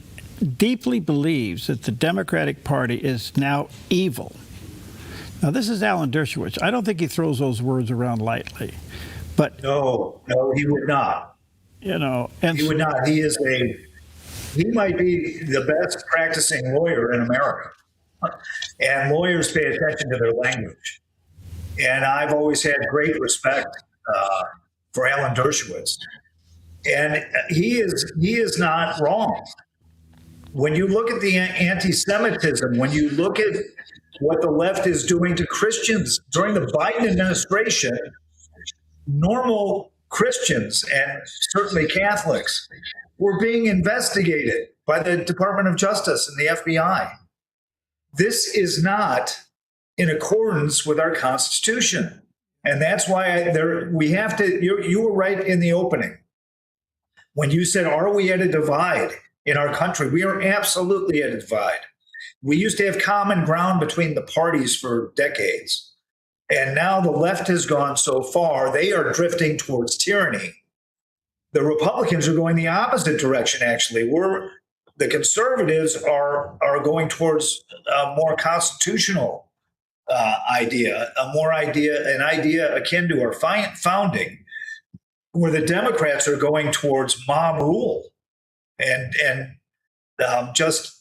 deeply believes that the Democratic Party is now evil. Now, this is Alan Dershowitz. I don't think he throws those words around lightly. But no, he would not. You know, and he would not. He might be the best practicing lawyer in America. And lawyers pay attention to their language. And I've always had great respect for Alan Dershowitz. And he is not wrong. When you look at the anti-Semitism, when you look at what the left is doing to Christians during the Biden administration, normal Christians and certainly Catholics were being investigated by the Department of Justice and the FBI. This is not in accordance with our Constitution. And that's why we have to, you were right in the opening. When you said, are we at a divide in our country? We are absolutely at a divide. We used to have common ground between the parties for decades. And now the left has gone so far, they are drifting towards tyranny. The Republicans are going the opposite direction, actually. The conservatives are going towards a more constitutional idea, an idea akin to our founding, where the Democrats are going towards mob rule and just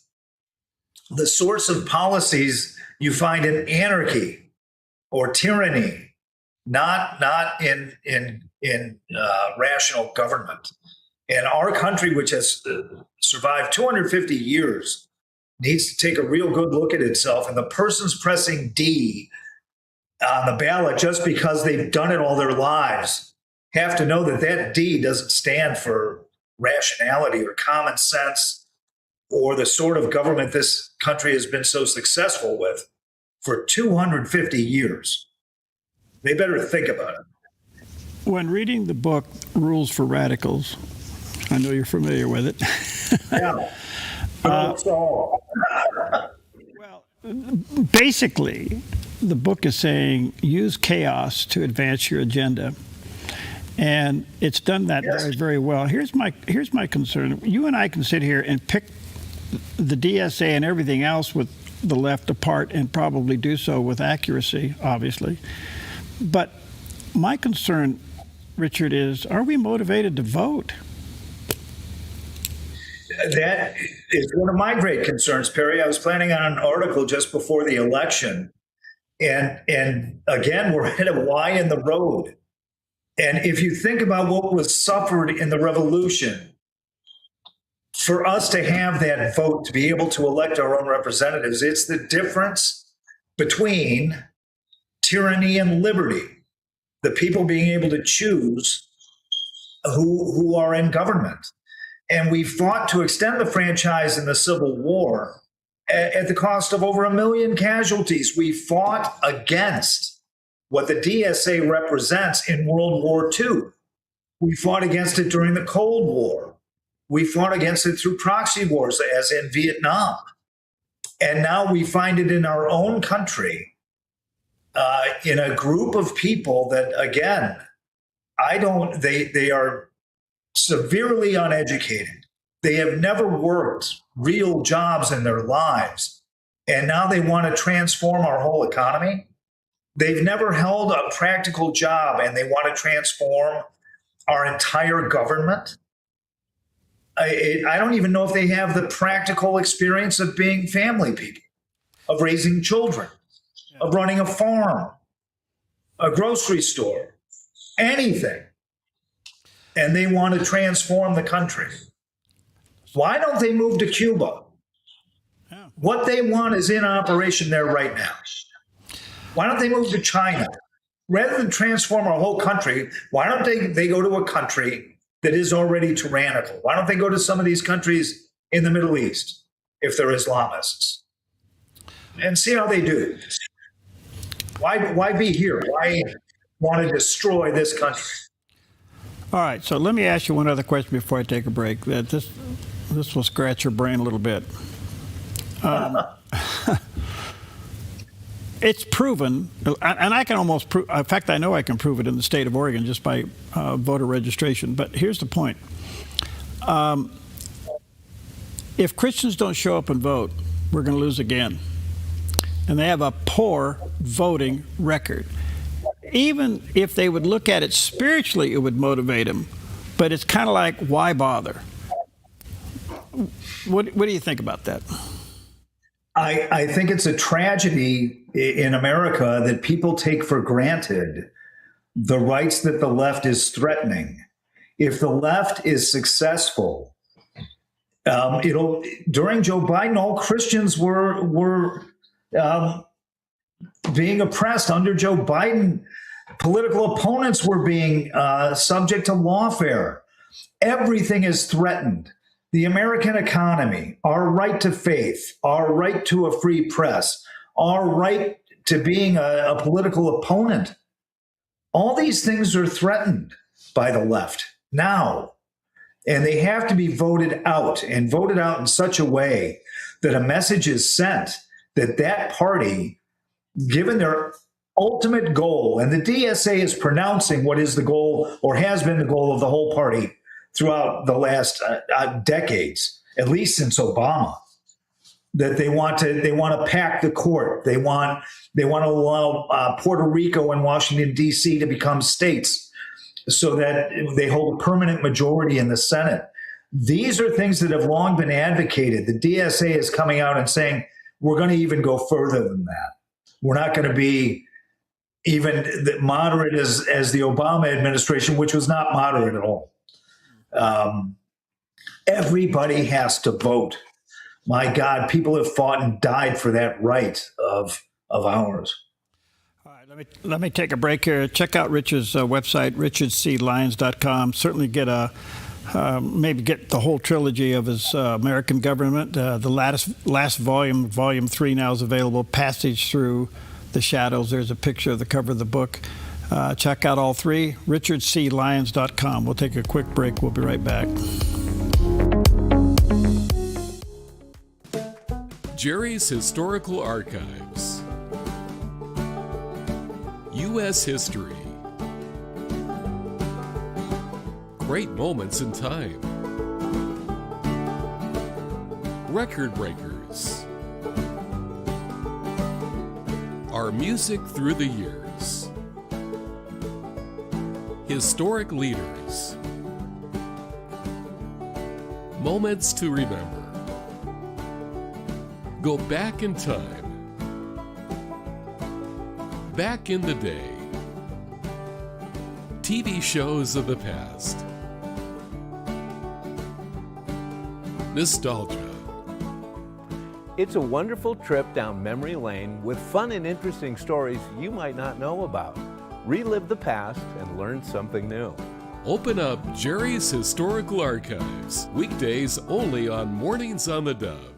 the sorts of policies you find in anarchy or tyranny, not in rational government. And our country, which has survived 250 years, needs to take a real good look at itself. And the persons pressing D on the ballot just because they've done it all their lives have to know that that D doesn't stand for rationality or common sense or the sort of government this country has been so successful with for 250 years. They better think about it. When reading the book, Rules for Radicals, I know you're familiar with it. Yeah. Well, basically, the book is saying use chaos to advance your agenda. And it's done that very, very well. Here's my concern. You and I can sit here and pick the DSA and everything else with the left apart and probably do so with accuracy, obviously. But my concern, Richard, is are we motivated to vote? That is one of my great concerns, Perry. I was planning on an article just before the election. And again, we're at a Y in the road. And if you think about what was suffered in the revolution, for us to have that vote, to be able to elect our own representatives, it's the difference between tyranny and liberty, the people being able to choose who are in government. And we fought to extend the franchise in the Civil War at the cost of over 1 million casualties. We fought against what the DSA represents in World War II. We fought against it during the Cold War. We fought against it through proxy wars, as in Vietnam. And now we find it in our own country, in a group of people that, again, they are severely uneducated. They have never worked real jobs in their lives. And now they want to transform our whole economy. They've never held a practical job and they want to transform our entire government. I don't even know if they have the practical experience of being family people, of raising children, of running a farm, a grocery store, anything. And they want to transform the country. Why don't they move to Cuba? What they want is in operation there right now. Why don't they move to China? Rather than transform our whole country, why don't they go to a country that is already tyrannical? Why don't they go to some of these countries in the Middle East, if they're Islamists, and see how they do? Why be here? Why want to destroy this country? All right, so let me ask you one other question before I take a break. This will scratch your brain a little bit. It's proven, and I can almost prove, in fact, I know I can prove it in the state of Oregon just by voter registration. But here's the point. If Christians don't show up and vote, we're going to lose again. And they have a poor voting record. Even if they would look at it spiritually, it would motivate them. But it's kind of like, why bother? What do you think about that? I think it's a tragedy in America that people take for granted the rights that the left is threatening. If the left is successful, during Joe Biden, all Christians were being oppressed. Under Joe Biden, political opponents were being subject to lawfare. Everything is threatened. The American economy, our right to faith, our right to a free press, our right to being a political opponent. All these things are threatened by the left now. And they have to be voted out, and voted out in such a way that a message is sent that that party, given their ultimate goal, and the DSA is pronouncing what is the goal or has been the goal of the whole party throughout the last decades, at least since Obama, that they want to pack the court. They want to allow Puerto Rico and Washington, D.C. to become states so that they hold a permanent majority in the Senate. These are things that have long been advocated. The DSA is coming out and saying, we're going to even go further than that. We're not going to be even moderate as the Obama administration, which was not moderate at all. Everybody has to vote. My God, people have fought and died for that right of ours. All right, let me take a break here. Check out Richard's website, richardclyons.com. Certainly get maybe get the whole trilogy of his American Government. The last volume, Volume 3, now is available. Passage Through the Shadows. There's a picture of the cover of the book. Check out all three, richardclyons.com. We'll take a quick break. We'll be right back. Jerry's Historical Archives. U.S. history. Great moments in time. Record breakers. Our music through the years. Historic leaders. Moments to remember. Go back in time. Back in the day. TV shows of the past. Nostalgia. It's a wonderful trip down memory lane with fun and interesting stories you might not know about. Relive the past and learn something new. Open up Jerry's Historical Archives. Weekdays only on Mornings on the Dove.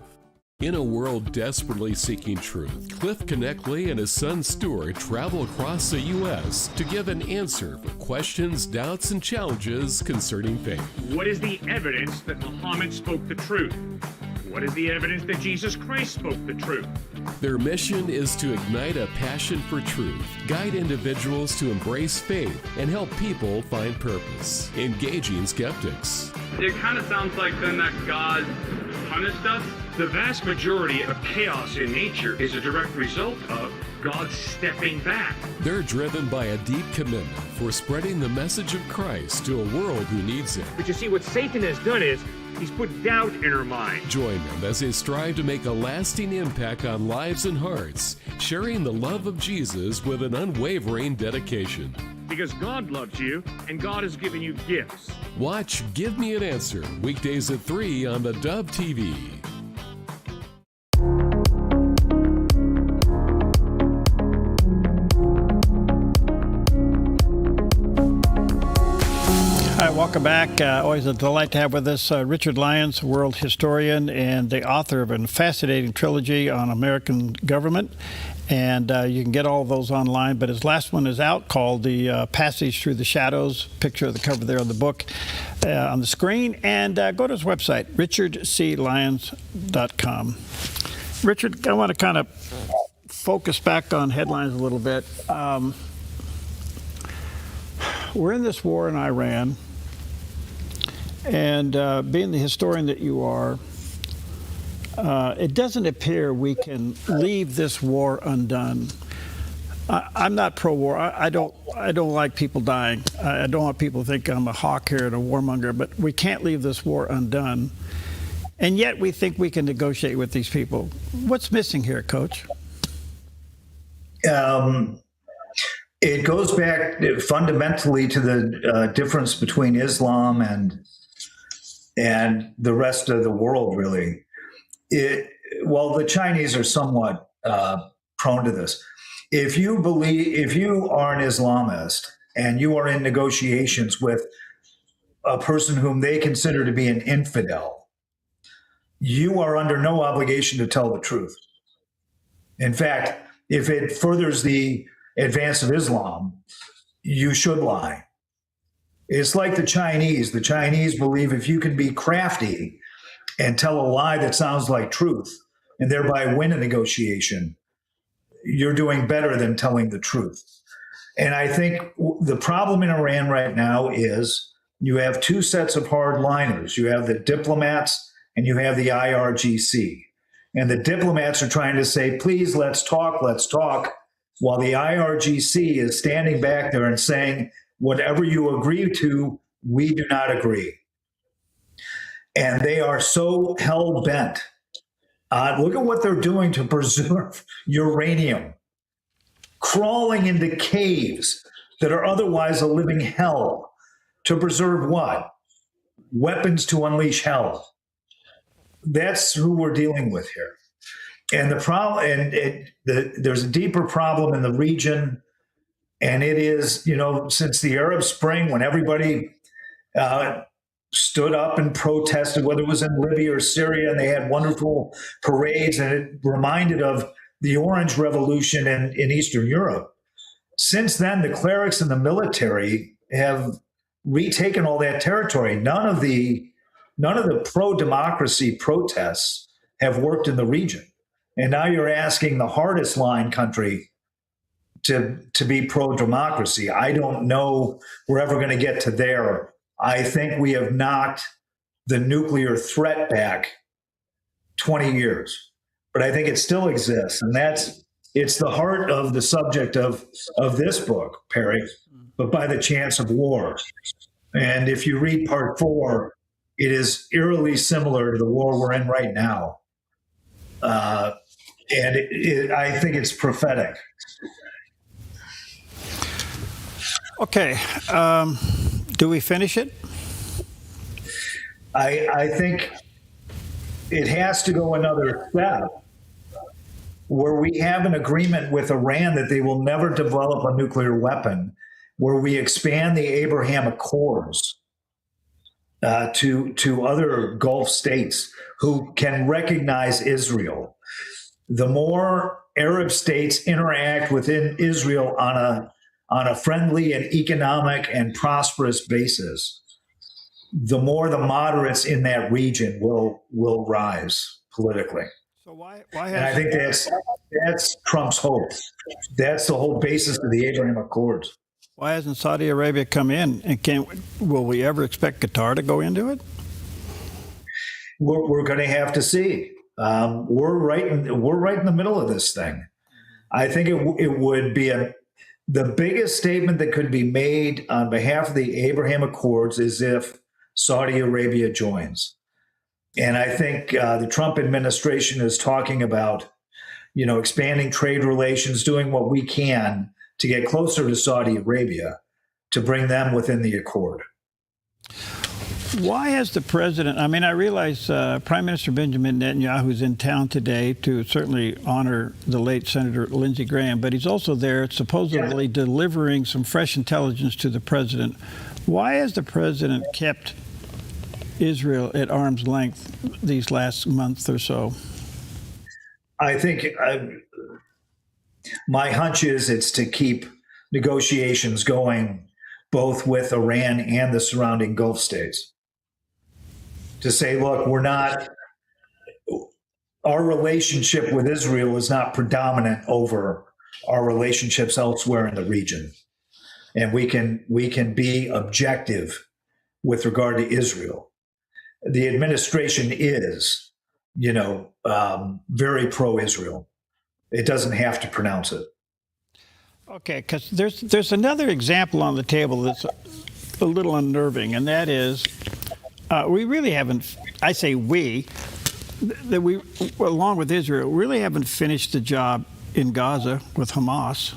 In a world desperately seeking truth, Cliff Connectley and his son Stuart travel across the U.S. to give an answer for questions, doubts, and challenges concerning faith. What is the evidence that Muhammad spoke the truth? What is the evidence that Jesus Christ spoke the truth? Their mission is to ignite a passion for truth, guide individuals to embrace faith, and help people find purpose, engaging skeptics. It kind of sounds like then that God punished us. The vast majority of chaos in nature is a direct result of God stepping back. They're driven by a deep commitment for spreading the message of Christ to a world who needs it. But you see, what Satan has done is he's put doubt in our mind. Join them as they strive to make a lasting impact on lives and hearts, sharing the love of Jesus with an unwavering dedication. Because God loves you, and God has given you gifts. Watch Give Me an Answer, weekdays at 3 on the Dove TV. Welcome back. Always a delight to have with us Richard Lyons, world historian and the author of a fascinating trilogy on American government. And you can get all of those online. But his last one is out, called The Passage Through the Shadows. Picture of the cover there of the book on the screen. And go to his website, richardclyons.com. Richard, I want to kind of focus back on headlines a little bit. We're in this war in Iran. And being the historian that you are, it doesn't appear we can leave this war undone. I'm not pro-war. I don't like people dying. I don't want people to think I'm a hawk here and a warmonger, but we can't leave this war undone. And yet we think we can negotiate with these people. What's missing here, Coach? It goes back fundamentally to the difference between Islam and the rest of the world, really. Well, the Chinese are somewhat prone to this. If you are an Islamist and you are in negotiations with a person whom they consider to be an infidel, you are under no obligation to tell the truth. In fact, if it furthers the advance of Islam, you should lie. It's like the Chinese. The Chinese believe if you can be crafty and tell a lie that sounds like truth and thereby win a negotiation, you're doing better than telling the truth. And I think the problem in Iran right now is you have two sets of hardliners. You have the diplomats and you have the IRGC. And the diplomats are trying to say, please, let's talk, while the IRGC is standing back there and saying, whatever you agree to, we do not agree. And they are so hell-bent. Look at what they're doing to preserve uranium, crawling into caves that are otherwise a living hell to preserve what? Weapons to unleash hell. That's who we're dealing with here. And the problem, there's a deeper problem in the region. And it is, since the Arab Spring, when everybody stood up and protested, whether it was in Libya or Syria, and they had wonderful parades, and it reminded of the Orange Revolution in Eastern Europe. Since then, the clerics and the military have retaken all that territory. None of the pro-democracy protests have worked in the region. And now you're asking the hardest line country to be pro-democracy. I don't know we're ever going to get to there. I think we have knocked the nuclear threat back 20 years, but I think it still exists. And it's the heart of the subject of this book, Perry, But by the Chance of War. And if you read part 4, it is eerily similar to the war we're in right now. And I think it's prophetic. Okay. Do we finish it? I think it has to go another step where we have an agreement with Iran that they will never develop a nuclear weapon, where we expand the Abraham Accords to other Gulf states who can recognize Israel. The more Arab states interact within Israel on a friendly and economic and prosperous basis, the more the moderates in that region will rise politically. So why and I think that's Trump's hope. That's the whole basis of the Abraham Accords. Why hasn't Saudi Arabia come in? And will we ever expect Qatar to go into it? We're going to have to see. We're right in the middle of this thing. I think it would be the biggest statement that could be made on behalf of the Abraham Accords is if Saudi Arabia joins. And I think the Trump administration is talking about, expanding trade relations, doing what we can to get closer to Saudi Arabia, to bring them within the accord. Why has the president, I realize Prime Minister Benjamin Netanyahu is in town today to certainly honor the late Senator Lindsey Graham, but he's also there supposedly delivering some fresh intelligence to the president. Why has the president kept Israel at arm's length these last month or so? I think my hunch is it's to keep negotiations going both with Iran and the surrounding Gulf states. To say, look, our relationship with Israel is not predominant over our relationships elsewhere in the region. And we can be objective with regard to Israel. The administration is, very pro-Israel. It doesn't have to pronounce it. Okay, because there's another example on the table that's a little unnerving, and that is we really haven't, I say we, that we, along with Israel, really haven't finished the job in Gaza with Hamas.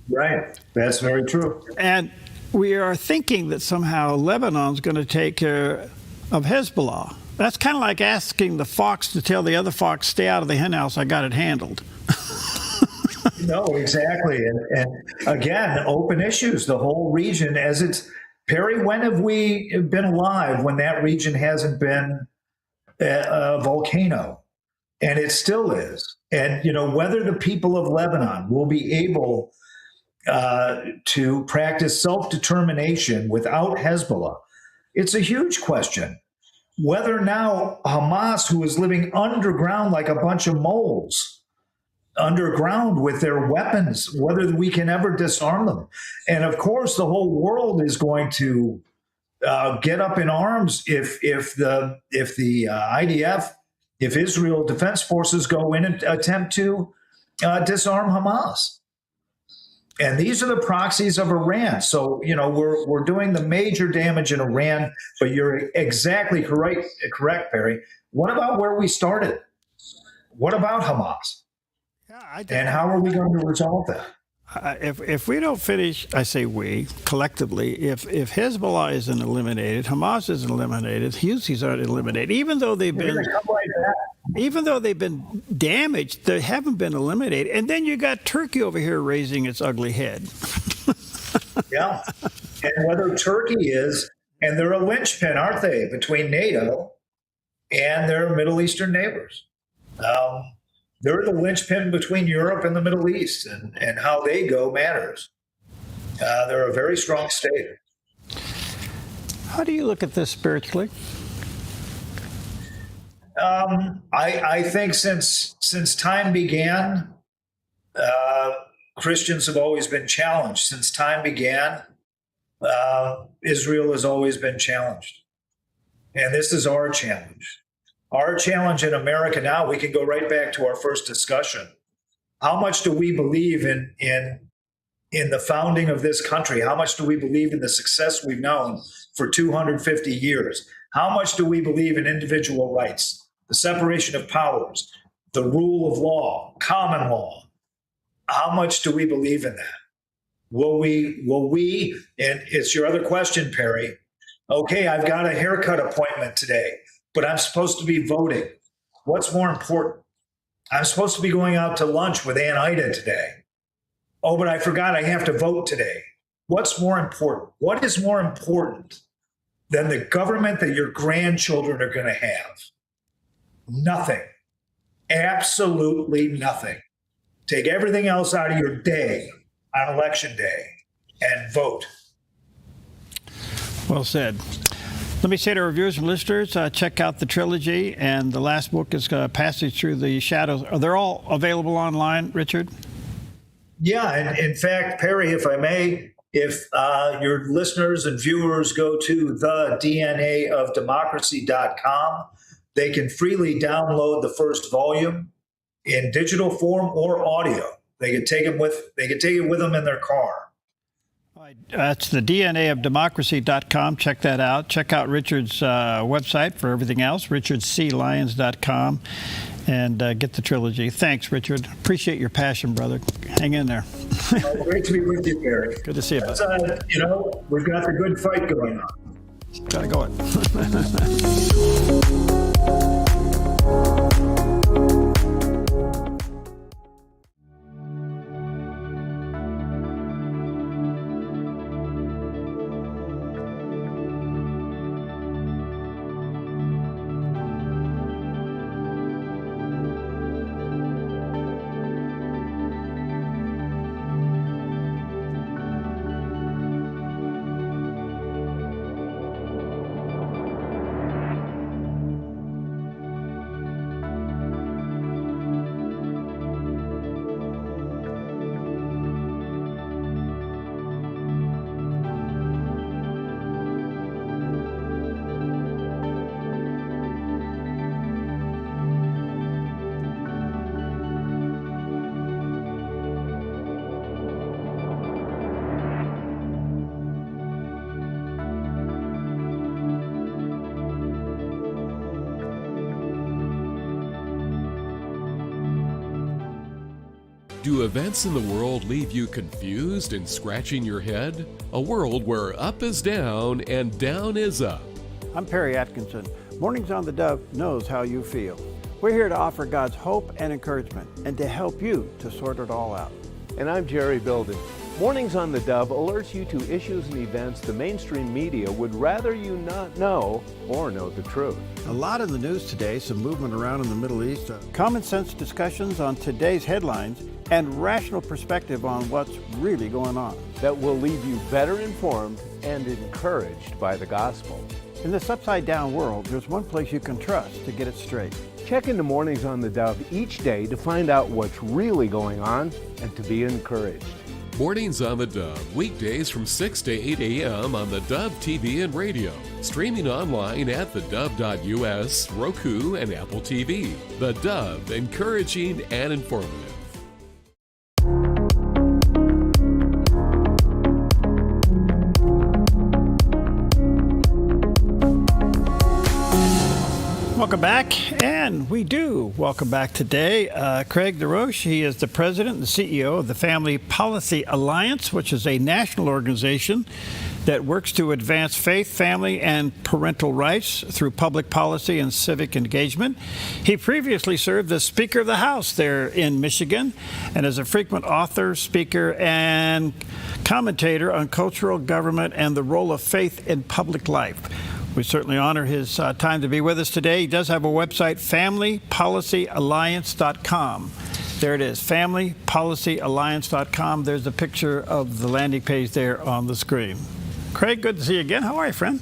Right, that's very true. And we are thinking that somehow Lebanon's going to take care of Hezbollah. That's kind of like asking the fox to tell the other fox, stay out of the henhouse, I got it handled. No, exactly. And again, open issues, the whole region as it's, Perry, when have we been alive when that region hasn't been a volcano? And it still is. And, whether the people of Lebanon will be able to practice self-determination without Hezbollah, it's a huge question. Whether now Hamas, who is living underground like a bunch of moles, underground with their weapons, whether we can ever disarm them. And of course, the whole world is going to get up in arms if the IDF, if Israel Defense Forces go in and attempt to disarm Hamas. And these are the proxies of Iran. So, we're doing the major damage in Iran, but you're exactly correct, Perry. What about where we started? What about Hamas? And how are we going to resolve that? If we don't finish, I say we, collectively, if Hezbollah isn't eliminated, Hamas isn't eliminated, Houthis aren't eliminated, even though they've been damaged, they haven't been eliminated. And then you got Turkey over here raising its ugly head. Yeah. And whether Turkey is, and they're a linchpin, aren't they, between NATO and their Middle Eastern neighbors. They're the linchpin between Europe and the Middle East, and how they go matters. They're a very strong state. How do you look at this spiritually? I think since time began, Christians have always been challenged. Since time began, Israel has always been challenged. And this is our challenge. Our challenge in America now, we can go right back to our first discussion. How much do we believe in the founding of this country? How much do we believe in the success we've known for 250 years? How much do we believe in individual rights, the separation of powers, the rule of law, common law? How much do we believe in that? Will we, and it's your other question, Perry. Okay, I've got a haircut appointment today, but I'm supposed to be voting. What's more important? I'm supposed to be going out to lunch with Aunt Ida today. Oh, but I forgot I have to vote today. What's more important? What is more important than the government that your grandchildren are going to have? Nothing. Absolutely nothing. Take everything else out of your day on election day and vote. Well said. Let me say to our viewers and listeners, check out the trilogy, and the last book is Passage Through the Shadows. Are they all available online, Richard? Yeah, and in fact, Perry, if I may, if your listeners and viewers go to theDNAofDemocracy.com, they can freely download the first volume in digital form or audio. They can take it with them in their car. That's the DNAofDemocracy.com. Check that out. Check out Richard's website for everything else, richardclyons.com, and get the trilogy. Thanks, Richard. Appreciate your passion, brother. Hang in there. Great to be with you, Barry. Good to see you, bud. We've got the good fight going on. Gotta go it. Do events in the world leave you confused and scratching your head? A world where up is down and down is up. I'm Perry Atkinson. Mornings on the Dove knows how you feel. We're here to offer God's hope and encouragement and to help you to sort it all out. And I'm Jerry Bilden. Mornings on the Dove alerts you to issues and events the mainstream media would rather you not know or know the truth. A lot in the news today, some movement around in the Middle East, common sense discussions on today's headlines, and rational perspective on what's really going on. That will leave you better informed and encouraged by the gospel. In this upside-down world, there's one place you can trust to get it straight. Check into Mornings on the Dove each day to find out what's really going on and to be encouraged. Mornings on the Dove, weekdays from 6 to 8 a.m. on the Dove TV and radio. Streaming online at thedove.us, Roku, and Apple TV. The Dove, encouraging and informative. Welcome back, and we do welcome back today Craig DeRoche. He is the president and the CEO of the Family Policy Alliance, which is a national organization that works to advance faith, family, and parental rights through public policy and civic engagement. He previously served as Speaker of the House there in Michigan and as a frequent author, speaker, and commentator on cultural government and the role of faith in public life. We certainly honor his time to be with us today. He does have a website, familypolicyalliance.com. There it is, familypolicyalliance.com. There's a picture of the landing page there on the screen. Craig, good to see you again. How are you, friend?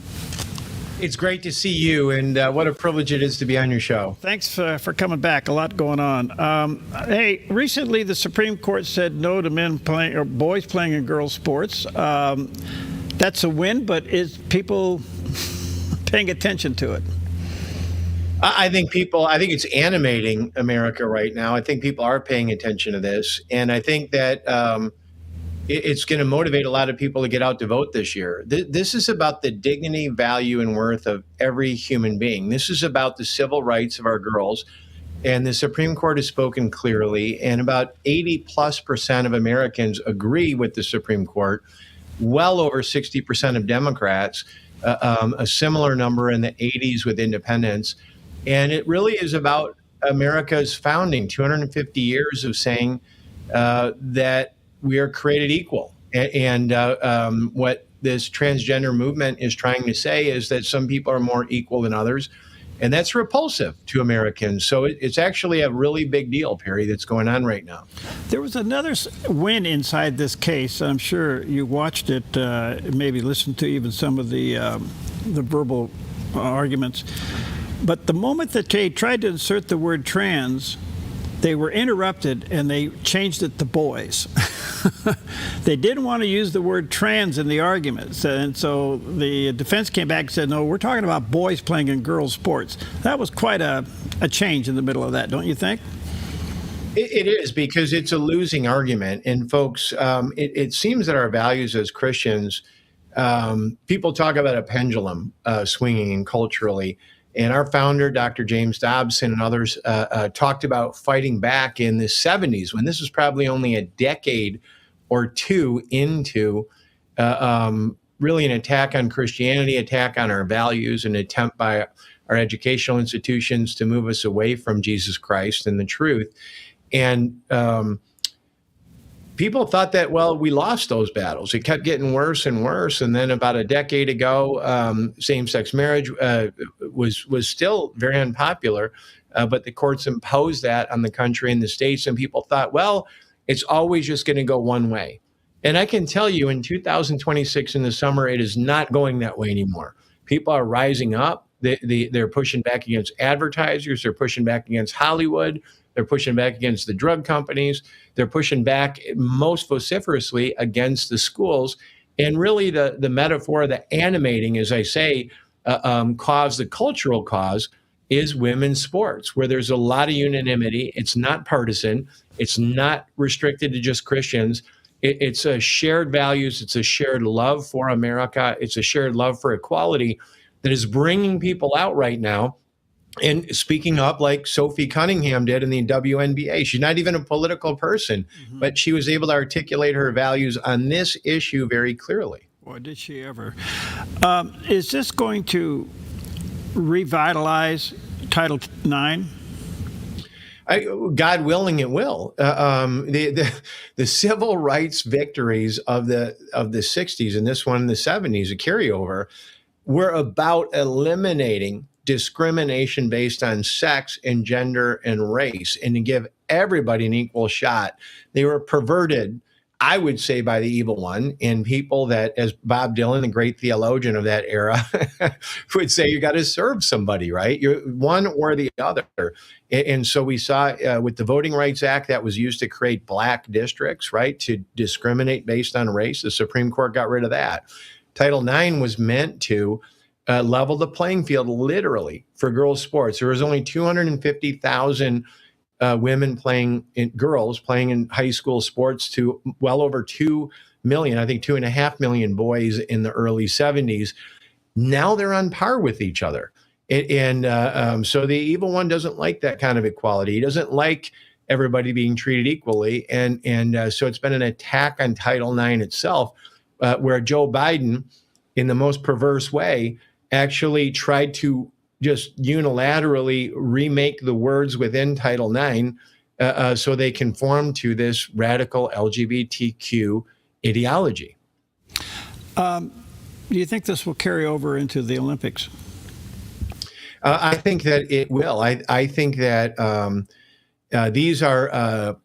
It's great to see you, and what a privilege it is to be on your show. Thanks for coming back. A lot going on. Hey, recently the Supreme Court said no to men playing or boys playing in girls' sports. That's a win, but is people paying attention to it? I think it's animating America right now. I think people are paying attention to this. And I think that it's going to motivate a lot of people to get out to vote this year. This is about the dignity, value, and worth of every human being. This is about the civil rights of our girls. And the Supreme Court has spoken clearly. And about 80+% of Americans agree with the Supreme Court. Well over 60% of Democrats. A similar number in the 80s with independents. And it really is about America's founding, 250 years of saying that we are created equal. And what this transgender movement is trying to say is that some people are more equal than others. And that's repulsive to Americans. So it's actually a really big deal, Perry, that's going on right now. There was another win inside this case. I'm sure you watched it, maybe listened to even some of the verbal arguments. But the moment that they tried to insert the word trans, they were interrupted and they changed it to boys. They didn't want to use the word trans in the arguments. And so the defense came back and said, no, we're talking about boys playing in girls' sports. That was quite a change in the middle of that, don't you think? It is, because it's a losing argument. And folks, it seems that our values as Christians, people talk about a pendulum swinging culturally. And our founder, Dr. James Dobson, and others talked about fighting back in the 70s, when this was probably only a decade or two into really an attack on Christianity, attack on our values, an attempt by our educational institutions to move us away from Jesus Christ and the truth. And people thought that, well, we lost those battles. It kept getting worse and worse. And then about a decade ago, same-sex marriage was still very unpopular, but the courts imposed that on the country and the states, and people thought, well, it's always just going to go one way. And I can tell you, in 2026 in the summer, it is not going that way anymore. People are rising up. They're pushing back against advertisers. They're pushing back against Hollywood. They're pushing back against the drug companies. They're pushing back most vociferously against the schools. And really the metaphor, the animating, as I say, cause, the cultural cause, is women's sports, where there's a lot of unanimity. It's not partisan. It's not restricted to just Christians. It's a shared values. It's a shared love for America. It's a shared love for equality that is bringing people out right now and speaking up like Sophie Cunningham did in the WNBA. She's not even a political person, but she was able to articulate her values on this issue very clearly. Boy, did she ever. Is this going to revitalize Title IX? God willing, it will. The civil rights victories of the 60s and this one in the 70s, a carryover, were about eliminating discrimination based on sex and gender and race, and to give everybody an equal shot. They were perverted, I would say, by the evil one, and people that, as Bob Dylan, the great theologian of that era, would say, you got to serve somebody, right? You're one or the other. And so we saw with the Voting Rights Act that was used to create black districts, right, to discriminate based on race. The Supreme Court got rid of that. Title IX was meant to level the playing field literally for girls' sports. There was only 250,000 girls playing in high school sports to well over 2 million, I think 2.5 million boys in the early 70s. Now they're on par with each other. So the evil one doesn't like that kind of equality. He doesn't like everybody being treated equally. And so it's been an attack on Title IX itself, where Joe Biden, in the most perverse way, actually tried to just unilaterally remake the words within Title IX so they conform to this radical LGBTQ ideology. Do you think this will carry over into the Olympics? I think that it will. I think that these are,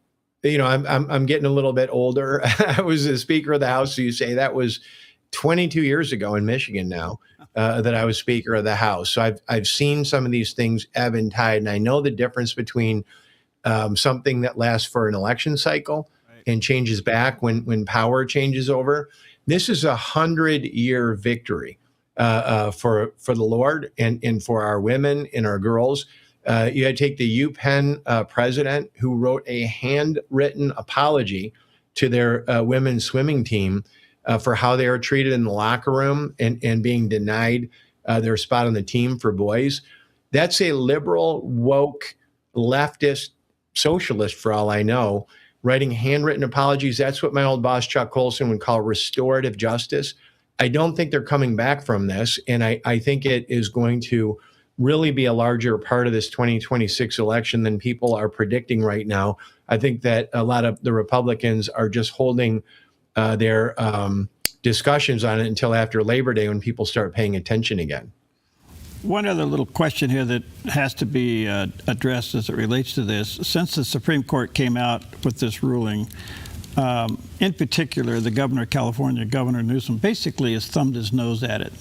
I'm getting a little bit older. I was the Speaker of the House, so you say that was 22 years ago in Michigan now that I was Speaker of the House. So I've seen some of these things ebb and tide, and I know the difference between something that lasts for an election cycle and changes back when power changes over. This is a 100-year victory for the Lord and for our women and our girls. You had to take the UPenn president, who wrote a handwritten apology to their women's swimming team for how they are treated in the locker room and being denied their spot on the team for boys. That's a liberal, woke, leftist, socialist, for all I know, writing handwritten apologies. That's what my old boss, Chuck Colson, would call restorative justice. I don't think they're coming back from this, and I think it is going to really be a larger part of this 2026 election than people are predicting right now. I think that a lot of the Republicans are just holding their discussions on it until after Labor Day, when people start paying attention again. One other little question here that has to be addressed as it relates to this. Since the Supreme Court came out with this ruling, in particular, the governor of California, Governor Newsom, basically has thumbed his nose at it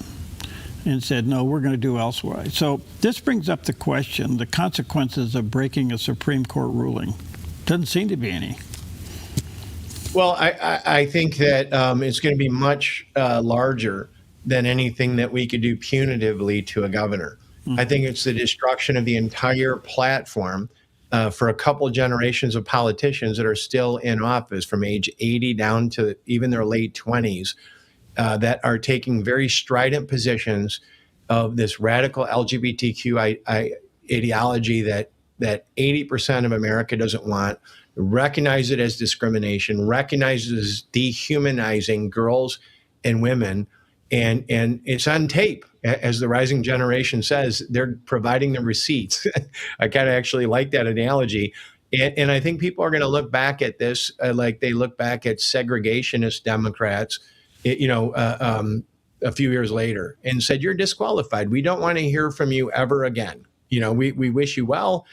and said, no, we're going to do elsewhere. So this brings up the question, the consequences of breaking a Supreme Court ruling. Doesn't seem to be any. Well, I think that it's going to be much larger than anything that we could do punitively to a governor. I think it's the destruction of the entire platform for a couple generations of politicians that are still in office from age 80 down to even their late 20s that are taking very strident positions of this radical LGBTQ ideology that 80% of America doesn't want, recognize it as discrimination, recognizes dehumanizing girls and women, and it's on tape. As the rising generation says, they're providing the receipts. I kind of actually like that analogy. And I think people are going to look back at this like they look back at segregationist Democrats, a few years later, and said, you're disqualified. We don't want to hear from you ever again. We wish you well.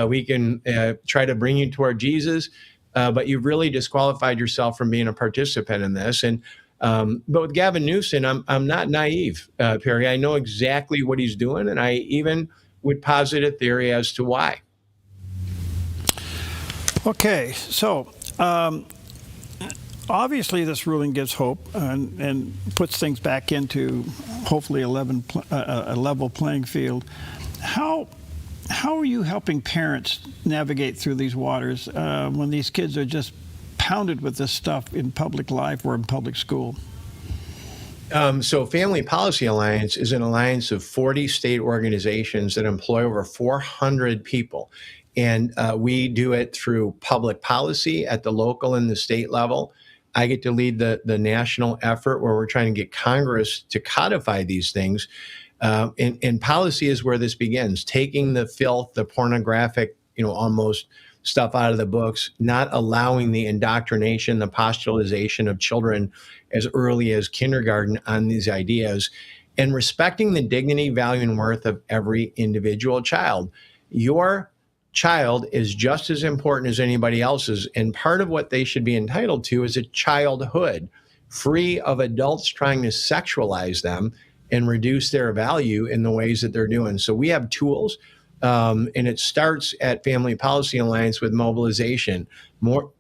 We can try to bring you toward Jesus, but you've really disqualified yourself from being a participant in this. And but with Gavin Newsom, I'm not naive, Perry. I know exactly what he's doing, and I even would posit a theory as to why. Okay, so obviously this ruling gives hope and puts things back into hopefully a level playing field. How are you helping parents navigate through these waters when these kids are just pounded with this stuff in public life or in public school? So Family Policy Alliance is an alliance of 40 state organizations that employ over 400 people. And we do it through public policy at the local and the state level. I get to lead the national effort where we're trying to get Congress to codify these things. And policy is where this begins, taking the filth, the pornographic, almost stuff out of the books, not allowing the indoctrination, the postulation of children as early as kindergarten on these ideas, and respecting the dignity, value, and worth of every individual child. Your child is just as important as anybody else's, and part of what they should be entitled to is a childhood free of adults trying to sexualize them and reduce their value in the ways that they're doing. So we have tools, and it starts at Family Policy Alliance with mobilization. More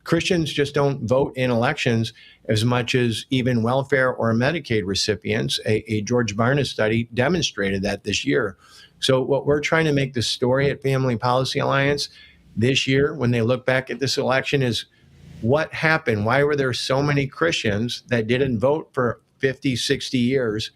Christians just don't vote in elections as much as even welfare or Medicaid recipients. A George Barna study demonstrated that this year. So what we're trying to make the story at Family Policy Alliance this year, when they look back at this election, is what happened? Why were there so many Christians that didn't vote for 50, 60 years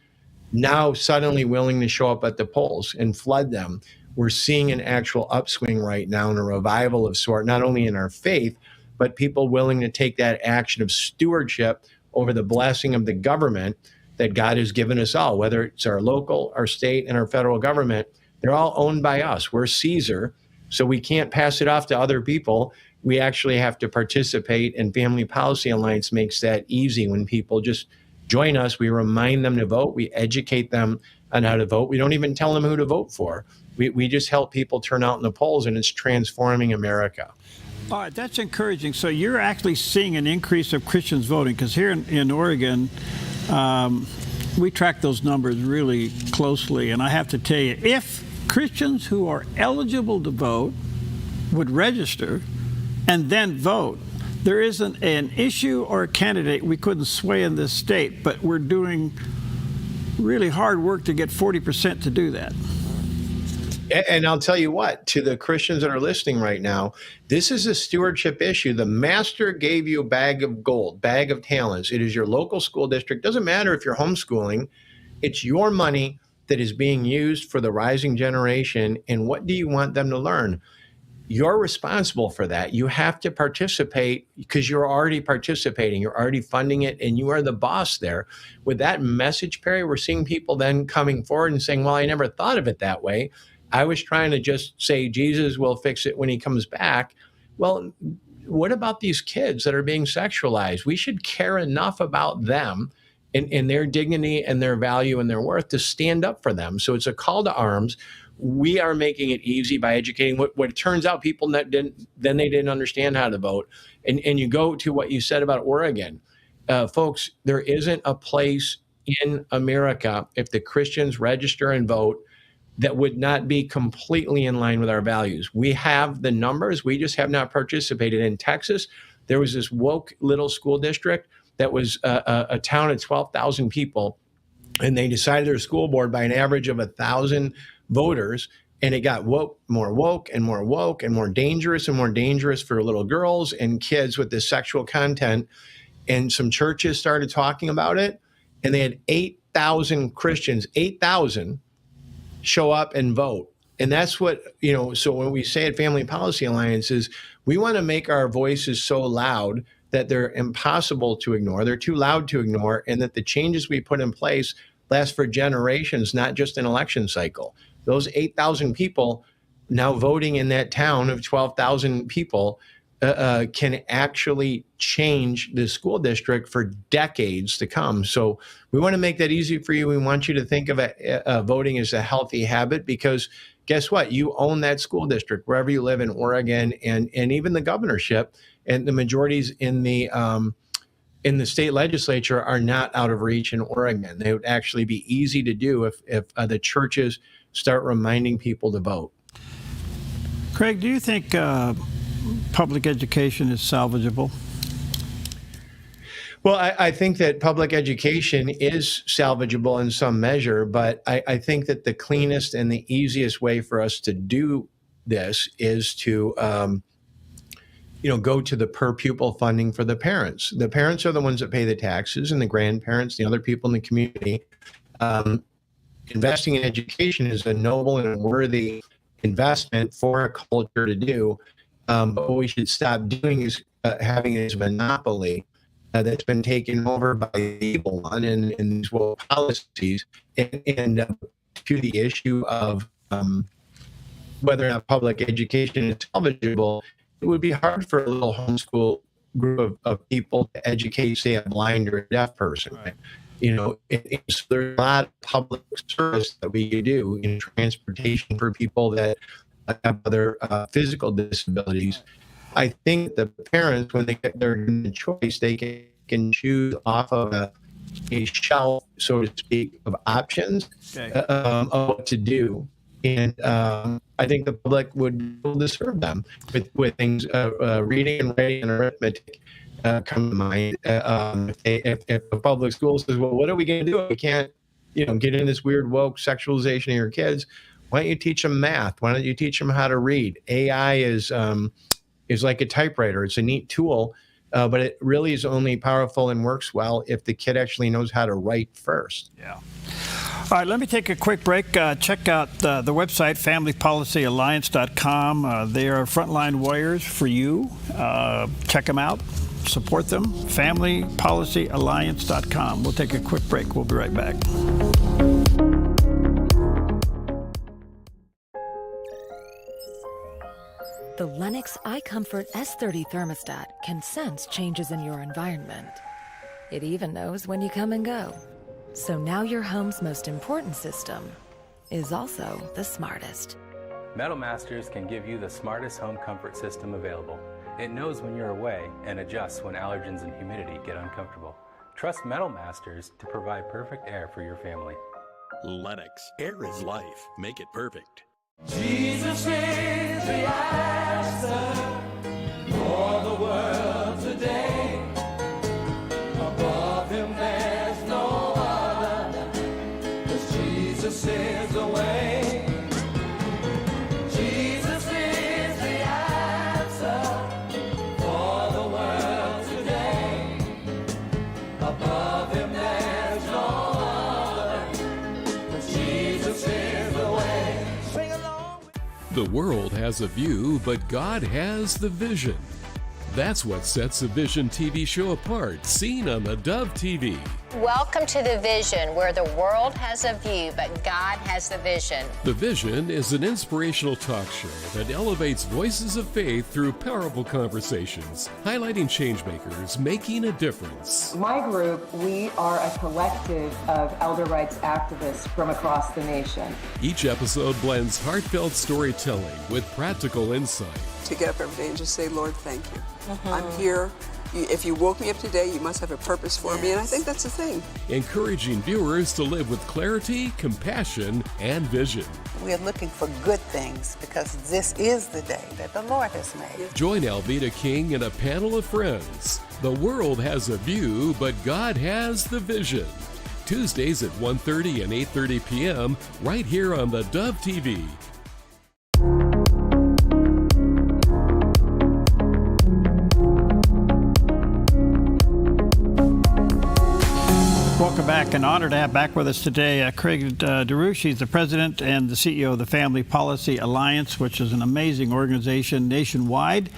now suddenly willing to show up at the polls and flood them? We're seeing an actual upswing right now and a revival of sort, not only in our faith, but people willing to take that action of stewardship over the blessing of the government that God has given us all, whether it's our local, our state, and our federal government. They're all owned by us. We're Caesar, so we can't pass it off to other people. We actually have to participate, and Family Policy Alliance makes that easy. When people just join us, we remind them to vote. We educate them on how to vote. We don't even tell them who to vote for. We just help people turn out in the polls, and it's transforming America. All right, that's encouraging. So you're actually seeing an increase of Christians voting, because here in Oregon, we track those numbers really closely. And I have to tell you, if Christians who are eligible to vote would register and then vote, there isn't an issue or a candidate we couldn't sway in this state, but we're doing really hard work to get 40% to do that. And I'll tell you what, to the Christians that are listening right now, this is a stewardship issue. The master gave you a bag of gold, bag of talents. It is your local school district. Doesn't matter if you're homeschooling. It's your money that is being used for the rising generation. And what do you want them to learn? You're responsible for that. You have to participate because you're already participating. You're already funding it, and you are the boss there. With that message, Perry, we're seeing people then coming forward and saying, well, I never thought of it that way. I was trying to just say Jesus will fix it when he comes back. Well, what about these kids that are being sexualized? We should care enough about them and their dignity and their value and their worth to stand up for them. So it's a call to arms. We are making it easy by educating. What it turns out, people that didn't understand how to vote. And you go to what you said about Oregon. Folks, there isn't a place in America, if the Christians register and vote, that would not be completely in line with our values. We have the numbers. We just have not participated. In Texas, there was this woke little school district that was a town of 12,000 people, and they decided their school board by an average of 1,000 voters, and it got more woke and more dangerous for little girls and kids with this sexual content. And some churches started talking about it, and they had 8,000 Christians, 8,000, show up and vote. And that's what, so when we say at Family Policy Alliance is we want to make our voices so loud that they're impossible to ignore, they're too loud to ignore, and that the changes we put in place last for generations, not just an election cycle. Those 8,000 people now voting in that town of 12,000 people can actually change the school district for decades to come. So we want to make that easy for you. We want you to think of voting as a healthy habit, because guess what? You own that school district wherever you live in Oregon, and even the governorship, and the majorities in the state legislature are not out of reach in Oregon. They would actually be easy to do if the churches start reminding people to vote. Craig, do you think public education is salvageable? Well, I think that public education is salvageable in some measure, but I think that the cleanest and the easiest way for us to do this is to go to the per pupil funding for the parents. The parents are the ones that pay the taxes, and the grandparents, the other people in the community. Investing in education is a noble and worthy investment for a culture to do. But what we should stop doing is having it as a monopoly that's been taken over by the evil one and these woke policies. And to the issue of whether or not public education is salvageable, it would be hard for a little homeschool group of people to educate, say, a blind or a deaf person. Right. There's a lot of public service that we could do in transportation for people that have other physical disabilities. I think the parents, when they get their choice, they can choose off of a shelf, so to speak, of options of what to do. And I think the public would be able to serve them with things, reading and writing and arithmetic come to mind. If the public school says, well, what are we going to do? We can't, get in this weird woke sexualization of your kids. Why don't you teach them math? Why don't you teach them how to read? AI is like a typewriter. It's a neat tool, but it really is only powerful and works well if the kid actually knows how to write first. Yeah. All right, let me take a quick break. Check out the website, familypolicyalliance.com. They are frontline warriors for you. Check them out. Support them. familypolicyalliance.com. We'll take a quick break. We'll be right back. The Lennox iComfort S30 thermostat can sense changes in your environment. It even knows when you come and go. So now your home's most important system is also the smartest. Metal Masters can give you the smartest home comfort system available. It knows when you're away and adjusts when allergens and humidity get uncomfortable. Trust Metal Masters to provide perfect air for your family. Lennox, air is life. Make it perfect. Jesus is the answer for the world today. Above him there's no other, 'cause Jesus is the way. Jesus is the answer for the world today. Above him there's no other, 'cause Jesus is the way. Sing along. The world has a view, but God has the vision. That's what sets a Vision TV show apart, seen on the Dove TV. Welcome to The Vision, where the world has a view, but God has the vision. The Vision is an inspirational talk show that elevates voices of faith through powerful conversations, highlighting changemakers making a difference. My group, we are a collective of elder rights activists from across the nation. Each episode blends heartfelt storytelling with practical insight. To get up every day and just say, Lord, thank you. I'm here. If you woke me up today, you must have a purpose for me, and I think that's the thing. Encouraging viewers to live with clarity, compassion, and vision. We are looking for good things because this is the day that the Lord has made. Join Alveda King and a panel of friends. The world has a view, but God has the vision. Tuesdays at 1:30 and 8:30 p.m. right here on the Dove TV. Welcome back. An honor to have back with us today Craig DeRouche. He's the president and the CEO of the Family Policy Alliance, which is an amazing organization nationwide.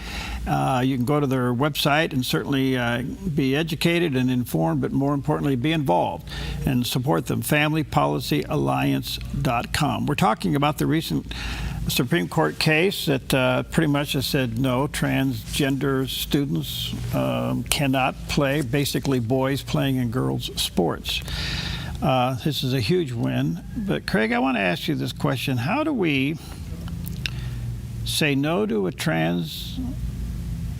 You can go to their website and certainly be educated and informed, but more importantly, be involved and support them. FamilyPolicyAlliance.com. We're talking about the recent Supreme Court case that pretty much has said no, transgender students cannot play, basically boys playing in girls' sports. This is a huge win. But Craig, I want to ask you this question. How do we say no to a trans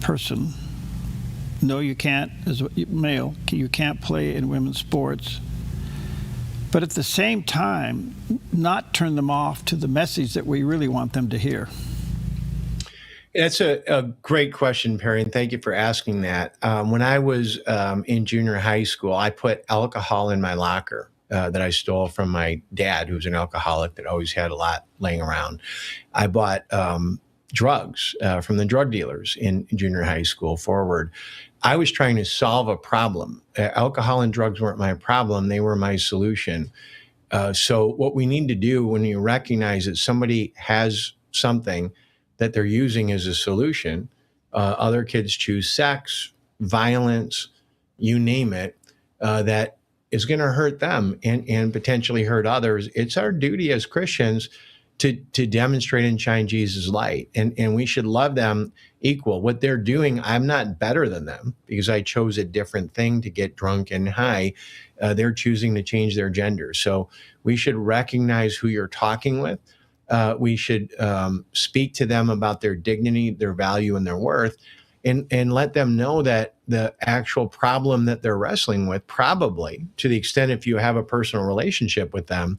person? No, you can't, as a male, you can't play in women's sports. But at the same time, not turn them off to the message that we really want them to hear? That's a great question, Perry, and thank you for asking that. When I was in junior high school, I put alcohol in my locker that I stole from my dad, who was an alcoholic that always had a lot laying around. I bought drugs from the drug dealers in junior high school forward. I was trying to solve a problem. Alcohol and drugs weren't my problem. They were my solution. So what we need to do when you recognize that somebody has something that they're using as a solution, other kids choose sex, violence, you name it, that is going to hurt them and potentially hurt others. It's our duty as Christians to demonstrate and shine Jesus' light. And we should love them equal. What they're doing, I'm not better than them because I chose a different thing to get drunk and high. They're choosing to change their gender. So we should recognize who you're talking with. We should speak to them about their dignity, their value, and their worth, and let them know that the actual problem that they're wrestling with, probably to the extent if you have a personal relationship with them,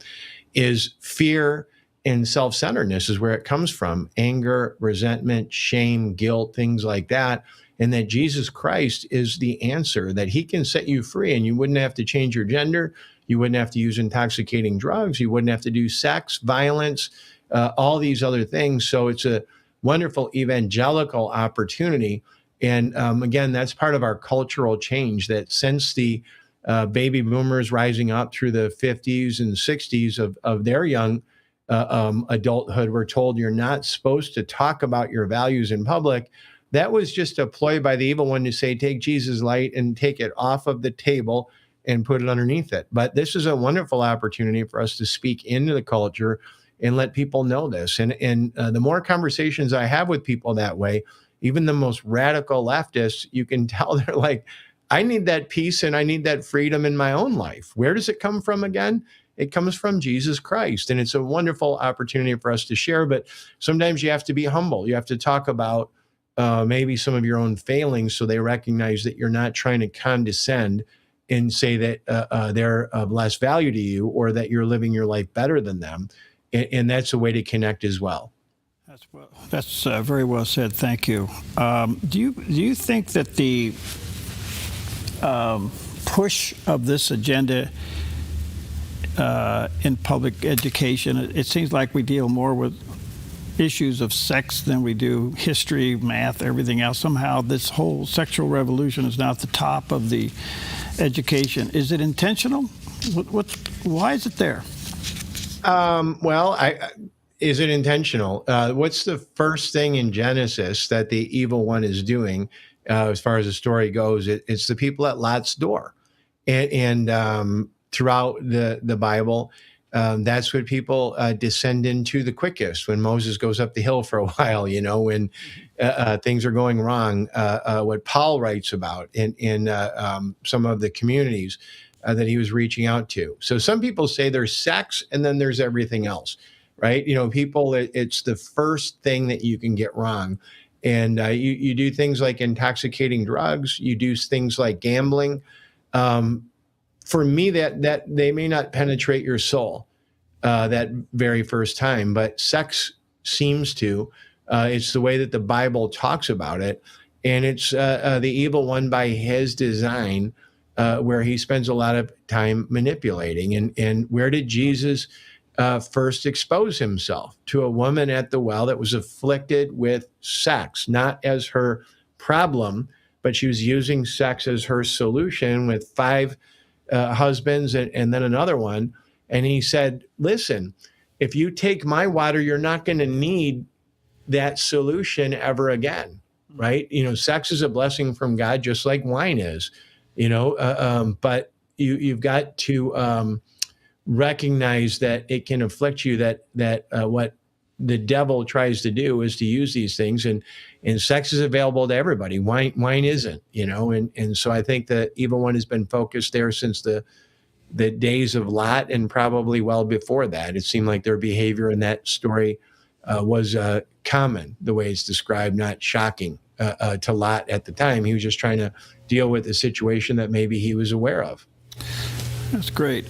is fear and self-centeredness is where it comes from. Anger, resentment, shame, guilt, things like that. And that Jesus Christ is the answer, that he can set you free and you wouldn't have to change your gender. You wouldn't have to use intoxicating drugs. You wouldn't have to do sex, violence, all these other things. So it's a wonderful evangelical opportunity. And again, that's part of our cultural change, that since the baby boomers rising up through the 50s and 60s of their young adulthood were told you're not supposed to talk about your values in public. That was just a ploy by the evil one to say, take Jesus' light and take it off of the table and put it underneath it. But this is a wonderful opportunity for us to speak into the culture and let people know this. And the more conversations I have with people that way, even the most radical leftists, you can tell they're like, I need that peace and I need that freedom in my own life. Where does it come from again? It comes from Jesus Christ. And it's a wonderful opportunity for us to share. But sometimes you have to be humble. You have to talk about maybe some of your own failings so they recognize that you're not trying to condescend and say that they're of less value to you or that you're living your life better than them. And that's a way to connect as well. That's very well said. Thank you. Do you think that the push of this agenda in public education, it seems like we deal more with issues of sex than we do history, math, everything else. Somehow this whole sexual revolution is now at the top of the education. Is it intentional? Why is it there? Is it intentional? What's the first thing in Genesis that the evil one is doing, as far as the story goes? It's the people at Lot's door. And throughout the Bible, that's what people descend into the quickest. When Moses goes up the hill for a while, when things are going wrong, what Paul writes about in some of the communities that he was reaching out to. So some people say there's sex and then there's everything else, right? People, it's the first thing that you can get wrong. And you do things like intoxicating drugs, you do things like gambling. For me, that they may not penetrate your soul that very first time, but sex seems to. It's the way that the Bible talks about it, and it's the evil one by his design, where he spends a lot of time manipulating. And where did Jesus first expose himself? To a woman at the well that was afflicted with sex, not as her problem, but she was using sex as her solution with 5 husbands and then another one. And he said, listen, if you take my water, you're not going to need that solution ever again, right? Sex is a blessing from God, just like wine is, but you've got to recognize that it can afflict you, that what the devil tries to do is to use these things, and sex is available to everybody. Wine isn't, and so I think the evil one has been focused there since the days of Lot, and probably well before that. It seemed like their behavior in that story was common, the way it's described, not shocking to Lot at the time. He was just trying to deal with a situation that maybe he was aware of. That's great.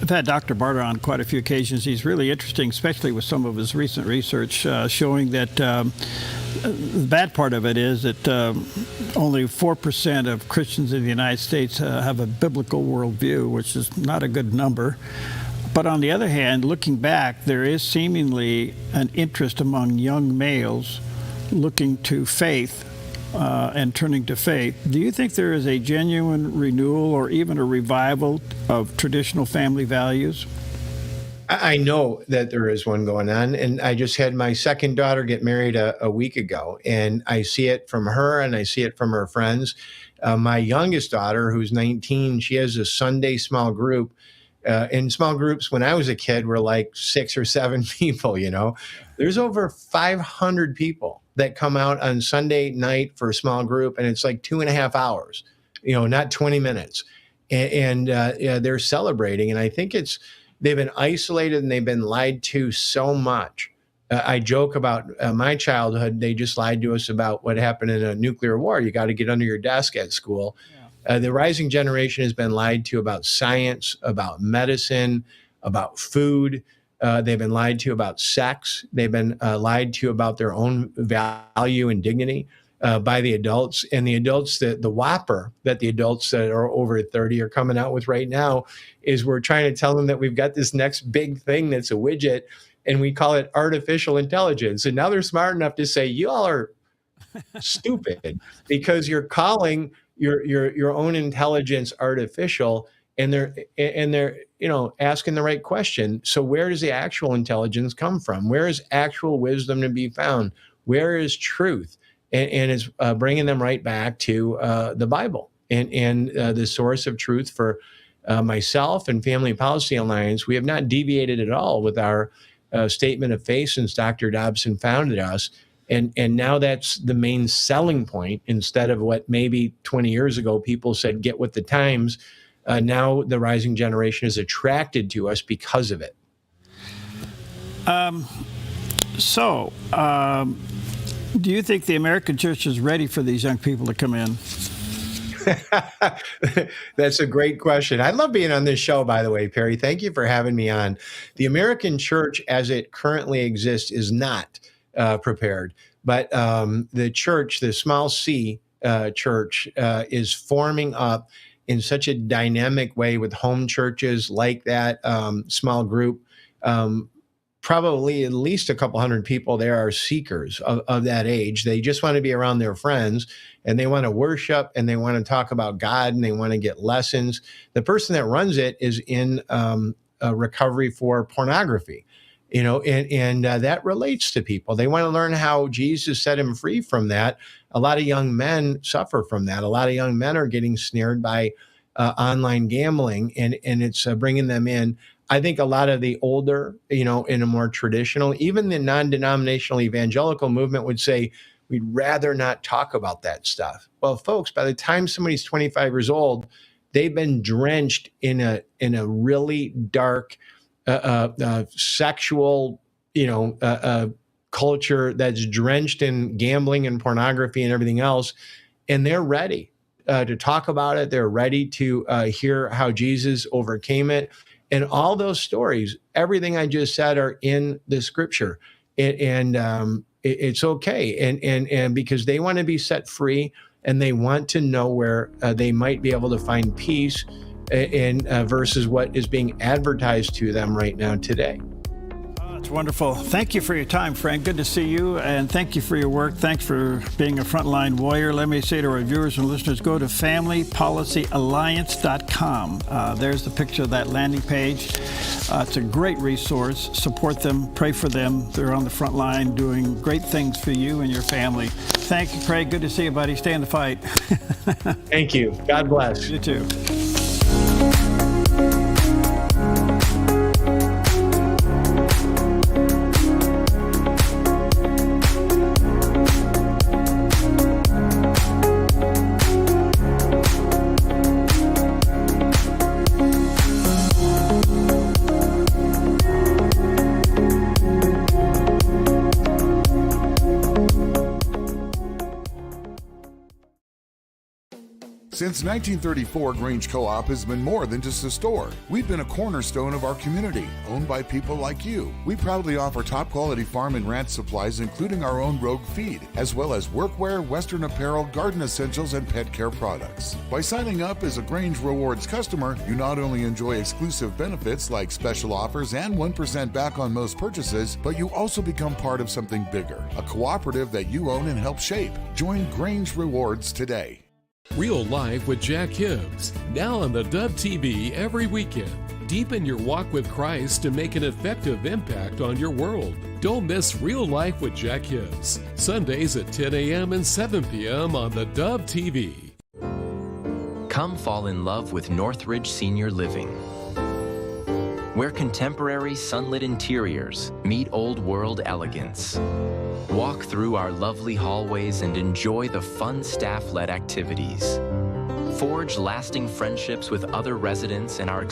I've had Dr. Barter on quite a few occasions. He's really interesting, especially with some of his recent research showing that the bad part of it is that only 4% of Christians in the United States have a biblical worldview, which is not a good number. But on the other hand, looking back, there is seemingly an interest among young males looking to faith and turning to faith. Do you think there is a genuine renewal or even a revival of traditional family values? I know that there is one going on, and I just had my second daughter get married a week ago, and I see it from her and I see it from her friends. My youngest daughter, who's 19, she has a Sunday small group. In small groups, when I was a kid, were like 6 or 7 people, you know. There's over 500 people that come out on Sunday night for a small group, and it's like 2.5 hours, you know, not 20 minutes. And they're celebrating, and I think they've been isolated and they've been lied to so much. I joke about my childhood. They just lied to us about what happened in a nuclear war. You got to get under your desk at school. The rising generation has been lied to about science, about medicine, about food. They've been lied to about sex. They've been lied to about their own value and dignity by the adults. And the adults, the whopper that the adults that are over 30 are coming out with right now is we're trying to tell them that we've got this next big thing that's a widget, and we call it artificial intelligence. And now they're smart enough to say, you all are stupid because you're calling your own intelligence artificial, and they're you know, asking the right question. So where does the actual intelligence come from? Where is actual wisdom to be found? Where is truth? And it's bringing them right back to the Bible and the source of truth for myself and Family Policy Alliance. We have not deviated at all with our statement of faith since Dr. Dobson founded us. And now that's the main selling point, instead of what maybe 20 years ago people said, get with the times. Now the rising generation is attracted to us because of it. Do you think the American church is ready for these young people to come in? That's a great question. I love being on this show, by the way, Perry. Thank you for having me on. The American church as it currently exists is not prepared. But the church, the small c church, is forming up in such a dynamic way with home churches like that small group. Probably at least a couple hundred people there are seekers of that age. They just want to be around their friends, and they want to worship, and they want to talk about God, and they want to get lessons. The person that runs it is in recovery for pornography. You know, and that relates to people. They want to learn how Jesus set him free from that. A lot of young men suffer from that. A lot of young men are getting snared by online gambling, and it's bringing them in. I think a lot of the older, you know, in a more traditional, even the non-denominational evangelical movement would say, we'd rather not talk about that stuff. Well, folks, by the time somebody's 25 years old, they've been drenched in a really dark sexual, you know, culture that's drenched in gambling and pornography and everything else. And they're ready to talk about it. They're ready to hear how Jesus overcame it. And all those stories, everything I just said, are in the scripture. And it's okay. And because they want to be set free, and they want to know where they might be able to find peace in versus what is being advertised to them right now today. That's wonderful. Thank you for your time, Frank. Good to see you, and thank you for your work. Thanks for being a frontline warrior. Let me say to our viewers and listeners, go to FamilyPolicyAlliance.com. There's the picture of that landing page. It's a great resource. Support them. Pray for them. They're on the front line doing great things for you and your family. Thank you, Craig. Good to see you, buddy. Stay in the fight. Thank you. God bless. You too. Since 1934, Grange Co-op has been more than just a store. We've been a cornerstone of our community, owned by people like you. We proudly offer top-quality farm and ranch supplies, including our own Rogue feed, as well as workwear, Western apparel, garden essentials, and pet care products. By signing up as a Grange Rewards customer, you not only enjoy exclusive benefits like special offers and 1% back on most purchases, but you also become part of something bigger, a cooperative that you own and help shape. Join Grange Rewards today. Real Life with Jack Hibbs, now on the Dove TV every weekend. Deepen your walk with Christ and make an effective impact on your world. Don't miss Real Life with Jack Hibbs, Sundays at 10 a.m. and 7 p.m. on the Dove TV. Come fall in love with Northridge Senior Living, where contemporary sunlit interiors meet old world elegance. Walk through our lovely hallways and enjoy the fun staff-led activities. Forge lasting friendships with other residents and our